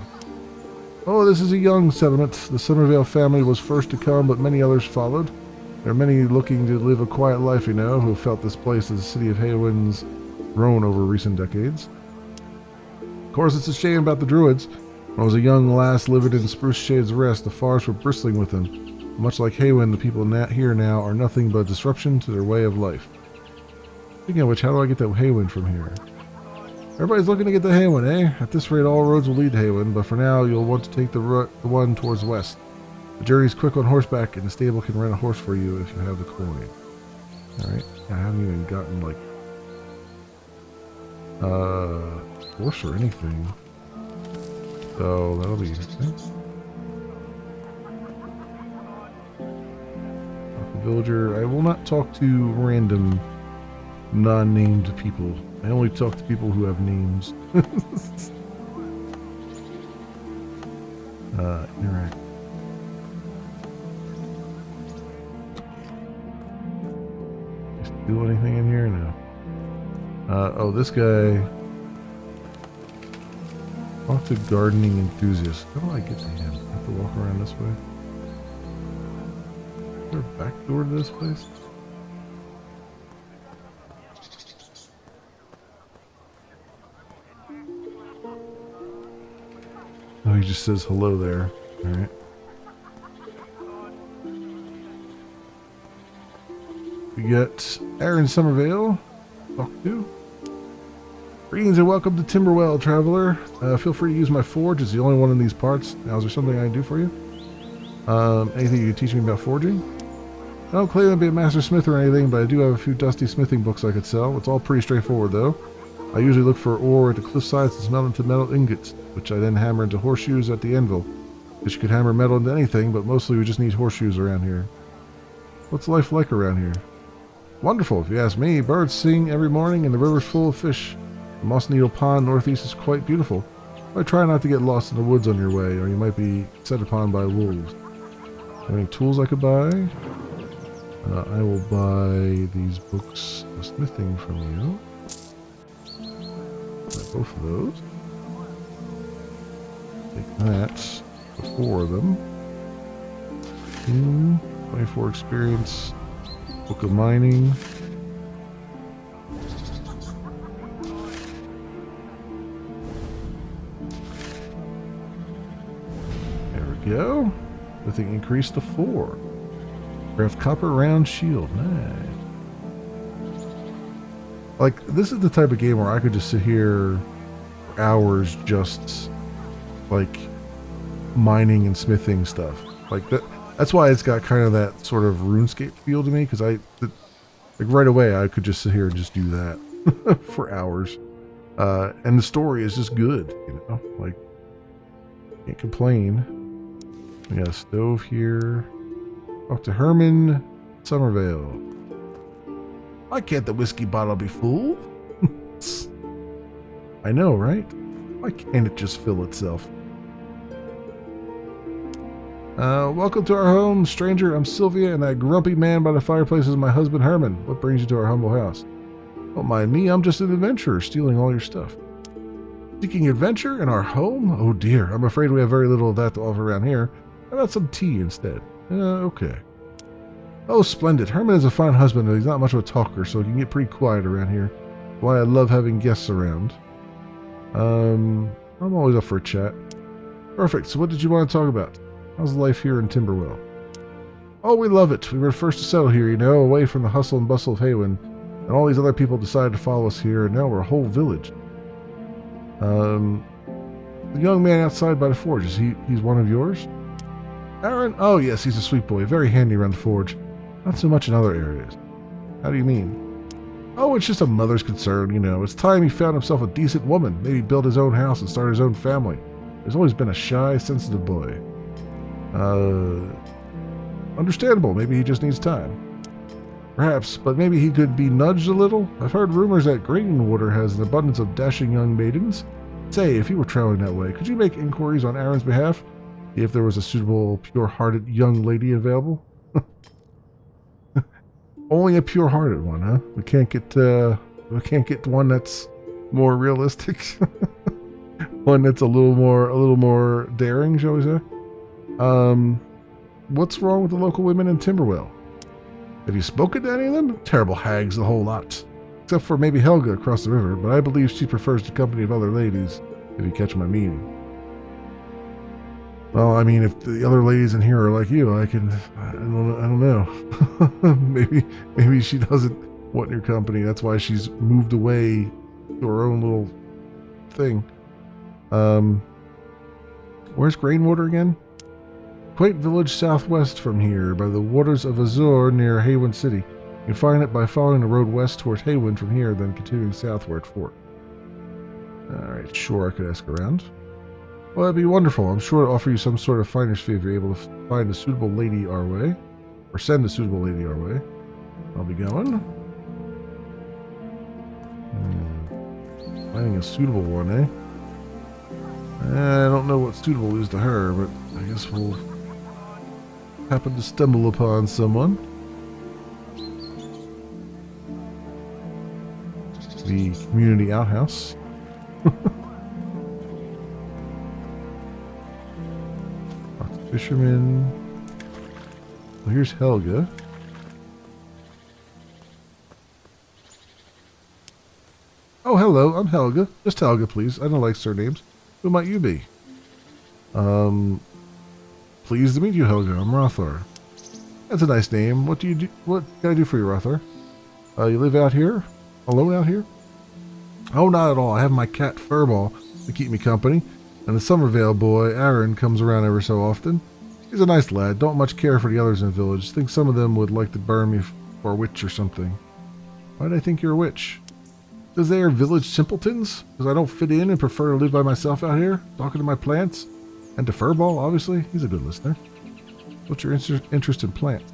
Oh, this is a young settlement. The Summervale family was first to come, but many others followed. There are many looking to live a quiet life, you know, who felt this place as the city of Haywin's grown over recent decades. Of course, it's a shame about the druids. When I was a young lass living in Spruce Shade's Rest, the forests were bristling with them. Much like Haywin, the people here now are nothing but disruption to their way of life. Speaking of which, how do I get to Haywin from here? Everybody's looking to get to Haywin, eh? At this rate, all roads will lead to Haywin, but for now, you'll want to take the one towards the west. The journey's quick on horseback, and the stable can rent a horse for you if you have the coin. Alright, I haven't even gotten, like, horse or anything. So, that'll be interesting. Talk to villager. I will not talk to random, non-named people. I only talk to people who have names. Interact. Do anything in here? No. Oh, this guy. Talk to gardening enthusiast. How do I get to him? I have to walk around this way. Is there a back door to this place? Oh, he just says hello there. Alright. We got Aaron Somervale. Talk to. Greetings and welcome to Timberwell, traveler. Feel free to use my forge. It's the only one in these parts. Now, is there something I can do for you? Anything you can teach me about forging? I don't claim to be a master smith or anything, but I do have a few dusty smithing books I could sell. It's all pretty straightforward, though. I usually look for ore at the cliffsides and smelt into metal ingots, which I then hammer into horseshoes at the anvil. Which you could hammer metal into anything, but mostly we just need horseshoes around here. What's life like around here? Wonderful, if you ask me. Birds sing every morning and the river's full of fish. The Moss Needle Pond northeast is quite beautiful. But try not to get lost in the woods on your way, or you might be set upon by wolves. Any tools I could buy? I will buy these books of smithing from you. Buy both of those. Take that. The 4 of them. 24 experience. Book of mining. There we go. The thing increased to 4. Craft copper round shield. Nice. Like, this is the type of game where I could just sit here for hours just, like, mining and smithing stuff. Like, that's why it's got kind of that sort of RuneScape feel to me, because like, right away I could just sit here and just do that for hours. And the story is just good, you know? Like, can't complain. We got a stove here. Talk to Herman Somervale. Why can't the whiskey bottle be full? I know, right? Why can't it just fill itself? Welcome to our home, stranger. I'm Sylvia, and that grumpy man by the fireplace is my husband, Herman. What brings you to our humble house? Don't mind me, I'm just an adventurer, stealing all your stuff. Seeking adventure in our home? Oh dear, I'm afraid we have very little of that to offer around here. How about some tea instead? Okay. Oh, splendid. Herman is a fine husband, but he's not much of a talker, so he can get pretty quiet around here. Why I love having guests around. I'm always up for a chat. Perfect, so what did you want to talk about? How's life here in Timberwell? Oh, we love it. We were first to settle here, you know, away from the hustle and bustle of Haywin. And all these other people decided to follow us here, and now we're a whole village. The young man outside by the forge, he's one of yours? Aaron? Oh, yes, he's a sweet boy. Very handy around the forge. Not so much in other areas. How do you mean? Oh, it's just a mother's concern, you know. It's time he found himself a decent woman. Maybe build his own house and start his own family. He's always been a shy, sensitive boy. Understandable. Maybe he just needs time. Perhaps, but maybe he could be nudged a little. I've heard rumors that Grimoire has an abundance of dashing young maidens. Say, if you were traveling that way, could you make inquiries on Aaron's behalf? If there was a suitable, pure-hearted young lady available? Only a pure-hearted one, huh? We can't get one that's more realistic. One that's a little more daring, shall we say? What's wrong with the local women in Timberwell? Have you spoken to any of them? Terrible hags, the whole lot. Except for maybe Helga across the river, but I believe she prefers the company of other ladies, if you catch my meaning. Well, I mean, if the other ladies in here are like you, I don't know. maybe she doesn't want your company. That's why she's moved away to her own little thing. Where's Grimoire again? Quaint village southwest from here, by the waters of Azure near Haywin City. You can find it by following the road west towards Haywin from here, then continuing southward for it. Alright, sure, I could ask around. Well, that'd be wonderful. I'm sure to offer you some sort of finder's fee if you're able to find a suitable lady our way. Or send a suitable lady our way. I'll be going. Finding a suitable one, eh? I don't know what suitable is to her, but I guess we'll happen to stumble upon someone. The community outhouse. Fisherman. Well, here's Helga. Oh, hello. I'm Helga. Just Helga, please. I don't like surnames. Who might you be? Pleased to meet you, Helga. I'm Rothar. That's a nice name. What do you do? What can I do for you, Arthur? You live out here? Alone out here? Oh, not at all. I have my cat Furball to keep me company, and the Somervale boy, Aaron, comes around every so often. He's a nice lad. Don't much care for the others in the village. Think some of them would like to burn me for a witch or something. Why do I think you're a witch? Because they are village simpletons? Because I don't fit in and prefer to live by myself out here, talking to my plants? And to Furball, obviously. He's a good listener. What's your interest in plants?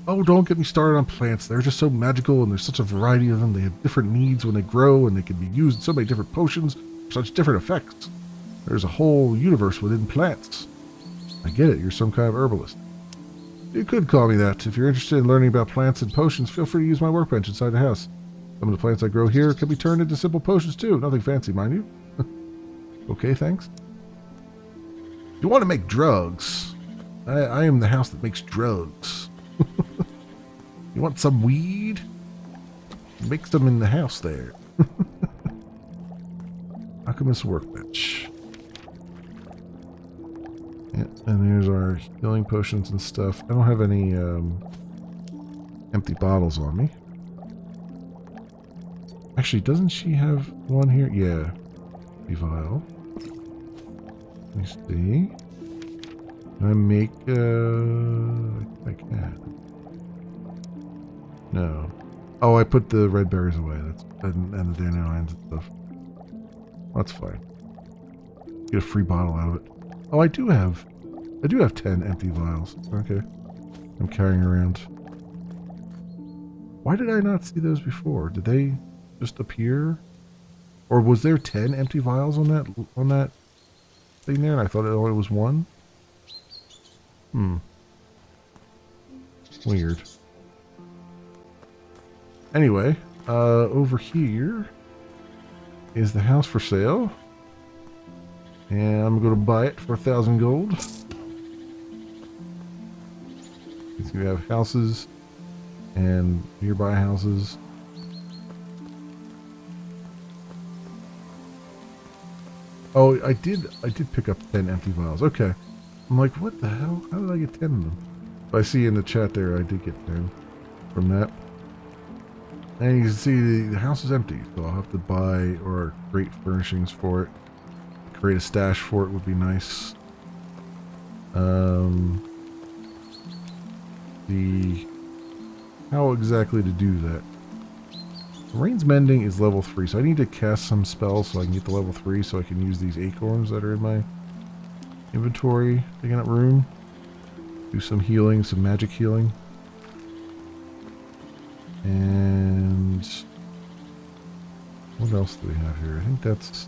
Oh, don't get me started on plants. They're just so magical, and there's such a variety of them. They have different needs when they grow, and they can be used in so many different potions for such different effects. There's a whole universe within plants. I get it. You're some kind of herbalist. You could call me that. If you're interested in learning about plants and potions, feel free to use my workbench inside the house. Some of the plants I grow here can be turned into simple potions, too. Nothing fancy, mind you. Okay, thanks. You want to make drugs? I am the house that makes drugs. You want some weed? Make some in the house there. Alchemist workbench. Yeah, and there's our healing potions and stuff. I don't have any empty bottles on me. Actually, doesn't she have one here? Yeah. Empty vial. Let me see. Can I make I can. No. Oh, I put the red berries away. That's and the dandelions and stuff. That's fine. Get a free bottle out of it. Oh, I do have 10 empty vials. Okay. I'm carrying around. Why did I not see those before? Did they just appear? Or was there 10 empty vials on that thing there, and I thought it only was one? Weird. Anyway, over here is the house for sale. And I'm going to buy it for 1,000 gold. So you have houses and nearby houses. Oh, I did pick up 10 empty vials. Okay. I'm like, what the hell? How did I get 10 of them? I see in the chat there, I did get 10 from that. And you can see the house is empty, so I'll have to buy or create furnishings for it. Create a stash for it would be nice. How exactly to do that? Rain's Mending is level 3, so I need to cast some spells so I can get to level 3 so I can use these acorns that are in my inventory, taking up room. Do some healing, some magic healing. And what else do we have here? I think that's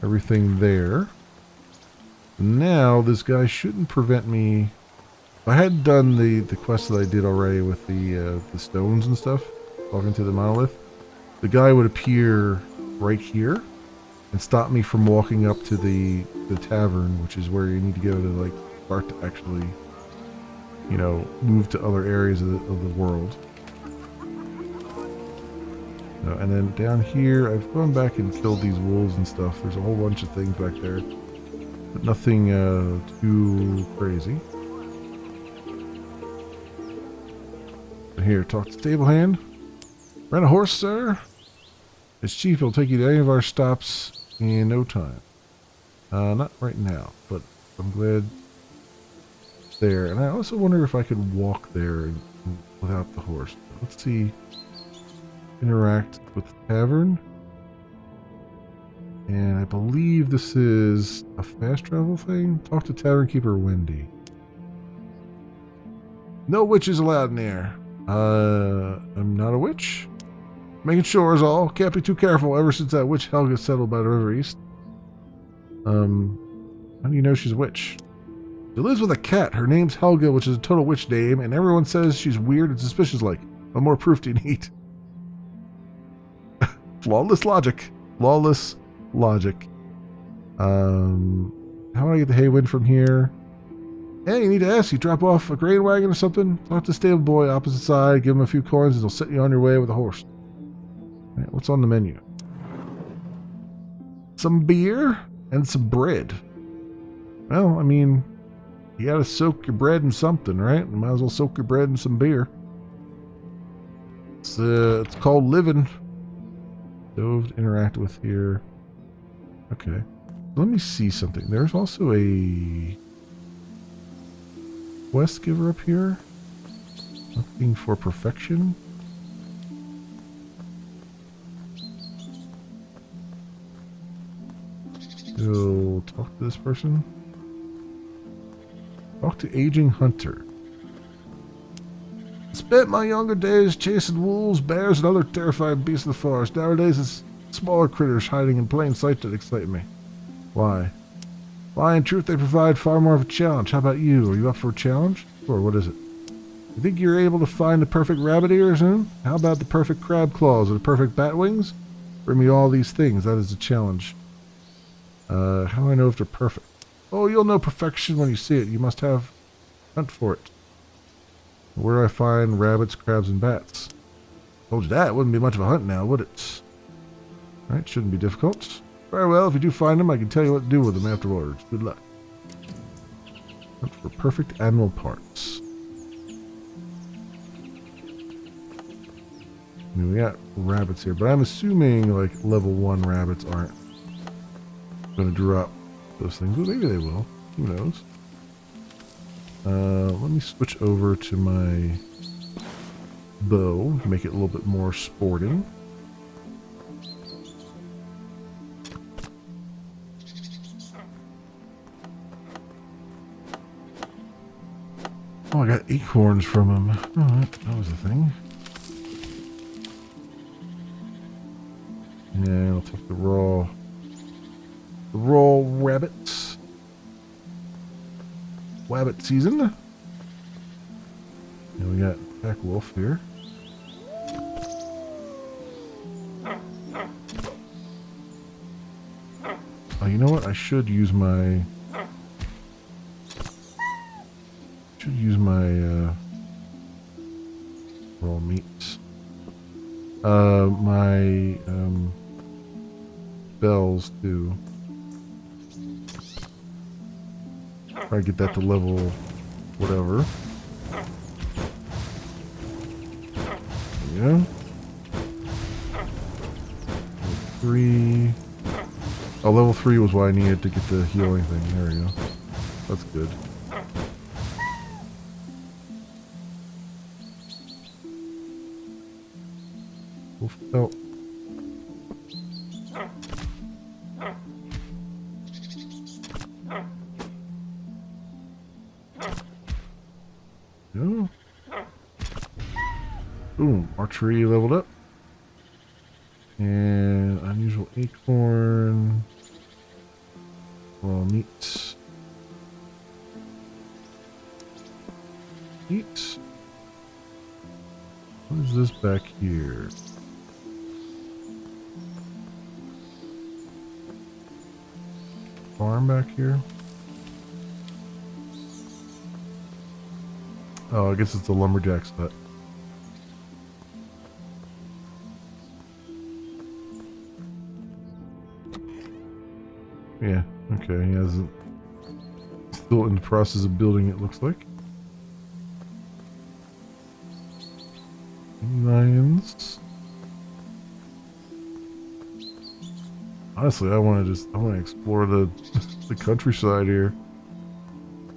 everything there. Now this guy shouldn't prevent me. If I had done the quest that I did already with the stones and stuff, talking to the monolith, the guy would appear right here and stop me from walking up to the tavern, which is where you need to go to like start to actually, you know, move to other areas of the world. And then down here, I've gone back and killed these wolves and stuff. There's a whole bunch of things back there, but nothing too crazy. Here, talk to stable hand. Rent a horse, sir? It's cheap. It'll take you to any of our stops in no time. Not right now, but I'm glad it's there. And I also wonder if I could walk there without the horse. Let's see. Interact with the tavern. And I believe this is a fast travel thing. Talk to tavern keeper Wendy. No witches allowed in there. I'm not a witch. Making sure is all. Can't be too careful ever since that witch Helga settled by the river east. How do you know she's a witch? She lives with a cat. Her name's Helga, which is a total witch name, and everyone says she's weird and suspicious like. What more proof do you need? Flawless logic. Flawless logic. How do I get the Haywind from here? Hey, you need to ask. You drop off a grain wagon or something? Talk to the stable boy opposite side, give him a few coins, and he'll set you on your way with a horse. Right, what's on the menu? Some beer and some bread. Well, I mean, You gotta soak your bread in something, right? You might as well soak your bread in some beer. It's called living. Stove to interact with here. Okay. Let me see something. There's also a quest giver up here. Looking for perfection. Go talk to this person. Talk to aging hunter. Spent my younger days chasing wolves, bears, and other terrifying beasts of the forest. Nowadays it's smaller critters hiding in plain sight that excite me. Why? Why, in truth, they provide far more of a challenge. How about you? Are you up for a challenge? Or what is it? You think you're able to find the perfect rabbit ears, huh? How about the perfect crab claws or the perfect bat wings? Bring me all these things. That is the challenge. How do I know if they're perfect? Oh, you'll know perfection when you see it. You must have hunt for it. Where do I find rabbits, crabs, and bats? Told you that. Wouldn't be much of a hunt now, would it? Alright, shouldn't be difficult. Very well, if you do find them, I can tell you what to do with them afterwards. Good luck. Hunt for perfect animal parts. I mean, we got rabbits here, but I'm assuming like level 1 rabbits aren't going to drop those things. Well, maybe they will. Who knows? Let me switch over to my bow, make it a little bit more sporting. Oh, I got acorns from him. Oh, that was a thing. Yeah, I'll take the raw rabbits. Wabbit season. And we got Pack Wolf here. Oh, you know what? I should use my raw meats. My bells too. Try to get that to level whatever. Yeah. 3. Oh, level 3 was why I needed to get the healing thing. There we go. That's good. Wolf pelt. Yeah. Boom, archery leveled up. And unusual acorn. Raw meat. Eat. What is this back here? Farm back here? Oh, I guess it's the lumberjack's hut. Yeah, okay, he hasn't. Still in the process of building it, looks like. Lions. Honestly, I want to explore the the countryside here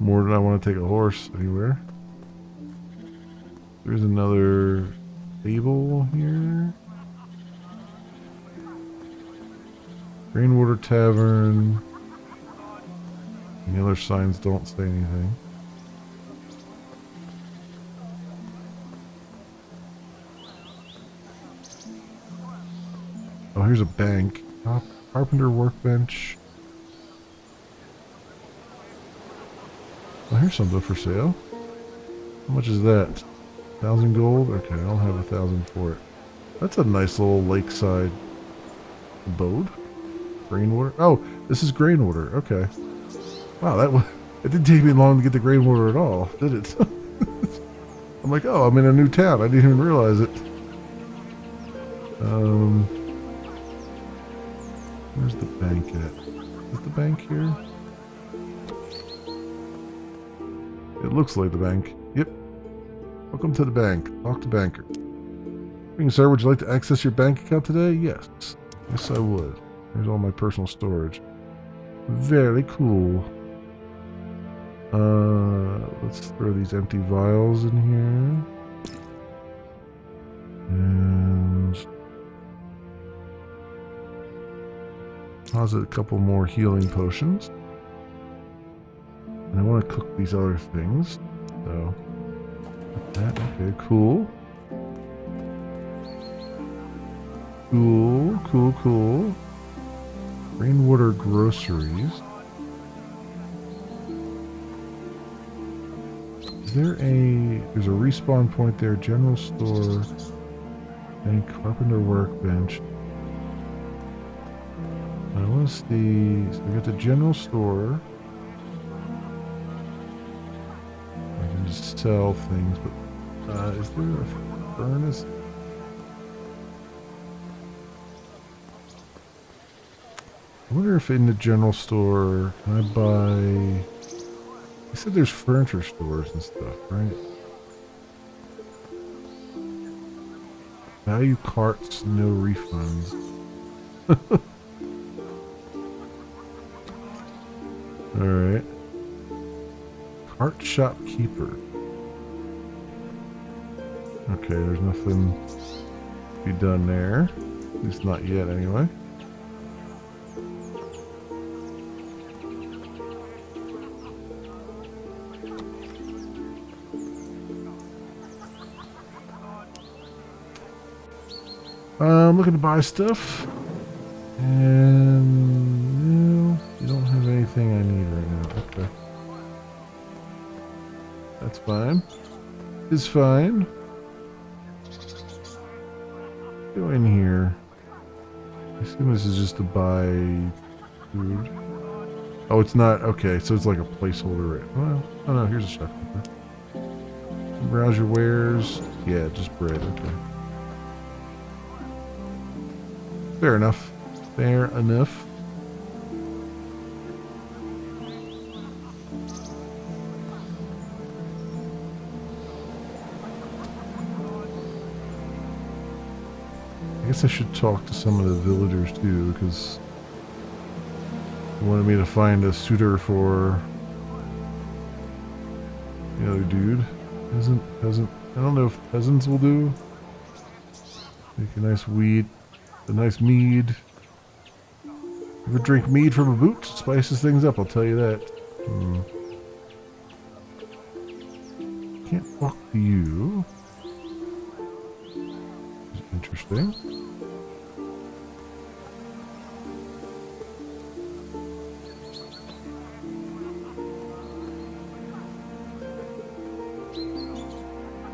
more than I want to take a horse anywhere. There's another stable here. Rainwater Tavern. And the other signs don't say anything. Oh, here's a bank. Carpenter workbench. Oh, here's something for sale. How much is that? 1,000 gold? Okay, I'll have 1,000 for it. That's a nice little lakeside abode. Grainwater. Oh, this is Grainwater. Okay. Wow, it didn't take me long to get the Grainwater at all, did it? I'm like, oh, I'm in a new town. I didn't even realize it. Where's the bank at? Is the bank here? It looks like the bank. Yep. Welcome to the bank. Talk to banker. Greetings, sir. Would you like to access your bank account today? Yes. Yes, I would. Here's all my personal storage. Very cool. Let's throw these empty vials in here. And deposit a couple more healing potions. And I want to cook these other things. So, like that. Okay, cool. Cool. Rainwater groceries. Is there there's a respawn point there, general store, and carpenter workbench. I want to see, so we got the general store. I can just sell things, but is there a furnace? I wonder if in the general store, can I buy... They said there's furniture stores and stuff, right? Value carts, no refunds. Alright. Cart shopkeeper. Okay, there's nothing to be done there. At least not yet, anyway. I'm looking to buy stuff, and no, you don't have anything I need right now. Okay, that's fine. It's fine. Go in here. I assume this is just to buy food. Oh, it's not. Okay, so it's like a placeholder. Right? Well, oh no, here's a shopkeeper. Browse your wares. Yeah, just bread. Okay. Fair enough. Fair enough. I guess I should talk to some of the villagers too, because they wanted me to find a suitor for the other dude. Peasant. I don't know if peasants will do. Make a nice wheat. A nice mead. Ever drink mead from a boot? Spices things up, I'll tell you that. Can't walk to you. Interesting.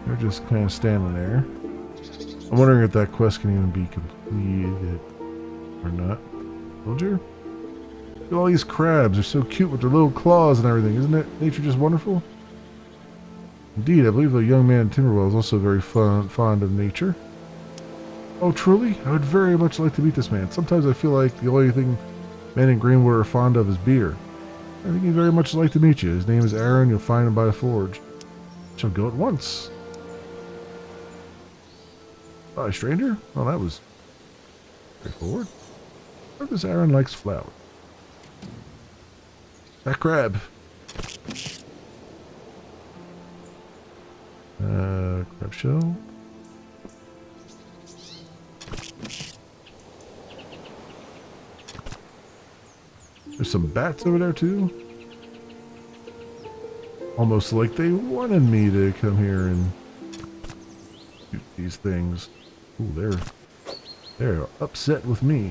They're just kind of standing there. I'm wondering if that quest can even be completed or not. Villager? Look at all these crabs. They're so cute with their little claws and everything. Isn't it nature just wonderful? Indeed, I believe the young man in Timberwell is also very fond of nature. Oh, truly? I would very much like to meet this man. Sometimes I feel like the only thing men in Grimoire are fond of is beer. I think he'd very much like to meet you. His name is Aaron. You'll find him by the forge. Shall go at once. Hi, stranger? Well, that was straightforward. Or this Aaron likes flowers. That crab. Crab shell. There's some bats over there too. Almost like they wanted me to come here and shoot these things. Ooh, they're upset with me.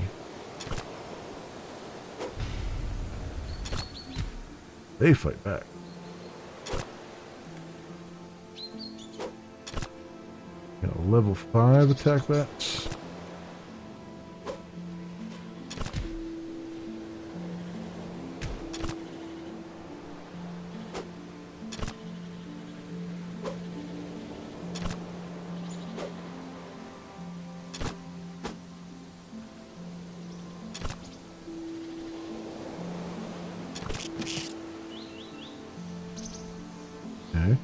They fight back. Got a level 5 attack bats. Okay.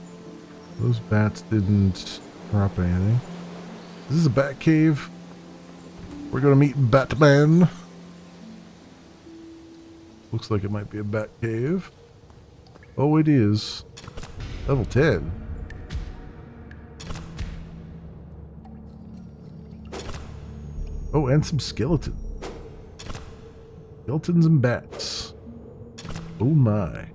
Those bats didn't drop anything. This is a bat cave. We're gonna meet Batman. Looks like it might be a bat cave. Oh, it is. Level 10. Oh, and some skeletons. Skeletons and bats. Oh my.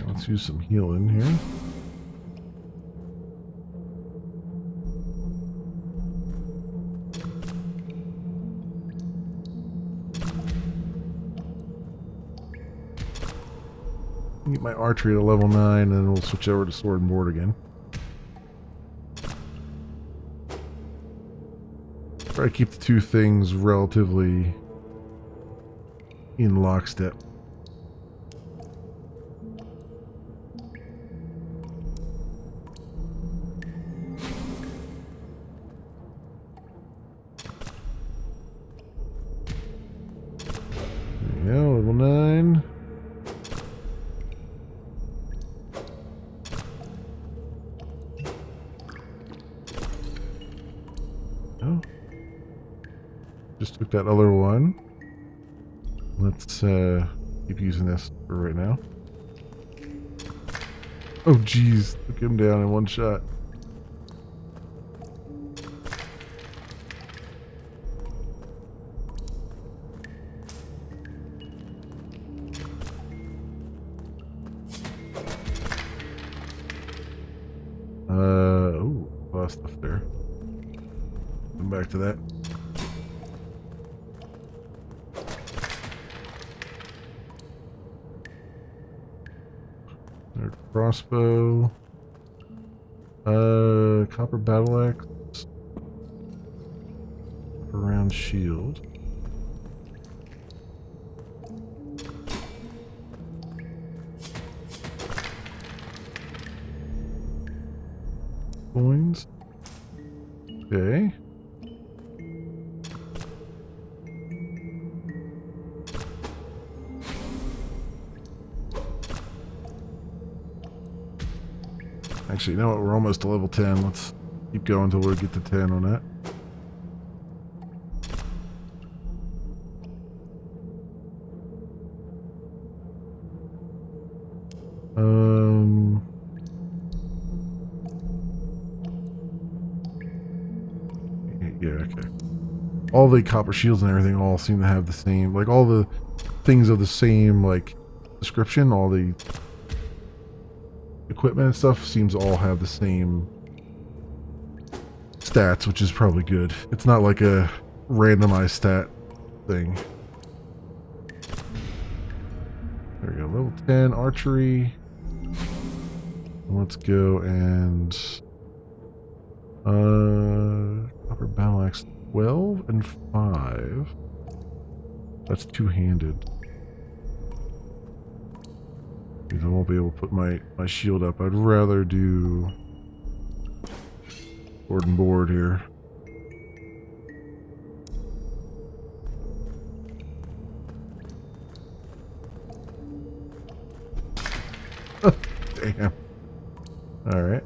Let's use some healing here. Get my archery to level 9 and then we'll switch over to sword and board again. Try to keep the two things relatively in lockstep. There we go, level 9. Oh. Just took that other one. Let's keep using this for right now. Oh geez, took him down in one shot. Oh, a lot of stuff there. Come back to that. There's crossbow. Copper battle axe. Round shield. Coins. Okay. Actually, you know what? We're almost to level 10. Let's keep going until we get to 10 on that. Yeah, okay. All the copper shields and everything all seem to have the same, like all the things of the same, like, description. All the equipment and stuff seems to all have the same stats, which is probably good. It's not like a randomized stat thing. There we go, level 10 archery. Let's go and copper battle axe 12 and 5. That's two-handed. Because I won't be able to put my shield up. I'd rather do board and board here. Damn. Alright.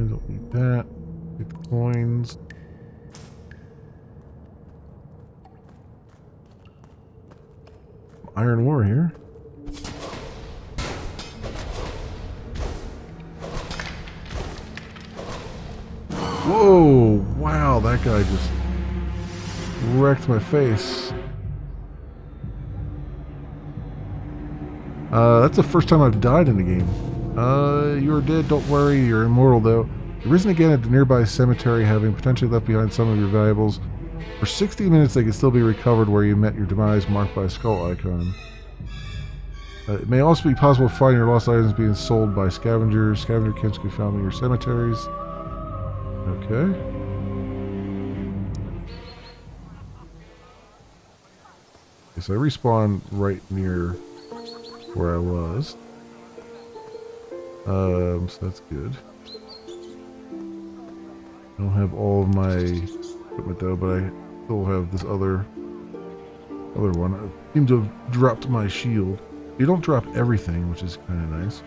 Don't need that. Get the coins. Iron ore here. Whoa! Wow, that guy just wrecked my face. That's the first time I've died in the game. You're dead, don't worry, you're immortal though. Arisen again at the nearby cemetery, having potentially left behind some of your valuables. For 60 minutes, they can still be recovered where you met your demise, marked by a skull icon. It may also be possible to find your lost items being sold by scavengers. Scavenger kits can be found in your cemeteries. Okay. Okay, so I respawned right near where I was. So that's good. I don't have all of my equipment though, but I still have this other one. I seem to have dropped my shield. You don't drop everything, which is kind of nice.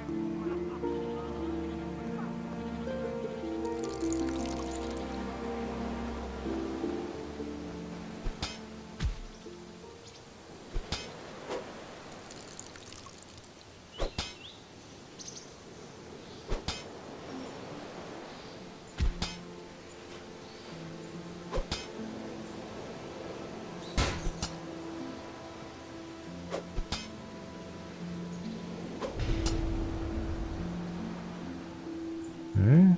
Okay.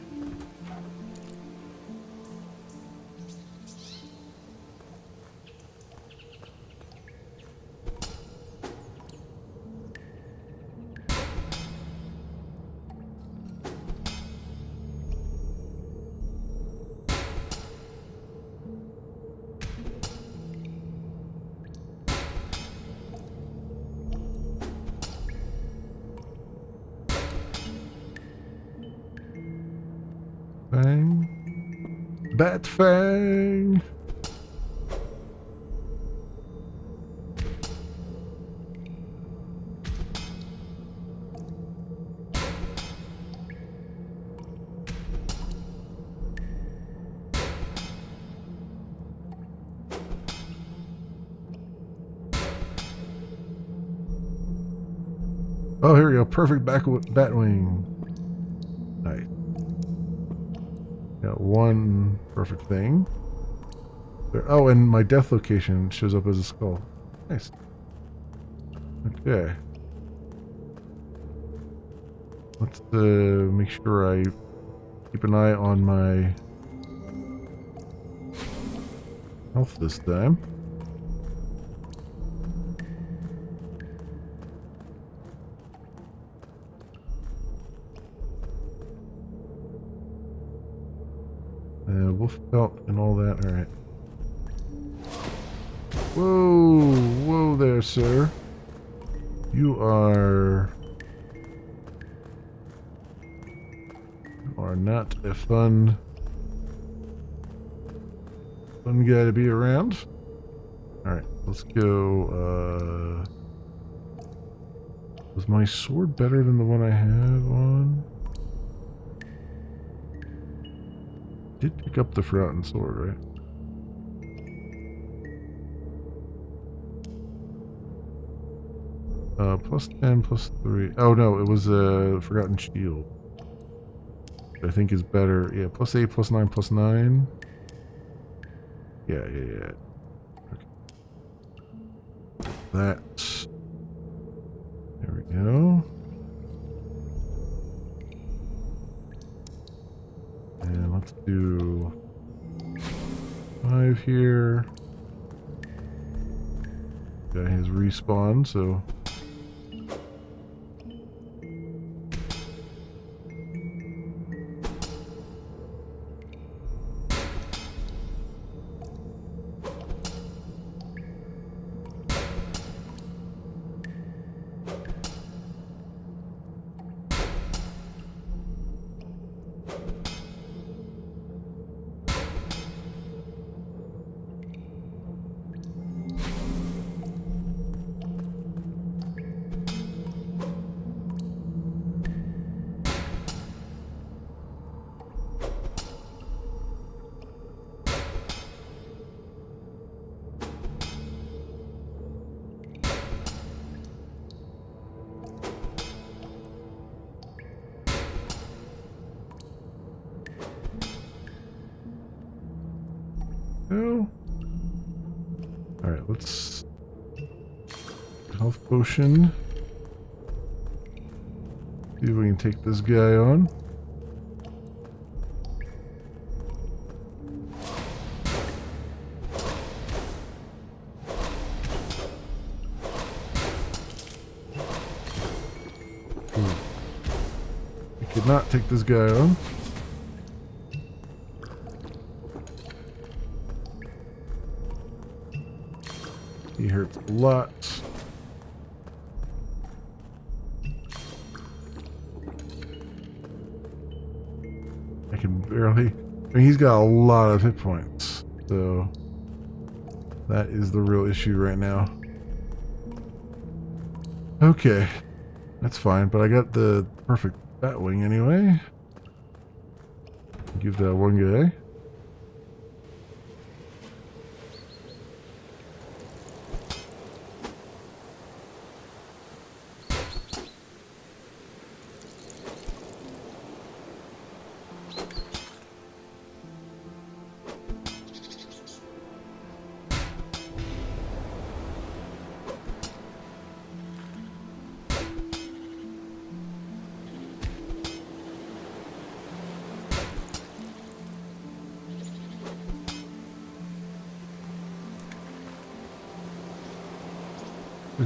Fang. Bat Fang. Oh, here we go. Perfect Batwing. Nice. Got one perfect thing. There. Oh, and my death location shows up as a skull. Nice. Okay. Let's make sure I keep an eye on my health this time. Wolf pelt and all that. Alright. Whoa! Whoa there, sir. You are not a fun guy to be around. Alright, let's go. Was my sword better than the one I have on? Did pick up the Forgotten Sword, right? Plus 10, plus 3. Oh no, it was a Forgotten Shield. I think is better. Yeah, plus 8, plus 9, plus 9. Yeah. Okay. That. There we go. And let's do 5 here. Guy has respawned, so. Alright, let's health potion. See if we can take this guy on. not take this guy on. He hurts a lot. I can barely... I mean, he's got a lot of hit points. So... that is the real issue right now. Okay. That's fine, but I got the perfect Batwing anyway. Give that one guy.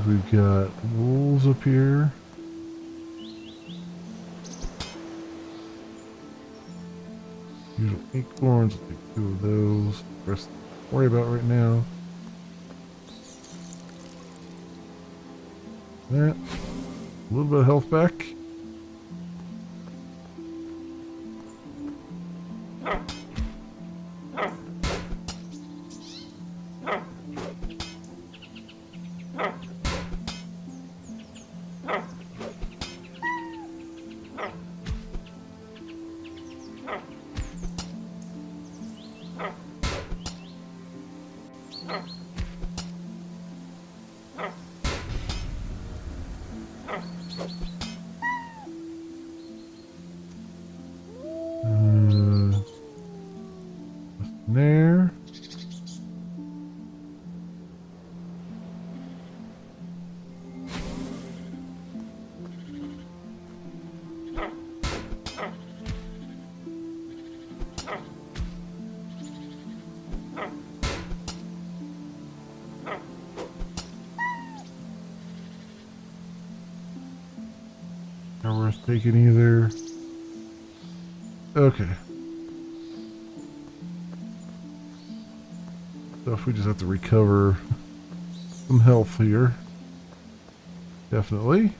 We've got wolves up here. Usual acorns, I'll take 2 of those. The rest don't worry about right now. That. A little bit of health back. There. Not worth taking either. Okay. So if we just have to recover some health here. Definitely.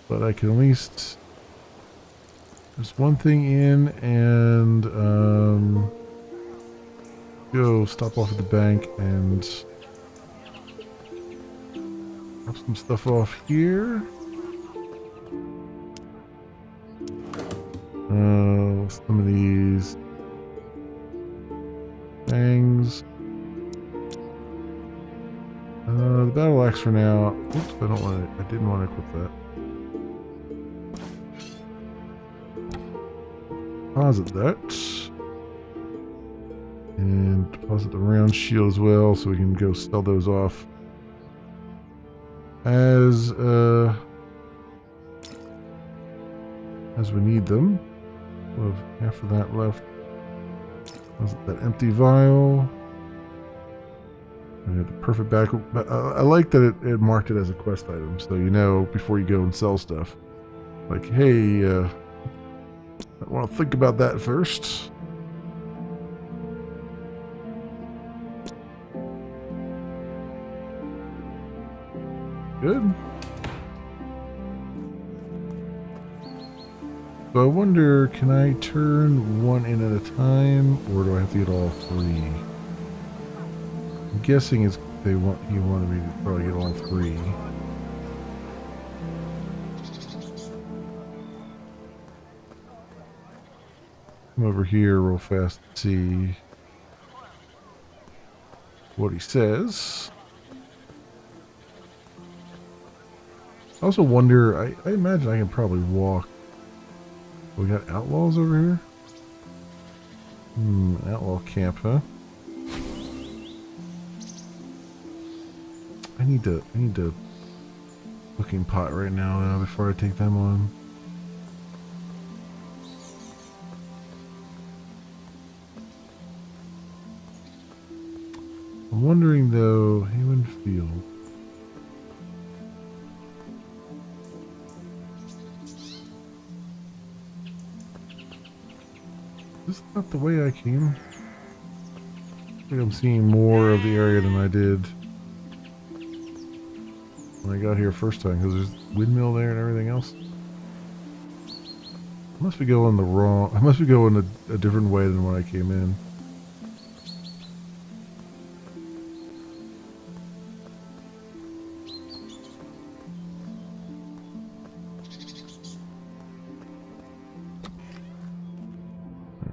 But I can at least... there's one thing in and go stop off at the bank and drop some stuff off here. Some of these things. The battle axe for now. Oops, I don't want to. I didn't want to equip that. Deposit that. And deposit the round shield as well, so we can go sell those off as we need them. We'll have half of that left. That empty vial. I got the perfect back. I like that it marked it as a quest item, so you know before you go and sell stuff. Like, hey, I want to think about that first. Good. So I wonder, can I turn one in at a time, or do I have to get all 3? I'm guessing it's he wanted me to probably get all 3. Come over here real fast and see what he says. I also wonder, I imagine I can probably walk. We got outlaws over here? Outlaw camp, huh? I need to cooking pot right now before I take them on. I'm wondering though, Haven Field. This is not the way I came. I think I'm seeing more of the area than I did when I got here first time, because there's windmill there and everything else. I must be going the wrong... I must be going a different way than when I came in.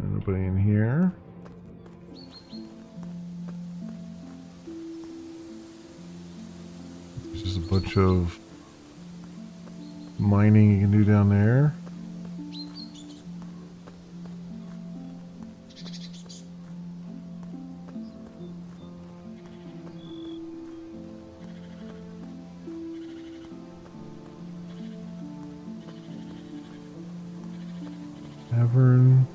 Nobody in here. There's just a bunch of mining you can do down there. Tavern.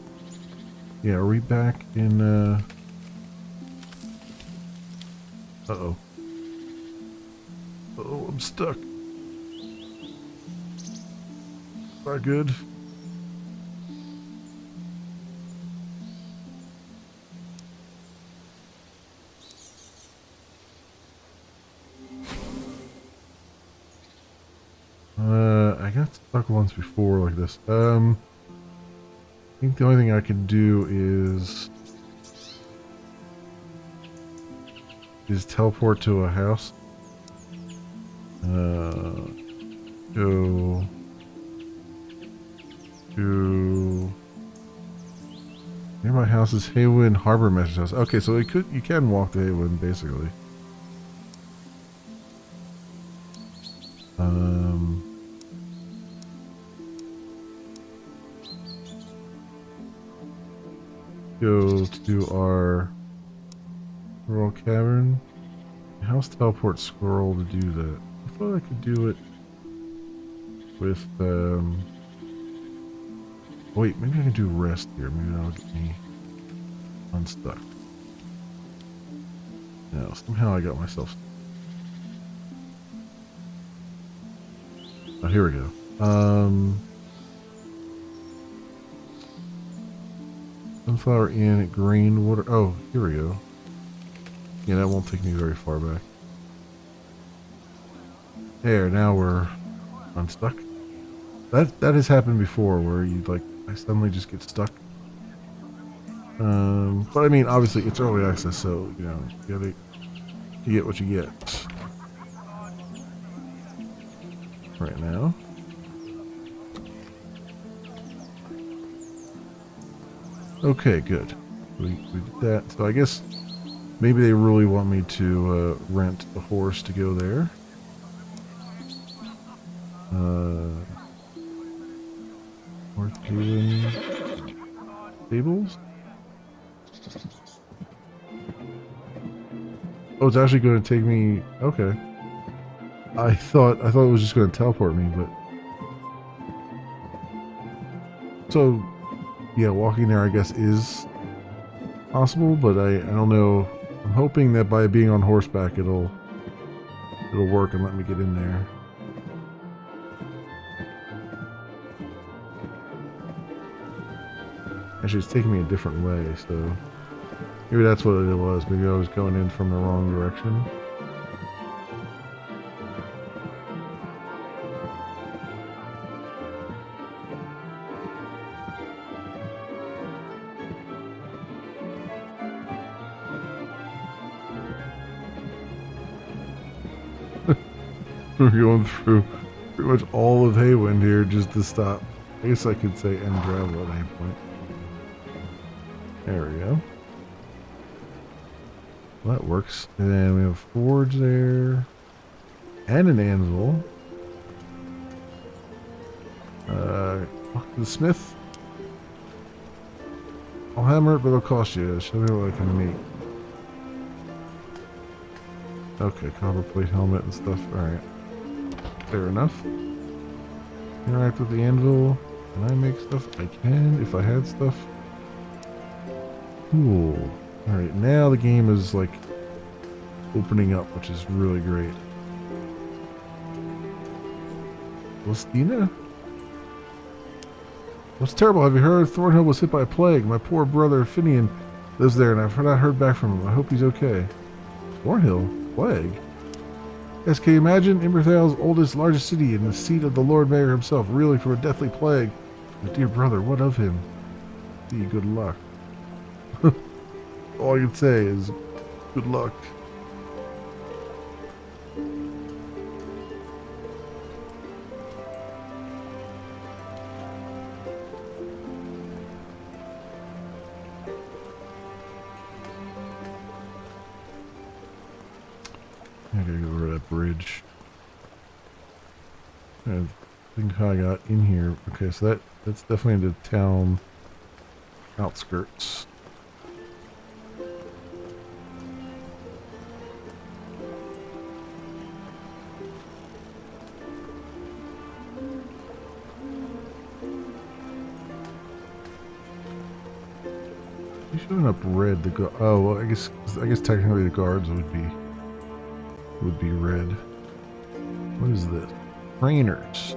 Yeah, are we back in, uh-oh. Oh, I'm stuck. Not good. I got stuck once before like this. I think the only thing I can do is teleport to a house. Go to nearby house is Haywind Harbor Master's house. Okay, so you can walk to Haywind basically. Go to our Royal Cavern. House teleport scroll to do that. I thought I could do it with wait, maybe I can do rest here. Maybe that'll get me unstuck. No, somehow I got myself. Oh, here we go. Sunflower Inn at Greenwater. Oh, here we go. Yeah, that won't take me very far back. There, now we're unstuck. That has happened before, where you like I suddenly just get stuck. But I mean, obviously it's early access, so you know you get what you get. Right now. Okay, good. We did that. So I guess maybe they really want me to rent a horse to go there. North Haven stables. Oh, it's actually going to take me. Okay. I thought it was just going to teleport me, but so yeah, walking there I guess is possible, but I don't know. I'm hoping that by being on horseback it'll work and let me get in there. Actually, it's taking me a different way, so maybe that's what it was. Maybe I was going in from the wrong direction. We're going through pretty much all of Haywind here just to stop. I guess I could say end travel at any point. There we go. Well, that works. And then we have a forge there. And an anvil. The smith. I'll hammer it, but it'll cost you. Show me what I can make. Okay, copper plate helmet and stuff. Alright. Fair enough. Interact with the anvil. Can I make stuff? I can, if I had stuff. Cool. Alright, now the game is like opening up, which is really great. Listina? What's terrible? Have you heard? Thornhill was hit by a plague. My poor brother Finian lives there, and I've not heard back from him. I hope he's okay. Thornhill? Plague? Yes, can you imagine? Imberthal's oldest, largest city, and the seat of the Lord Mayor himself, reeling from a deathly plague. My dear brother, what of him? See, good luck. All I can say is, good luck. I gotta go over that bridge. I think how I got in here. Okay, so that's definitely into town outskirts. He's showing up red. Oh well, I guess technically the guards would be red. What is this? Trainers.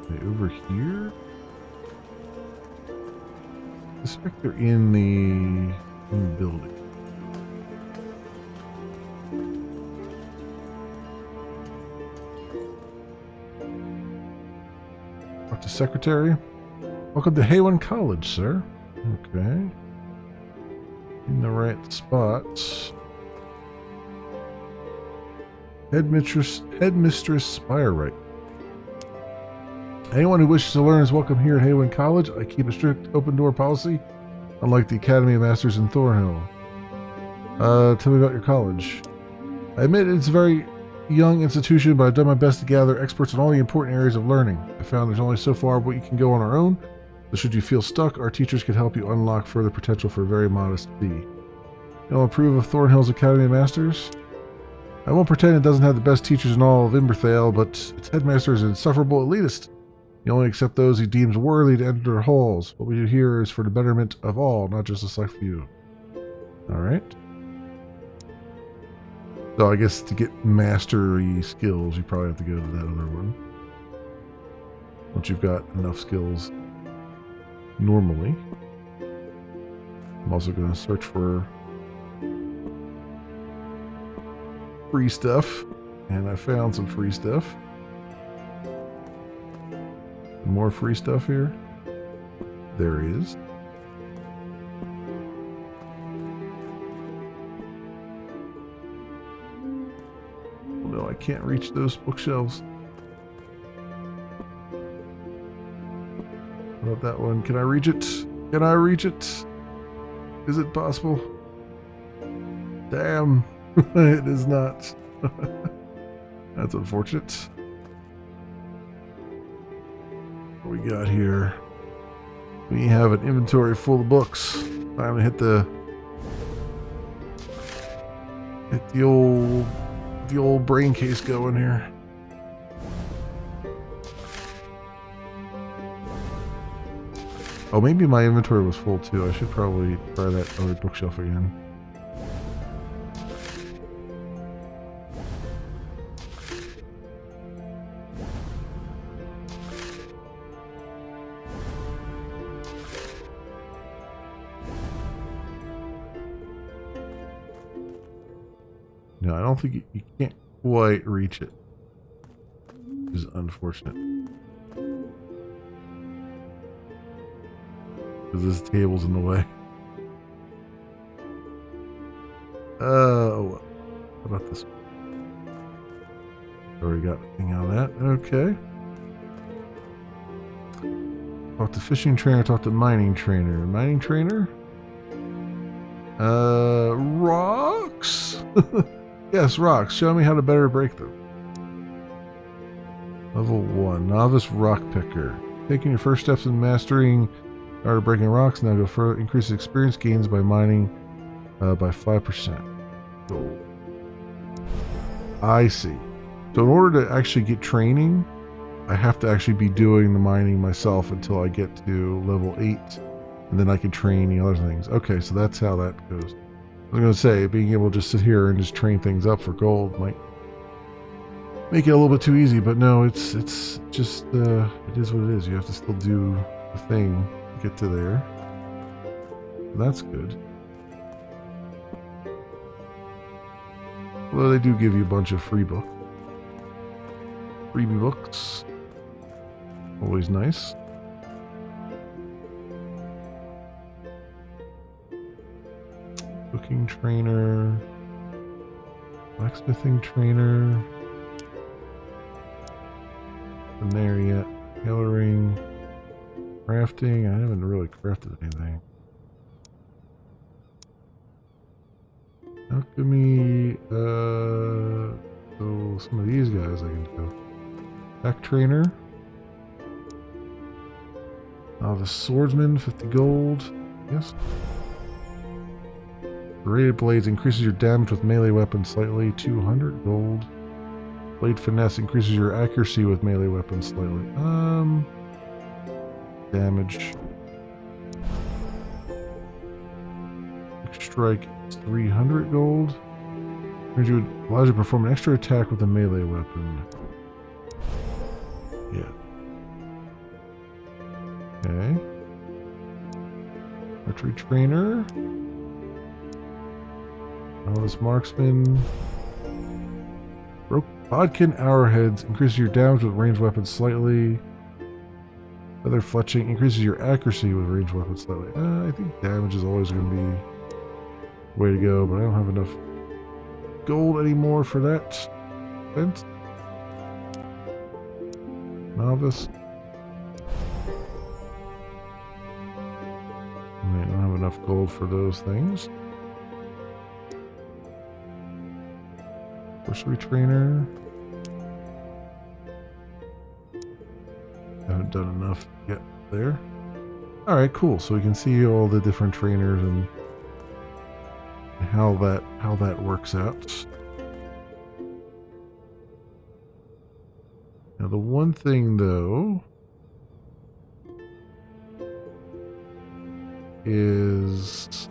Okay, over here? I suspect they're in the building. Talk to secretary. Welcome to Haywen College, sir. Okay. In the right spots. Headmistress Spirewright. Anyone who wishes to learn is welcome here at Haywen College. I keep a strict open door policy, unlike the Academy of Masters in Thornhill. Tell me about your college. I admit it's a very young institution, but I've done my best to gather experts in all the important areas of learning. I found there's only so far what you can go on our own, so should you feel stuck, our teachers can help you unlock further potential for a very modest fee. You'll approve of Thornhill's Academy of Masters? I won't pretend it doesn't have the best teachers in all of Imberthale, but its headmaster is an insufferable elitist. He only accepts those he deems worthy to enter their halls. What we do here is for the betterment of all, not just a select few. Alright. So I guess to get mastery skills, you probably have to go to that other one. Once you've got enough skills normally. I'm also going to search for free stuff. And I found some free stuff. More free stuff here. There is. Oh no, I can't reach those bookshelves. What about that one? Can I reach it? Can I reach it? Is it possible? Damn. It is not. That's unfortunate. What we got here? We have an inventory full of books. Time to hit the old brain case going here. Oh, maybe my inventory was full too. I should probably try that other bookshelf again. No, I don't think you can't quite reach it. Which is unfortunate. Because this table's in the way. Oh well. How about this one? Already got a thing out of that. Okay. Talk to fishing trainer, talk to mining trainer. Mining trainer? Rocks? Yes, rocks. Show me how to better break them. Level 1. Novice rock picker. Taking your first steps in mastering art of breaking rocks. Now go further. Increase experience gains by mining by 5%. Cool. I see. So in order to actually get training, I have to actually be doing the mining myself until I get to level 8. And then I can train the other things. Okay, so that's how that goes. was going to say, being able to just sit here and just train things up for gold might make it a little bit too easy, but no, it's just, it is what it is. You have to still do the thing to get to there. That's good. Well, they do give you a bunch of freebie books. Always nice. Cooking trainer, blacksmithing trainer. Nothing there yet. Tailoring, crafting. I haven't really crafted anything. Alchemy. So some of these guys I can do. Tech trainer. The swordsman, 50 gold. Yes. Serrated blades increases your damage with melee weapons slightly, 200 gold. Blade finesse increases your accuracy with melee weapons slightly. Damage. Quick strike is 300 gold. Allows you to perform an extra attack with a melee weapon. Yeah. Okay. Archery trainer. Novice marksman. Bodkin arrowheads increases your damage with ranged weapons slightly. Feather fletching increases your accuracy with ranged weapons slightly. I think damage is always going to be the way to go, but I don't have enough gold anymore for that. Fence. Novice. I don't have enough gold for those things. Sorcery trainer. Haven't done enough yet there. Alright, cool. So we can see all the different trainers and how that works out. Now the one thing though is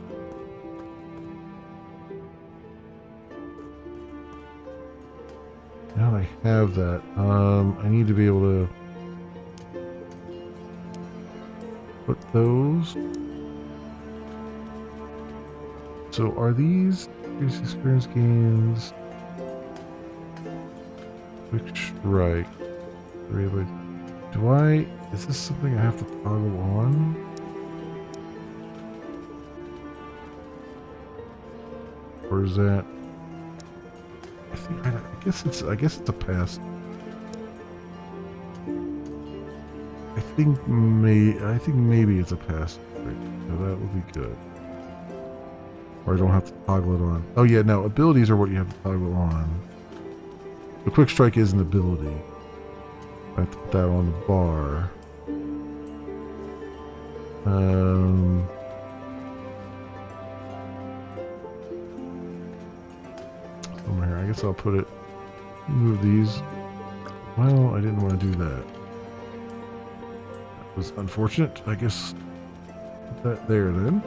now that I have that, I need to be able to put those. So are these increased experience gains? Quick strike. Is this something I have to toggle on? Or is that? I guess it's a pass. I think maybe it's a pass. So that would be good. Or I don't have to toggle it on. Oh yeah, no, abilities are what you have to toggle on. The quick strike is an ability. I have to put that on the bar. Somewhere here. I guess I'll put it. Move these. Well, I didn't want to do that. That was unfortunate. I guess put that there then.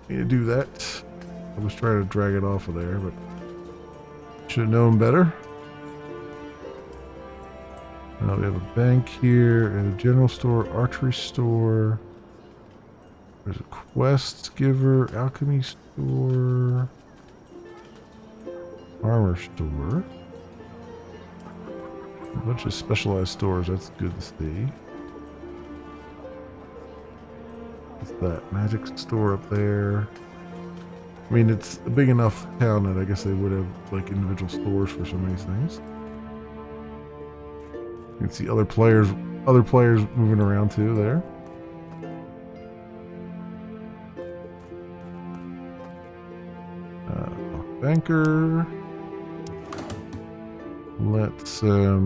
Need to do that. I was trying to drag it off of there, but should have known better. Now we have a bank here, and a general store, archery store. There's a quest giver, alchemy store, armor store. A bunch of specialized stores, that's good to see. What's that? Magic store up there. I mean, it's a big enough town that I guess they would have like individual stores for some of these things. You can see other players moving around too there. Banker. Let's let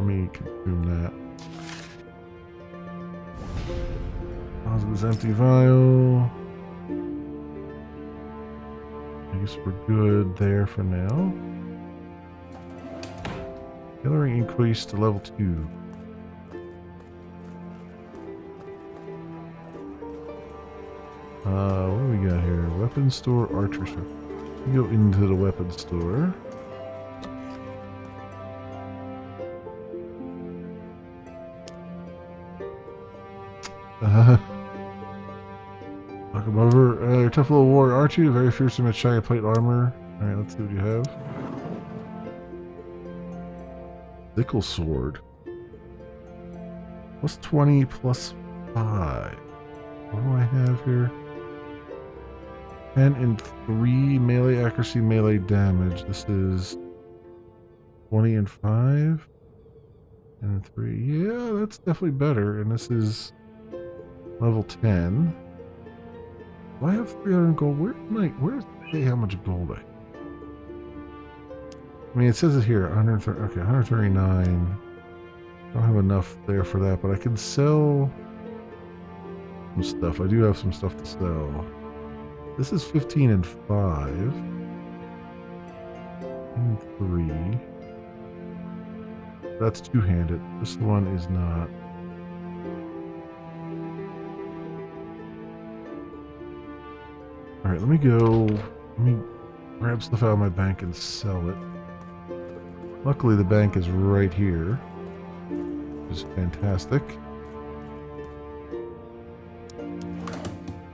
me consume that. Positive empty vial. I guess we're good there for now. Tailoring increase to level 2. What do we got here? Weapons store, archer store. We go into the weapons store. Knock him over. You're a tough little warrior, aren't you? Very fearsome with shiny plate armor. Alright, let's see what you have. Sickle sword. Plus 20, plus 5. What do I have here? 10 and 3 melee accuracy, melee damage. This is 20 and 5. And 3. Yeah, that's definitely better. And this is level 10. Do I have 300 gold? Where's it say how much gold I mean, it says it here. 130. Okay, 139. I don't have enough there for that, but I can sell some stuff. I do have some stuff to sell. This is 15 and 5. And 3. That's two-handed. This one is not. Alright, let me go. Let me grab stuff out of my bank and sell it. Luckily, the bank is right here, which is fantastic.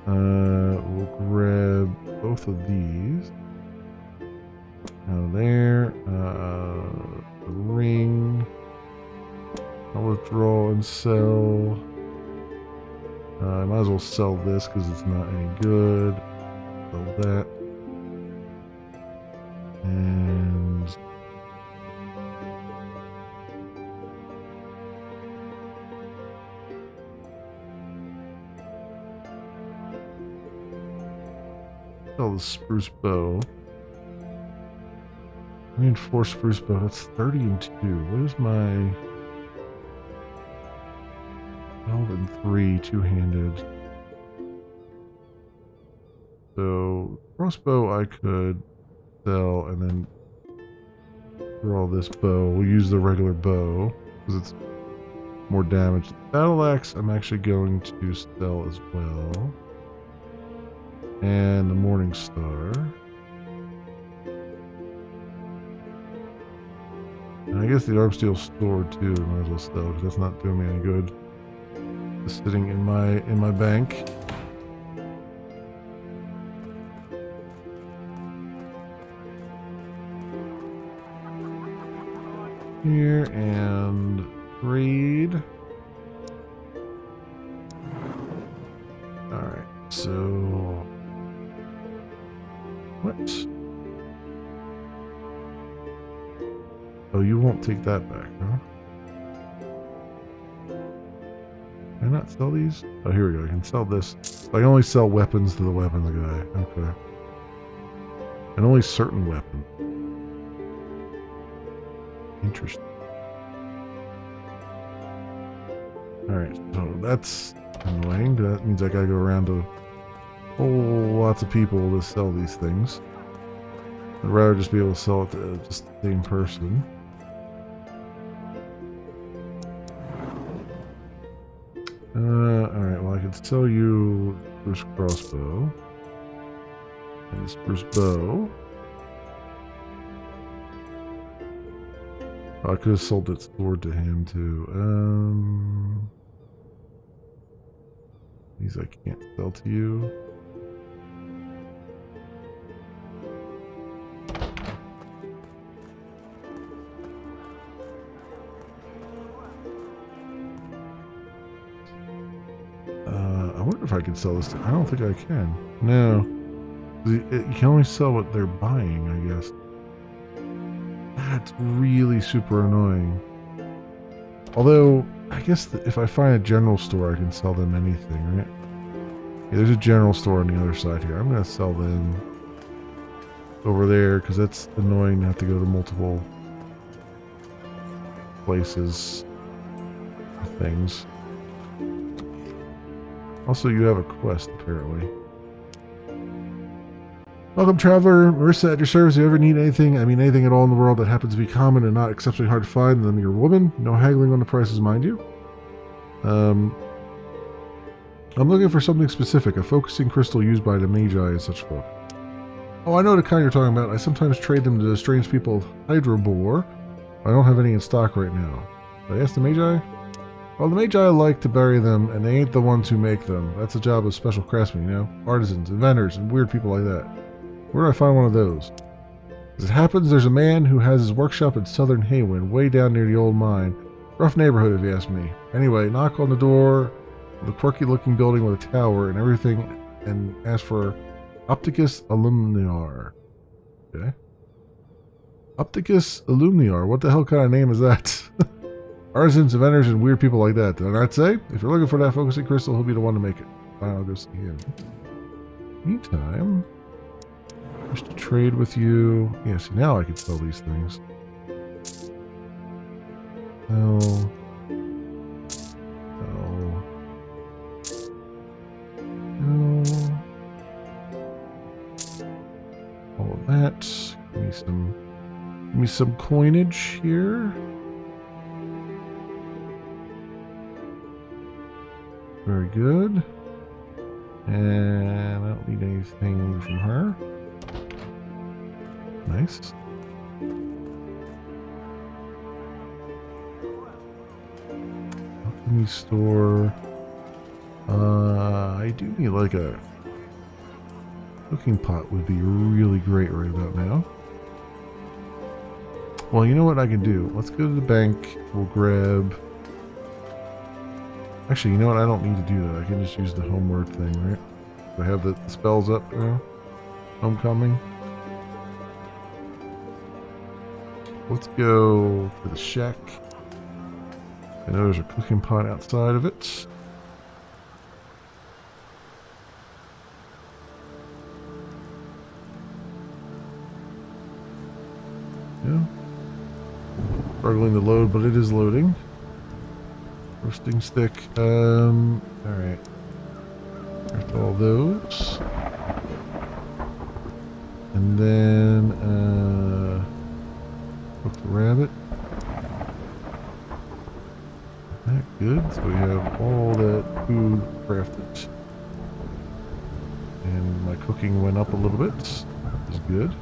We'll grab both of these. Now there. The ring. I'll withdraw and sell. I might as well sell this because it's not any good. Sell that. And sell the spruce bow. Reinforced spruce bow. That's 30 and 2. What is my 12 and 3 two-handed? So crossbow I could sell and then draw this bow. We'll use the regular bow because it's more damage. Battle axe I'm actually going to sell as well. And the Morning Star. And I guess the arm steel sword too, might as well sell because that's not doing me any good. Just sitting in my bank. Here and trade. Alright, so what? Oh, you won't take that back, huh? Can I not sell these? Oh, here we go. I can sell this. I can only sell weapons to the weapons guy. Okay. And only certain weapons. Interesting. Alright, so that's annoying. That means I gotta go around to whole lots of people to sell these things. I'd rather just be able to sell it to just the same person. Alright, well I could sell you spruce crossbow. And the spruce bow. Oh, I could have sold that sword to him too. These I can't sell to you. I wonder if I can sell this to... I don't think I can. No. You can only sell what they're buying, I guess. That's really super annoying. Although, I guess if I find a general store, I can sell them anything, right? Yeah, there's a general store on the other side here. I'm going to sell them over there, because that's annoying to have to go to multiple places for things. Also, you have a quest, apparently. Welcome, traveler. Marissa at your service. If you ever need anything, I mean anything at all in the world that happens to be common and not exceptionally hard to find, then you're a woman. No haggling on the prices, mind you. I'm looking for something specific, a focusing crystal used by the Magi and such folk. Oh, I know the kind you're talking about. I sometimes trade them to the strange people of Hydrobore. I don't have any in stock right now. Did I ask the Magi? Well, the Magi like to bury them, and they ain't the ones who make them. That's the job of special craftsmen, you know? Artisans, inventors, and weird people like that. Where do I find one of those? As it happens, there's a man who has his workshop in southern Haywind, way down near the old mine. Rough neighborhood, if you ask me. Anyway, knock on the door of the quirky-looking building with a tower and everything, and ask for Opticus Illuminar. Okay. Opticus Illuminar? What the hell kind of name is that? Artisans, inventors, and weird people like that. Did I not say? If you're looking for that focusing crystal, he'll be the one to make it. Fine, I'll go see him. Meantime, I wish to trade with you. Yeah, see, now I can sell these things. Oh. Oh. No. All of that. Give me some coinage here. Very good. And I don't need anything from her. Nice. Alchemy store. I do need like a cooking pot would be really great right about now. Well, you know what I can do? Let's go to the bank. We'll grab... Actually, you know what? I don't need to do that. I can just use the homeward thing, right? Do I have the spells up now? Homecoming. Let's go to the shack. I know there's a cooking pot outside of it. Yeah. Struggling to load, but it is loading. Roasting stick. Alright. There's all those. And then, cook the rabbit. That good. So we have all that food crafted. And my cooking went up a little bit. That is good.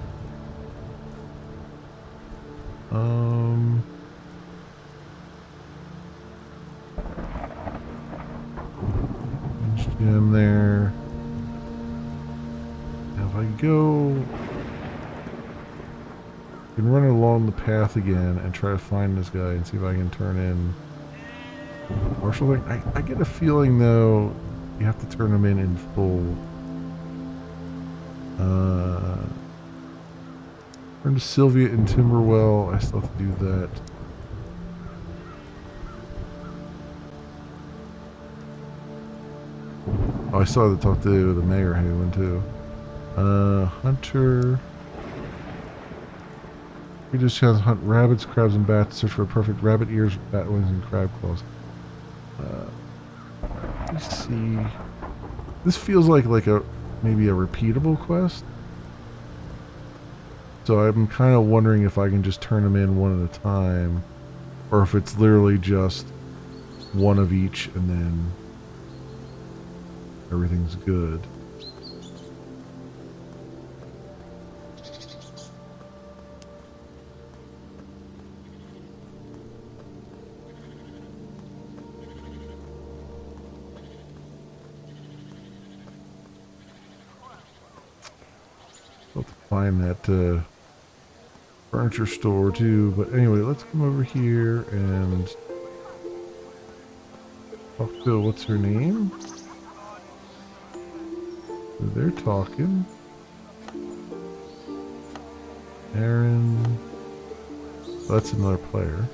Gem there. Now if I go, I can run along the path again and try to find this guy and see if I can turn in martial thing. I get a feeling though you have to turn him in full. Turn to Sylvia in Timberwell. I still have to do that. Oh, I still have to talk to the mayor Haywind too. Hunter. He just has hunt rabbits, crabs, and bats. Search for perfect rabbit ears, bat wings, and crab claws. Let's see. This feels like maybe a repeatable quest. So I'm kind of wondering if I can just turn them in one at a time, or if it's literally just one of each and then everything's good. I'll have to find that furniture store too, but anyway, let's come over here and talk to, what's her name? So they're talking. Aaron. Oh, that's another player.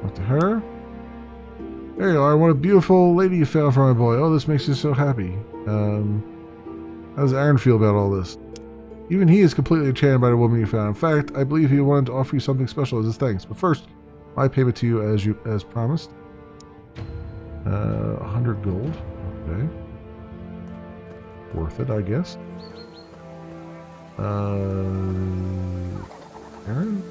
Talk to her. There you are, what a beautiful lady you found for my boy. Oh, this makes me so happy. How does Aaron feel about all this? Even he is completely enchanted by the woman you found. In fact, I believe he wanted to offer you something special as his thanks. But first, my payment to you as promised. 100 gold. Okay. Worth it, I guess. Aaron?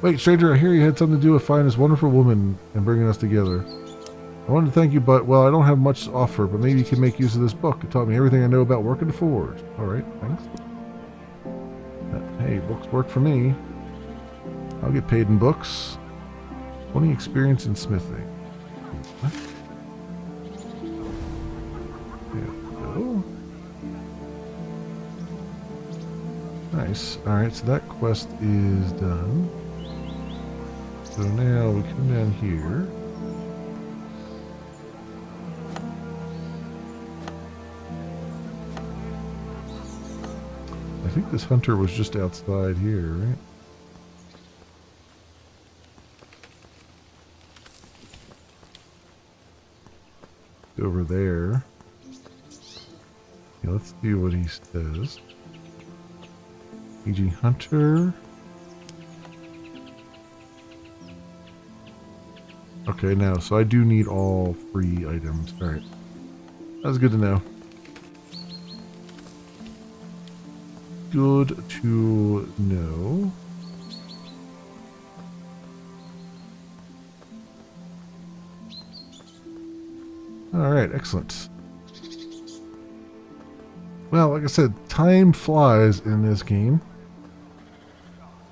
Wait, stranger, I hear you had something to do with finding this wonderful woman and bringing us together. I wanted to thank you, but, well, I don't have much to offer, but maybe you can make use of this book. It taught me everything I know about working the forge. Alright, thanks. Hey, books work for me. I'll get paid in books. 20 experience in smithing. What? There we go. Nice. Alright, so that quest is done. So now we come down here. I think this hunter was just outside here, right? Over there. Yeah, let's see what he says. PG Hunter. Okay, now, so I do need all 3 items. Alright. That's good to know. Good to know. Alright, excellent. Well, like I said, time flies in this game.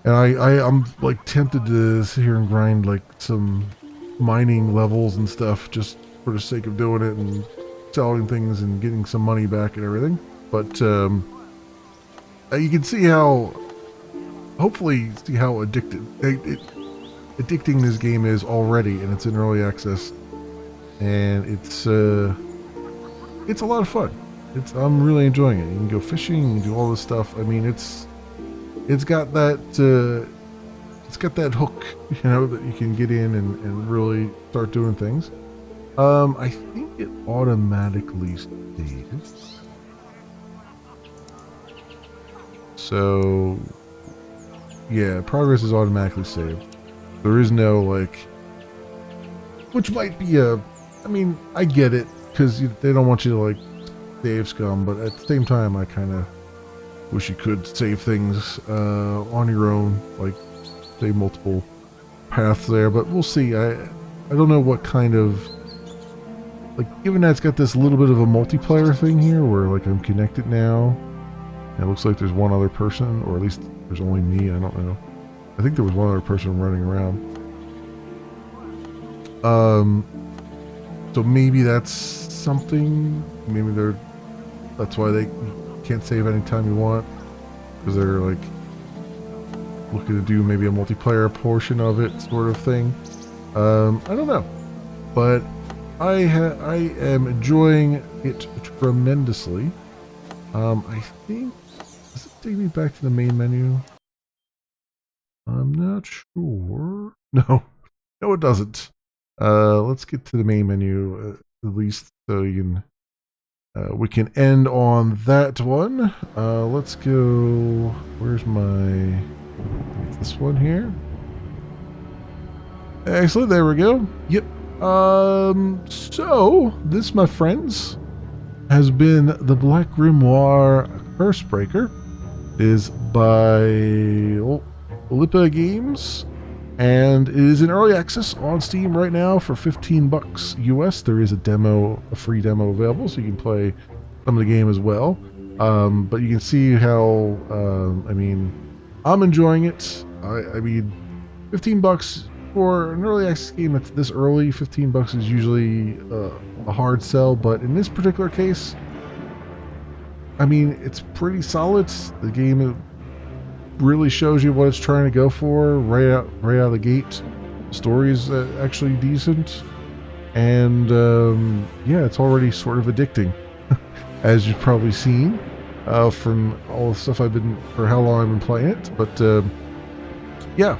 And I'm like tempted to sit here and grind like some mining levels and stuff just for the sake of doing it and selling things and getting some money back and everything. But you can see how, hopefully see how addicting this game is already, and it's in early access. And it's a lot of fun. I'm really enjoying it. You can go fishing, you can do all this stuff. I mean, it's got that hook, you know, that you can get in and really start doing things. I think it automatically saves. So yeah, progress is automatically saved. There is no like, which might be I mean, I get it, because they don't want you to, like, save scum, but at the same time, I kind of wish you could save things on your own, like, save multiple paths there, but we'll see. I don't know what kind of, like, given that it's got this little bit of a multiplayer thing here, where, like, I'm connected now, and it looks like there's one other person, or at least there's only me, I don't know. I think there was one other person running around. So maybe that's something. Maybe that's why they can't save anytime you want, because they're like looking to do maybe a multiplayer portion of it, sort of thing. I don't know, but I am enjoying it tremendously. I think, does it take me back to the main menu? I'm not sure. No, it doesn't. Let's get to the main menu at least, so you can we can end on that one. Let's go. Where's my this one here? Excellent. There we go. Yep. So this, my friends, has been the Black Grimoire Cursebreaker. It is by Lipa Games. And it is in early access on Steam right now for $15 US. There is a free demo available, so you can play some of the game as well. But you can see how, I mean, I'm enjoying it. I mean, $15 for an early access game that's this early. $15 is usually a hard sell, but in this particular case, I mean, it's pretty solid. The game really shows you what it's trying to go for right out of the gate. The story is actually decent, and yeah, it's already sort of addicting, as you've probably seen from all the stuff for how long I've been playing it. But yeah,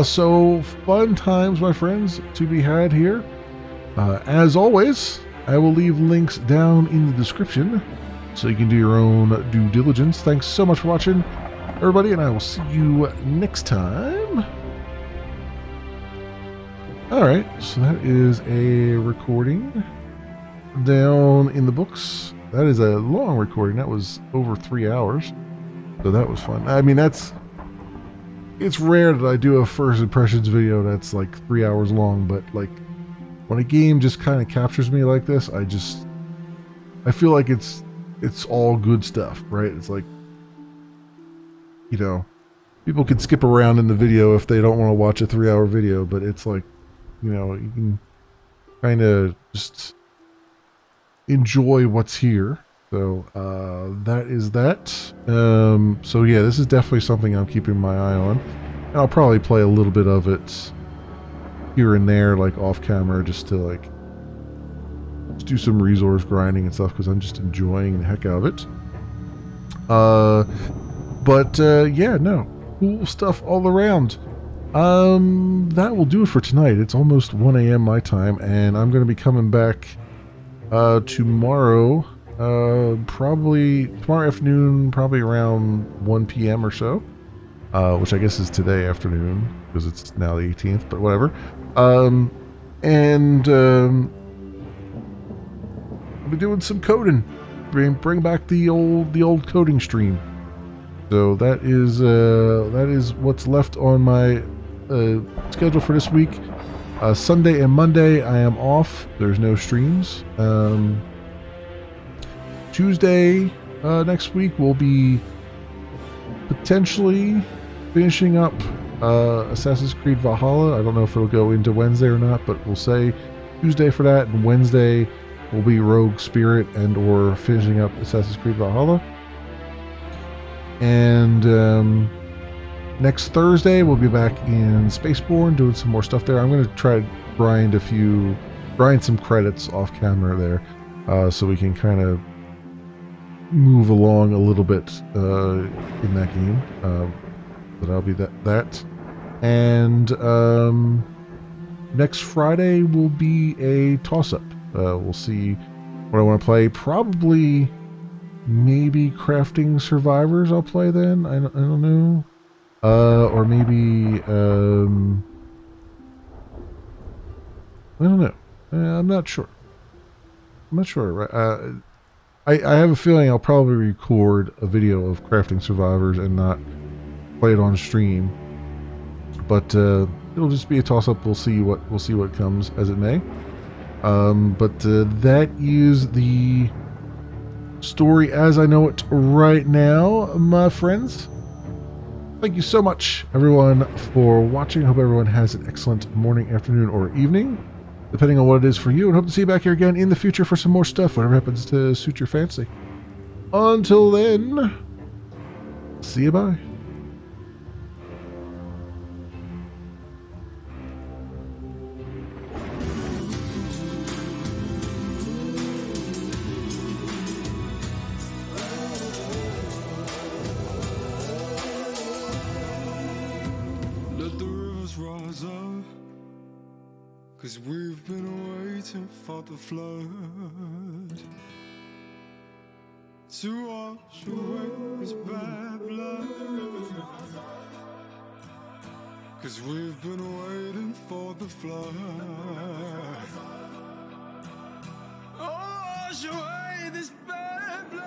so fun times, my friends, to be had here. As always, I will leave links down in the description so you can do your own due diligence. Thanks so much for watching, everybody, and I will see you next time. Alright, so that is a recording down in the books. That is a long recording. That was over 3 hours. So that was fun. I mean, that's it's rare that I do a first impressions video that's like 3 hours long, but like when a game just kind of captures me like this, I feel like it's all good stuff, right? It's like, you know, people can skip around in the video if they don't want to watch a 3-hour video, but it's like, you know, you can kind of just enjoy what's here. So that is that. So yeah, this is definitely something I'm keeping my eye on, and I'll probably play a little bit of it here and there, like off camera, just to like just do some resource grinding and stuff, because I'm just enjoying the heck out of it. Yeah, no, cool stuff all around. That will do it for tonight. It's almost 1 a.m. my time, and I'm going to be coming back tomorrow. Probably tomorrow afternoon, probably around 1 p.m. or so, which I guess is today afternoon because it's now the 18th, but whatever. I'll be doing some coding, bring back the old coding stream. So that is what's left on my schedule for this week. Sunday and Monday I am off. There's no streams. Tuesday next week we'll be potentially finishing up Assassin's Creed Valhalla. I don't know if it'll go into Wednesday or not, but we'll say Tuesday for that, and Wednesday will be Rogue Spirit and or finishing up Assassin's Creed Valhalla. And next Thursday we'll be back in Spaceborne doing some more stuff there. I'm going to try to grind some credits off camera there, so we can kind of move along a little bit in that game. But I'll be that. And next Friday will be a toss-up. We'll see what I want to play. Probably, maybe Crafting Survivors I'll play then. I don't know. Or maybe I don't know. I'm not sure. Right? I have a feeling I'll probably record a video of Crafting Survivors and not play it on stream. But it'll just be a toss-up. We'll see what comes as it may. That is the story as I know it right now, my friends. Thank you so much, everyone, for watching. Hope everyone has an excellent morning, afternoon, or evening, depending on what it is for you, and hope to see you back here again in the future for some more stuff, whatever happens to suit your fancy. Until then, see you, bye. Let the rivers rise up, 'cause we've been waiting for the flood to wash away this bad blood. 'Cause we've been waiting for the flood. Oh, wash away this bad blood.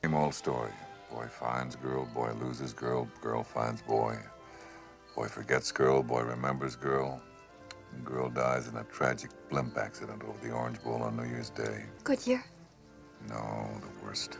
Same old story. Boy finds girl, boy loses girl, girl finds boy. Boy forgets girl, boy remembers girl. And girl dies in a tragic blimp accident over the Orange Bowl on New Year's Day. Good year. No, the worst.